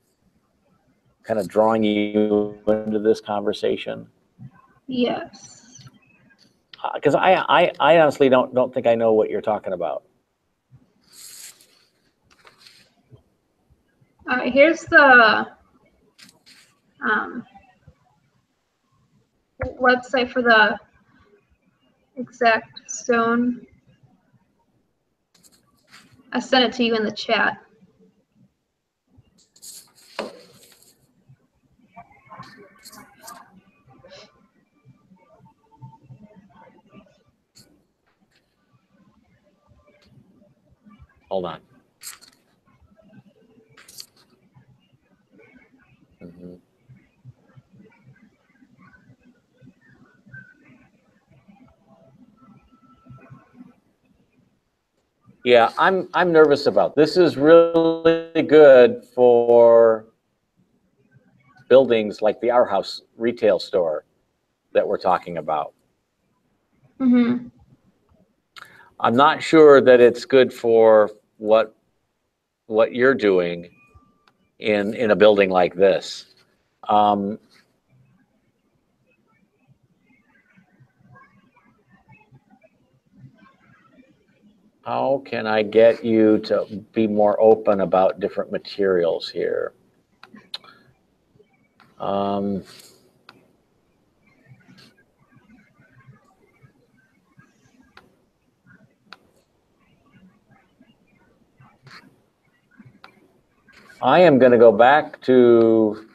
kind of drawing you into this conversation? Yes. Because I honestly don't think I know what you're talking about. All right, here's the website for the exact stone. I sent it to you in the chat. Hold on. Mm-hmm. Yeah, I'm nervous about this. Is really good for buildings like the Our House retail store that we're talking about. Mm-hmm. I'm not sure that it's good for what you're doing in a building like this. How can I get you to be more open about different materials here? I am going to go back to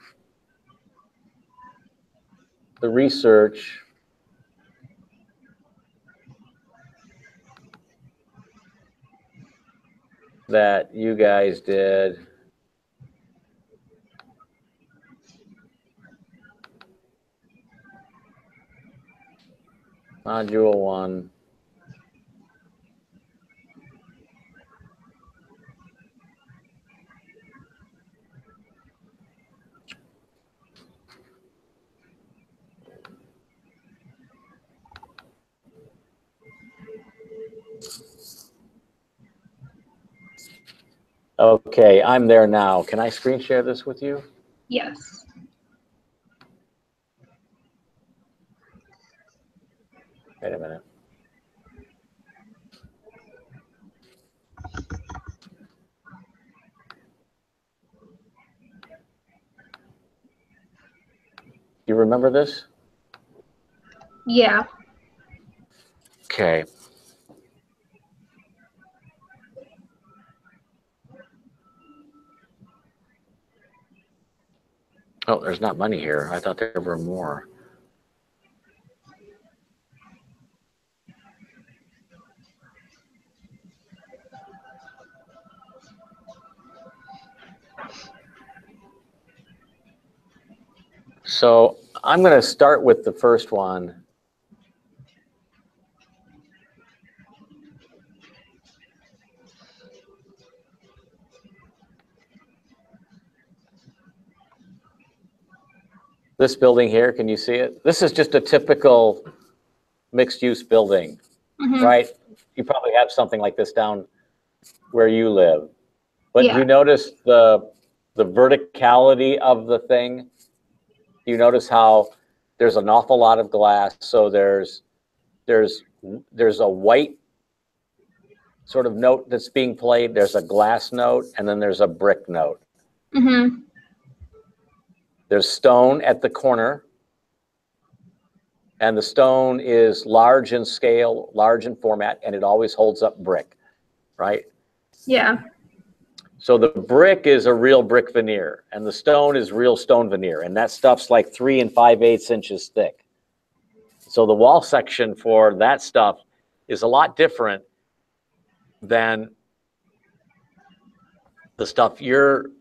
the research that you guys did. Module 1. Okay, I'm there now. Can I screen share this with you? Yes. Wait a minute. You remember this? Yeah. Okay. Oh, there's not money here. I thought there were more. So I'm going to start with the first one. This building here, can you see it? This is just a typical mixed-use building, right? You probably have something like this down where you live. But do you notice the verticality of the thing? Do you notice how there's an awful lot of glass? So there's a white sort of note that's being played. There's a glass note, and then there's a brick note. Mm-hmm. There's stone at the corner. and the stone is large in scale, large in format, and it always holds up brick, right? Yeah. So the brick is a real brick veneer, and the stone is real stone veneer, and that stuff's like 3 5/8 inches thick. So the wall section for that stuff is a lot different than the stuff you're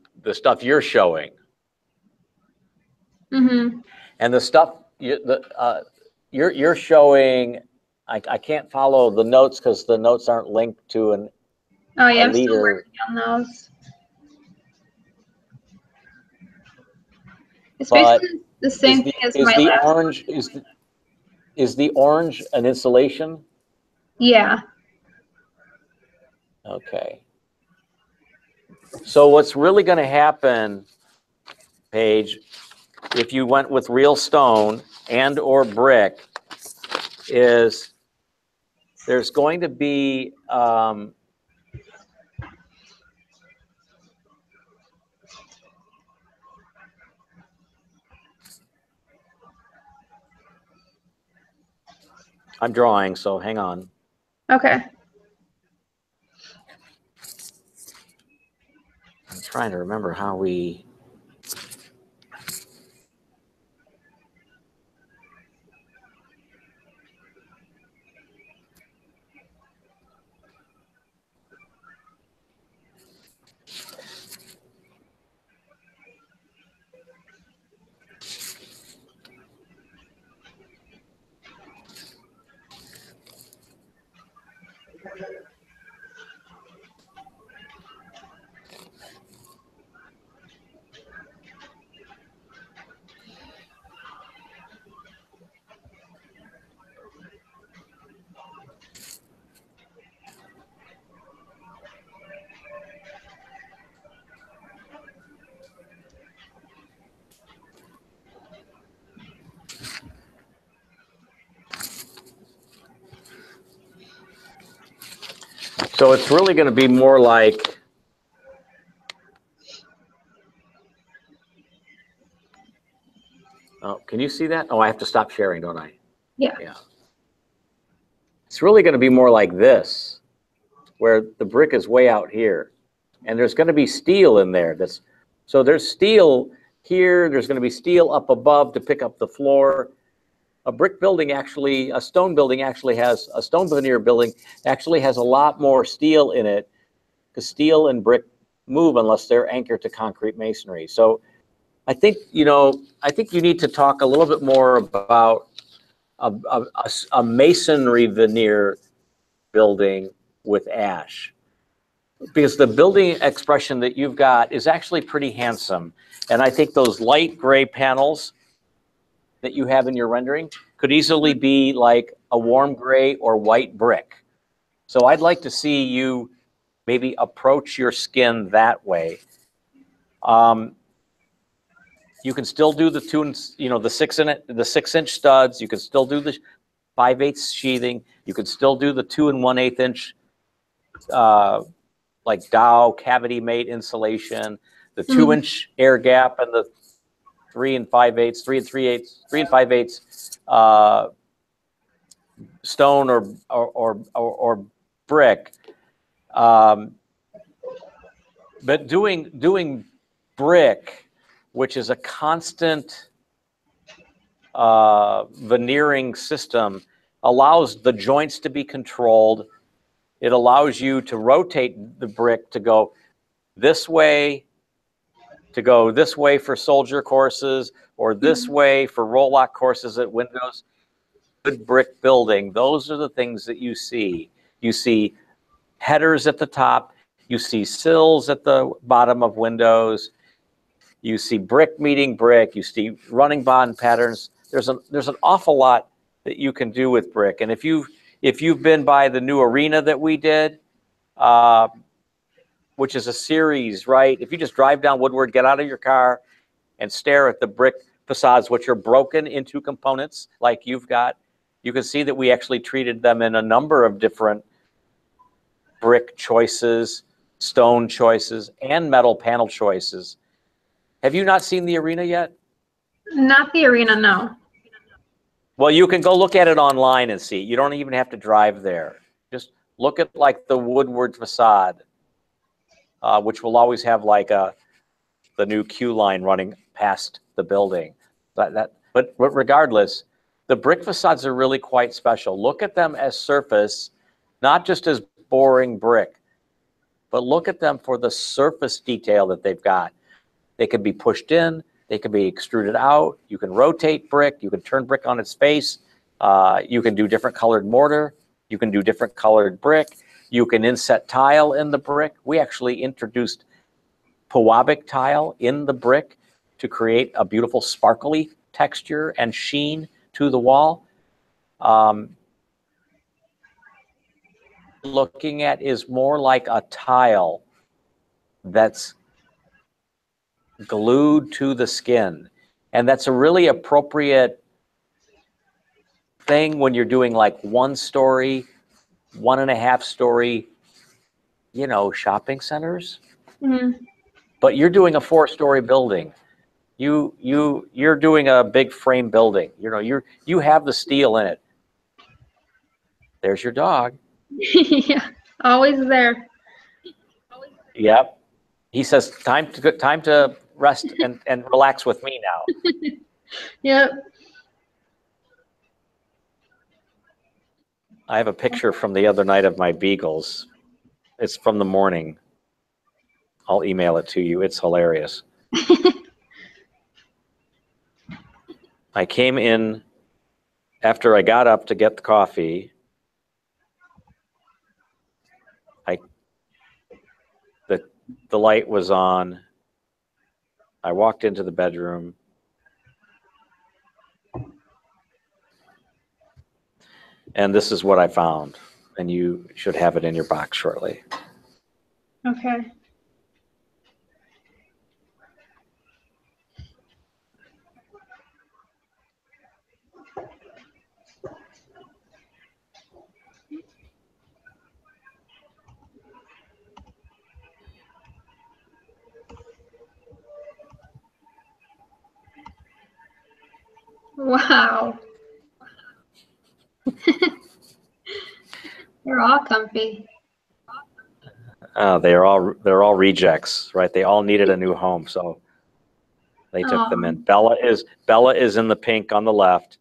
showing. Mm-hmm. And the stuff you're showing, I can't follow the notes because the notes aren't linked to an Oh yeah, a I'm still leader. working on those. It's But basically the same thing as my the last. orange is the orange an insulation? Yeah. Okay. So what's really going to happen, Paige, if you went with real stone and or brick, is there's going to be I'm drawing, so hang on. Okay. I'm trying to remember how we. So it's really going to be more like. Oh, can you see that? Oh, I have to stop sharing, don't I? Yeah. Yeah. It's really going to be more like this, where the brick is way out here. And there's going to be steel in there. So there's steel here. There's going to be steel up above to pick up the floor. A brick building actually, a stone building actually has, a stone veneer building actually has a lot more steel in it, because steel and brick move unless they're anchored to concrete masonry. So I think, I think you need to talk a little bit more about a masonry veneer building with ash, because the building expression that you've got is actually pretty handsome. And I think those light gray panels that you have in your rendering could easily be like a warm gray or white brick. So I'd like to see you maybe approach your skin that way. You can still do the the 6-inch studs. You can still do the 5/8 sheathing. You can still do the 2 1/8 inch like Dow cavity mate insulation, the 2-inch air gap, and the 3 5/8, 3 5/8 stone or brick. But doing brick, which is a constant veneering system, allows the joints to be controlled. It allows you to rotate the brick to go this way, for soldier courses, or this way for roll-lock courses at windows. Good brick building, those are the things that you see. You see headers at the top. You see sills at the bottom of windows. You see brick meeting brick. You see running bond patterns. There's an awful lot that you can do with brick. And if you've been by the new arena that we did, which is a series, right? If you just drive down Woodward, get out of your car, and stare at the brick facades, which are broken into components like you've got, you can see that we actually treated them in a number of different brick choices, stone choices, and metal panel choices. Have you not seen the arena yet? Not the arena, no. Well, you can go look at it online and see. You don't even have to drive there. Just look at like the Woodward facade, which will always have like the new queue line running past the building. But regardless, the brick facades are really quite special. Look at them as surface, not just as boring brick, but look at them for the surface detail that they've got. They can be pushed in, they can be extruded out, you can rotate brick, you can turn brick on its face, you can do different colored mortar, you can do different colored brick, you can inset tile in the brick. We actually introduced Pewabic tile in the brick to create a beautiful sparkly texture and sheen to the wall. Looking at is more like a tile that's glued to the skin. And that's a really appropriate thing when you're doing like 1 story, 1.5 story, you know, shopping centers. Mm-hmm. But you're doing a 4-story building. You're doing a big frame building. You know, you have the steel in it. There's your dog. Yeah, always there. Yep. He says, time to rest and relax with me now. Yep. I have a picture from the other night of my beagles. It's from the morning. I'll email it to you. It's hilarious. I came in after I got up to get the coffee. The light was on. I walked into the bedroom. And this is what I found. And you should have it in your box shortly. Okay. Wow. They're all comfy. They're all rejects, right? They all needed a new home, so they took them in. Bella is in the pink on the left.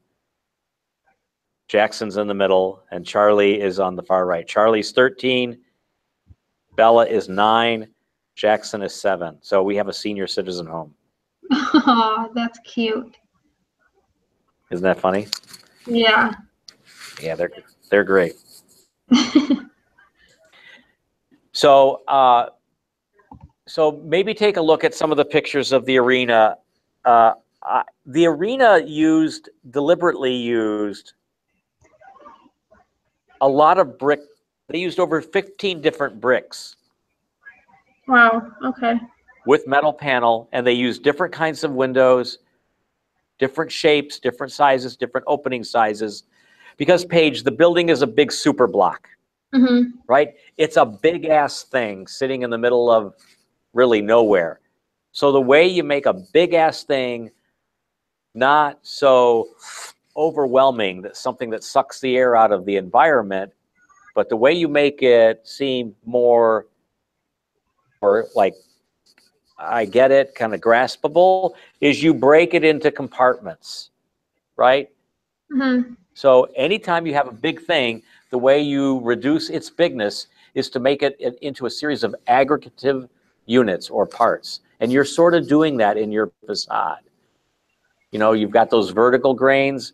Jackson's in the middle, and Charlie is on the far right. Charlie's 13, Bella is 9, Jackson is 7. So we have a senior citizen home. Oh, that's cute. Isn't that funny? Yeah. Yeah, they're great. So maybe take a look at some of the pictures of the arena. The arena deliberately used a lot of brick. They used over 15 different bricks. Wow. Okay. With metal panel, and they used different kinds of windows, different shapes, different sizes, different opening sizes. Because, Paige, the building is a big super block, right? It's a big-ass thing sitting in the middle of really nowhere. So the way you make a big-ass thing not so overwhelming, that something that sucks the air out of the environment, but the way you make it seem more, or like, I get it, kind of graspable, is you break it into compartments, right? So anytime you have a big thing, the way you reduce its bigness is to make it into a series of aggregative units or parts. And you're sort of doing that in your facade. You know, you've got those vertical grains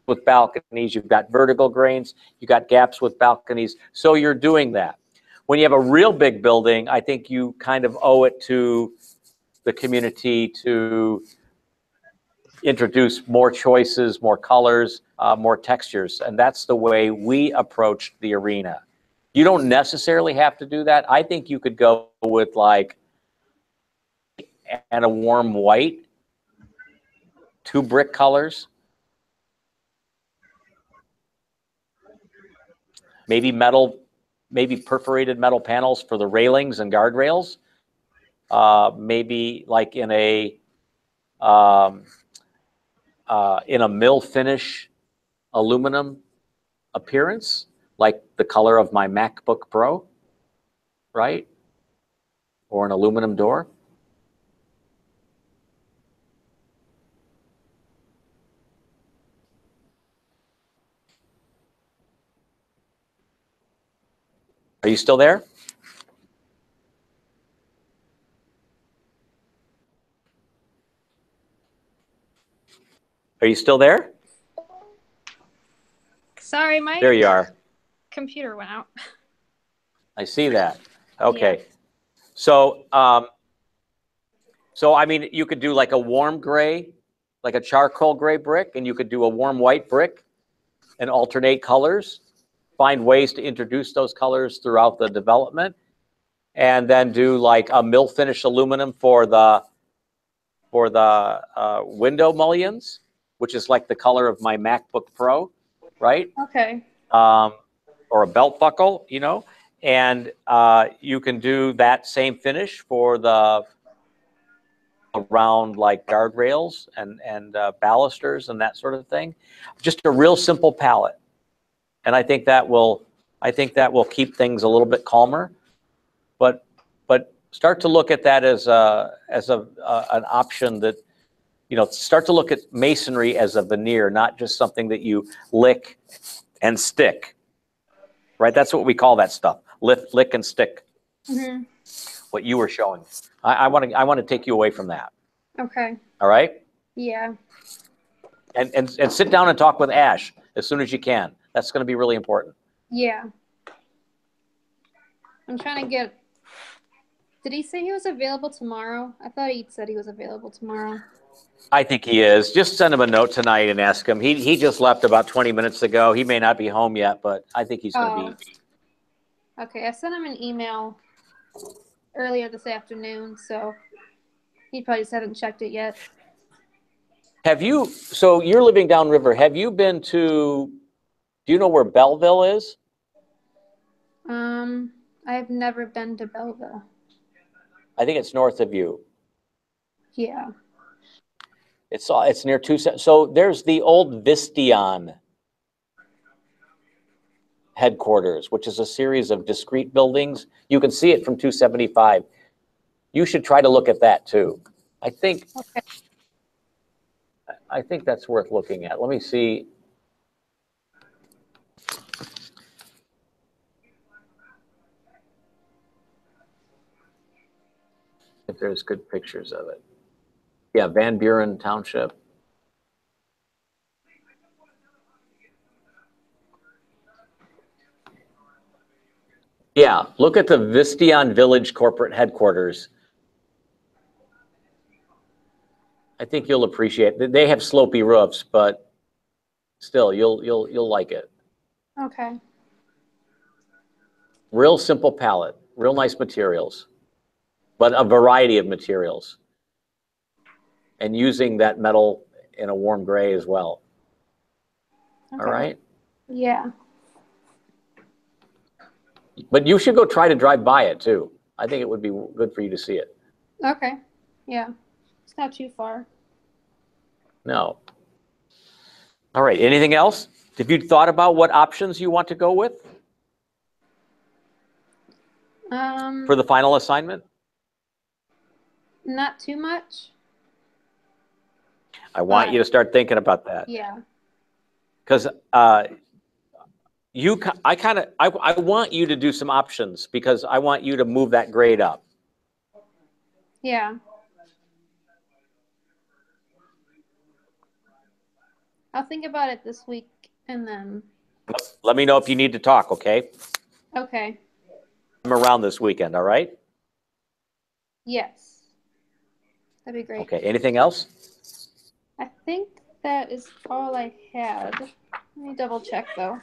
with balconies, you've got vertical grains, you've got gaps with balconies. So you're doing that. When you have a real big building, I think you kind of owe it to the community to introduce more choices, more colors, more textures. And that's the way we approached the arena. You don't necessarily have to do that. I think you could go with like, and a warm white, 2 brick colors. Maybe perforated metal panels for the railings and guardrails. Maybe like in a mill finish aluminum appearance, like the color of my MacBook Pro, right? Or an aluminum door. Are you still there? Are you still there? Sorry, my There you are. computer went out. I see that. Okay. So, so I mean, you could do like a warm gray, like a charcoal gray brick, and you could do a warm white brick and alternate colors. Find ways to introduce those colors throughout the development, and then do like a mill finish aluminum for the window mullions, which is like the color of my MacBook Pro, right? Okay. Or a belt buckle, you know, and you can do that same finish for the around like guardrails and balusters and that sort of thing. Just a real simple palette, and I think that will keep things a little bit calmer. But start to look at that as an option that, you know, start to look at masonry as a veneer, not just something that you lick and stick. Right, that's what we call that stuff. Lick and stick. Mm-hmm. What you were showing. I want to take you away from that. Okay. All right. Yeah. And sit down and talk with Ash as soon as you can. That's going to be really important. Yeah. I'm trying to get. Did he say he was available tomorrow? I thought he said he was available tomorrow. I think he is. Just send him a note tonight and ask him. He just left about 20 minutes ago. He may not be home yet, but I think he's going to be. Okay, I sent him an email earlier this afternoon, so he probably just hasn't checked it yet. Have you, so you're living downriver. Have you been to, do you know where Belleville is? I've never been to Belleville. I think it's north of you. Yeah. It's near so there's the old Vistion headquarters, which is a series of discrete buildings. You can see it from 275. You should try to look at that too. I think that's worth looking at. Let me see. If there's good pictures of it. Yeah, Van Buren Township. Yeah, look at the Vistion Village corporate headquarters. I think you'll appreciate it. They have slopey roofs, but still, you'll like it. Okay. Real simple palette, real nice materials, but a variety of materials. And using that metal in a warm gray as well. Okay. All right? Yeah. But you should go try to drive by it too. I think it would be good for you to see it. Okay. Yeah. It's not too far. No. All right, anything else? Have you thought about what options you want to go with? For the final assignment? Not too much. I want you to start thinking about that. Yeah. Because I want you to do some options because I want you to move that grade up. Yeah. I'll think about it this week and then. Let me know if you need to talk, okay? Okay. I'm around this weekend, all right? Yes. That'd be great. Okay, anything else? I think that is all I had. Let me double check though.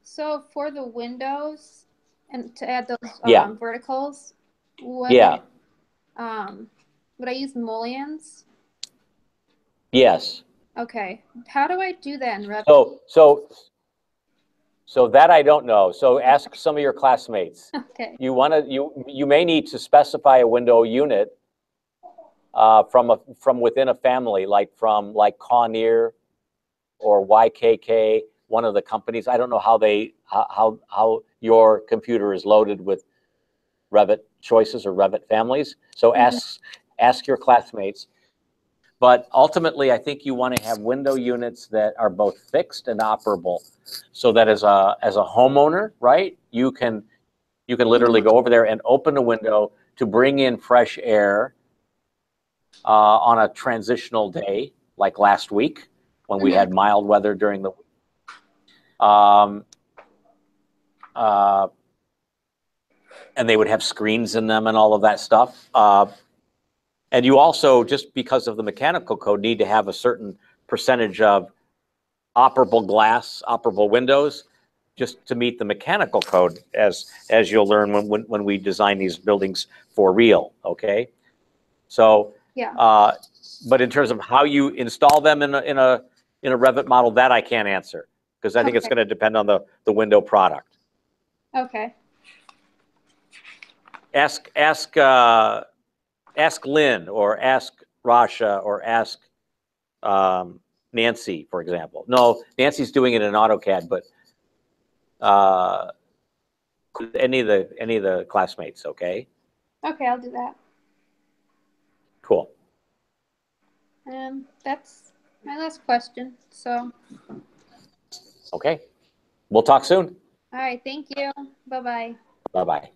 So for the windows and to add those verticals, would I use mullions? Yes. Okay. How do I do that in Revit? So that I don't know. So ask some of your classmates. Okay. You may need to specify a window unit from within a family, like from Conair or YKK, one of the companies. I don't know how your computer is loaded with Revit choices or Revit families. So ask your classmates. But ultimately, I think you want to have window units that are both fixed and operable, so that as a homeowner, right, you can literally go over there and open a window to bring in fresh air on a transitional day, like last week when we had mild weather during the week. And they would have screens in them and all of that stuff. And you also, just because of the mechanical code, need to have a certain percentage of operable glass, operable windows, just to meet the mechanical code, as you'll learn when we design these buildings for real. Okay, so yeah. But in terms of how you install them in a Revit model, that I can't answer, because I think it's going to depend on the window product. Okay. Ask Lynn, or ask Rasha, or ask Nancy, for example. No, Nancy's doing it in AutoCAD, but any of the classmates, okay? Okay, I'll do that. Cool. That's my last question. So. Okay. We'll talk soon. All right. Thank you. Bye-bye. Bye-bye.